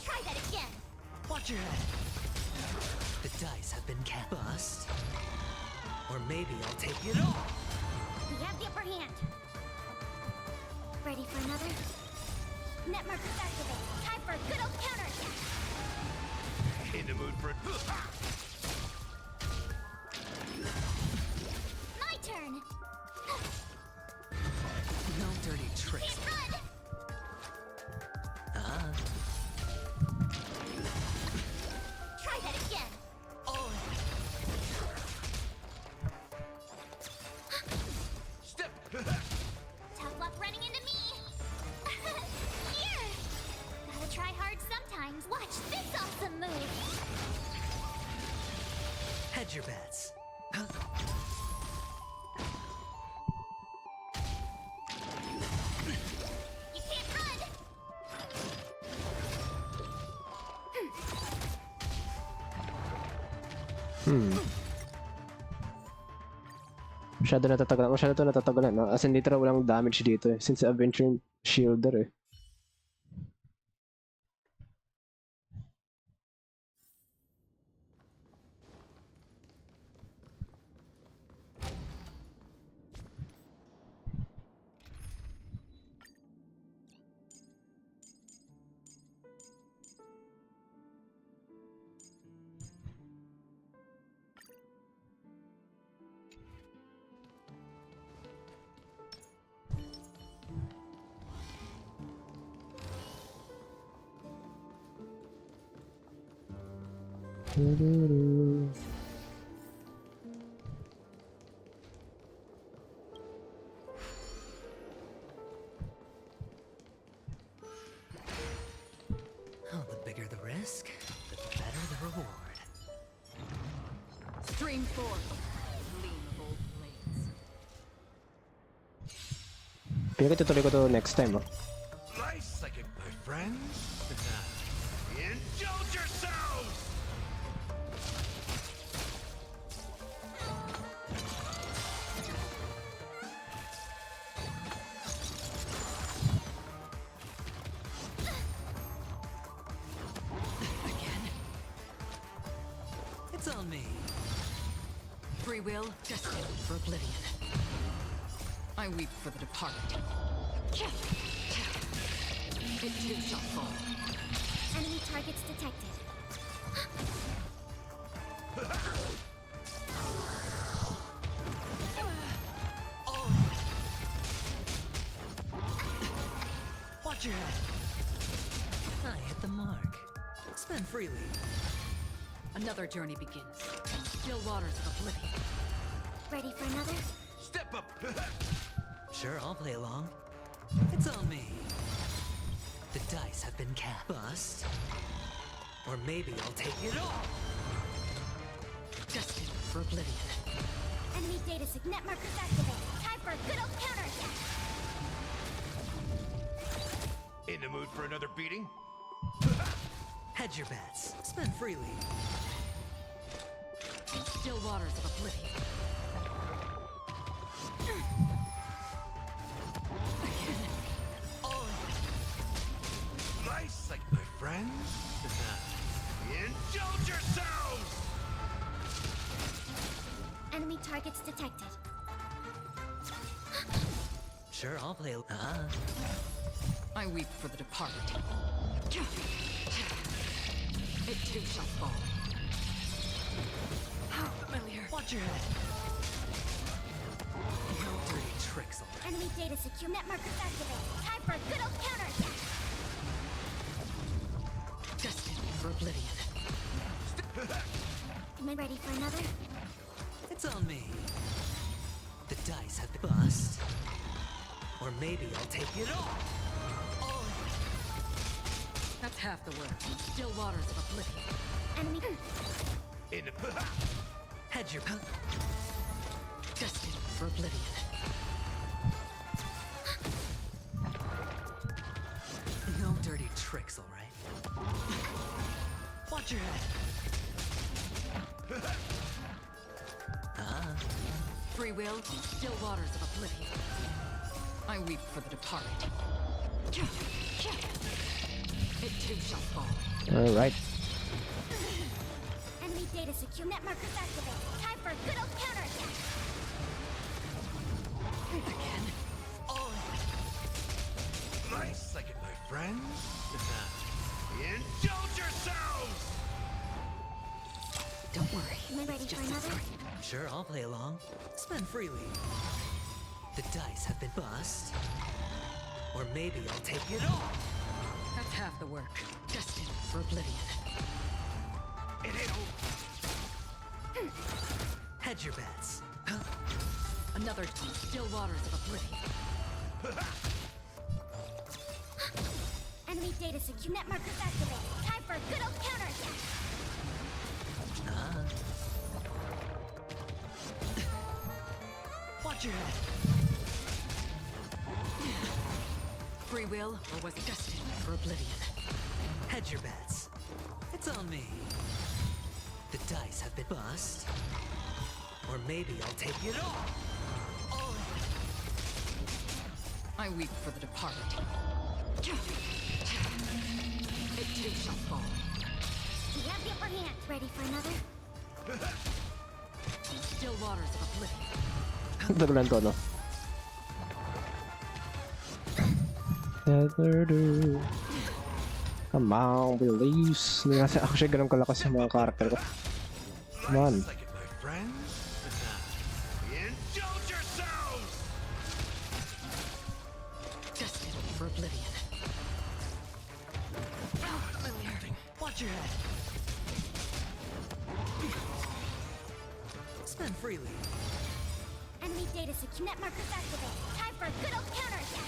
Try that again. Watch your head. The dice have been cast. Bust. Or maybe I'll take it all. We have the upper hand. Ready for another? Net markers activated. Time for a good old counterattack. In the mood for My turn. No dirty tricks. Run. Try that again. step. Tough luck running into me. Here. Gotta try hard sometimes. Watch this awesome move. Hedge your bets. You can't run. Masyado to natatagalan, no? As in, literal walang damage dito eh. Since Adventure Shielder eh. Oh, the bigger the risk, the better the reward. Stream forth, gleam of old blades. Pinagtutuloy ko to next time, oh. Nice like my friends. Indulge yourselves! on me. Free will, destined for oblivion. I weep for the departed. It too shall fall. Enemy targets detected. Watch your head. I hit the mark. Spend freely. Another journey begins. Still waters of oblivion. Ready for another? Step up! Sure, I'll play along. It's on me. The dice have been cast. Bust. Or maybe I'll take it all. Destined for oblivion. Enemy data signet markers activated. Time for a good old counterattack. In the mood for another beating? Hedge your bets. Spend freely. Still waters of oblivion. Nice, like my friends? Indulge yourselves! Enemy targets detected. Sure, I'll play. I weep for the departed. It too shall fall. How familiar. Watch your head. No dirty tricks, all right. Enemy data secure net markers activated. Time for a good old counterattack. Destined for oblivion. Am I ready for another? It's on me. The dice have been bust. Or maybe I'll take it all. That's half the work. Still waters of oblivion. Enemy. In the Hedge your destined for oblivion. No dirty tricks, all right. Watch your head. Free will, still waters of oblivion. I weep for the departed. It too shall fall. All right. Enemy data secure net markers activated. Time for a good old counterattack. Again. nice, like it, my friends? Indulge yourselves! Don't worry. Am I ready for another? Sure, I'll play along. Spend freely. The dice have been bust. Or maybe I'll take it all. That's half the work. Destined for oblivion. It ain't over. Hedge your bets. Another still waters of oblivion. Enemy data secure net markers activated. Time for a good old counterattack. Watch your head. Free will, or was it destined for oblivion? Hedge your bets. It's on me. The dice have been bust. Or maybe I'll take it all. I weep for the departed. It too shall fall. We have the upper hand. Ready for another? Still waters of oblivion. Tagulan to, no? Come on, release. Hindi kasi actually ganun kalakas yung mga karakter ko. Come on. Like it, my friends? Indulge yourselves! Destined for oblivion. Watch your head. Spend freely. Enemy data secure net markers activated. Time for a good old counterattack.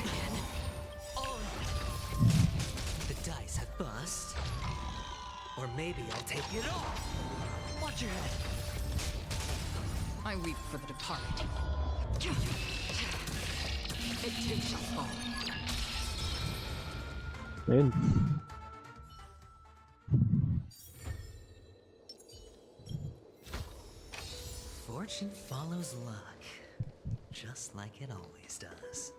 Again. The dice have bust. Or maybe I'll take it all. Watch your head. I weep for the departed. It too shall fall. Ayun. Fortune follows luck. Just like it always does.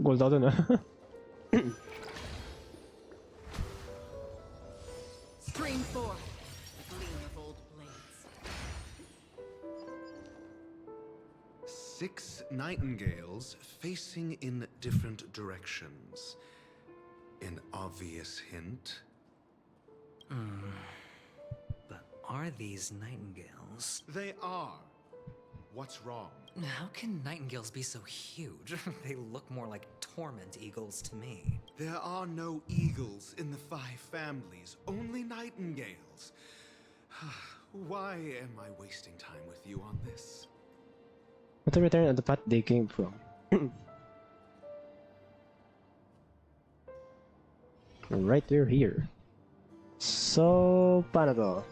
Gold ako dun ah. Stream 4. The gleam of old blades. 6 nightingales facing in different directions. An obvious hint? But are these nightingales? They are. What's wrong? How can nightingales be so huge? They look more like torment eagles to me. There are no eagles in the 5 families, only nightingales. Why am I wasting time with you on this? But to return on the path they came from. Right, we're here. So, paano to?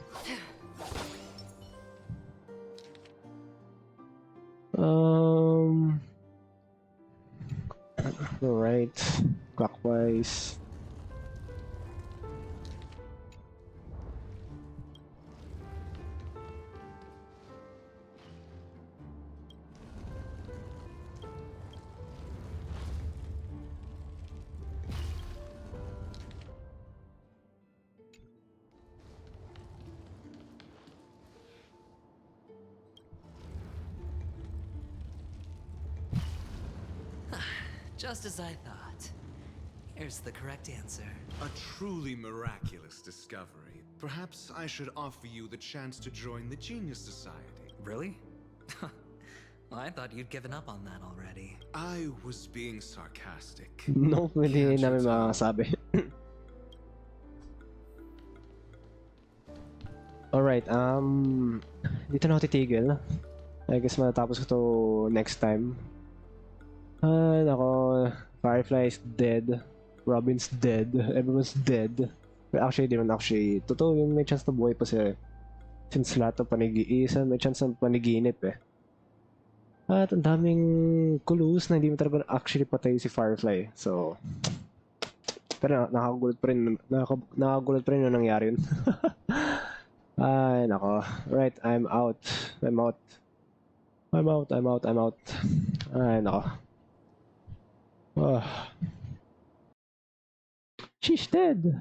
Right, clockwise. Just as I thought. Here's the correct answer. A truly miraculous discovery. Perhaps I should offer you the chance to join the Genius Society. Really? Well, I thought you'd given up on that already. I was being sarcastic. No, hindi namin makakasabi. Alright, dito na ako titigil. I guess matatapos ko to next time. Nako, Firefly's dead. Robin's dead. Everyone's dead. But actually, di naman actually. Totoo yung may chance na buhay pa siya. Since lahat ng panigi-iisan, may chance ng paniginip eh. At ang daming clues na hindi mo talaga actually patay si Firefly. So, pero nakagulat pa rin. Nakagulat pa rin yung nangyari yun. Ay, nako. Right, I'm out. I'm out. Ay, nako. She's dead.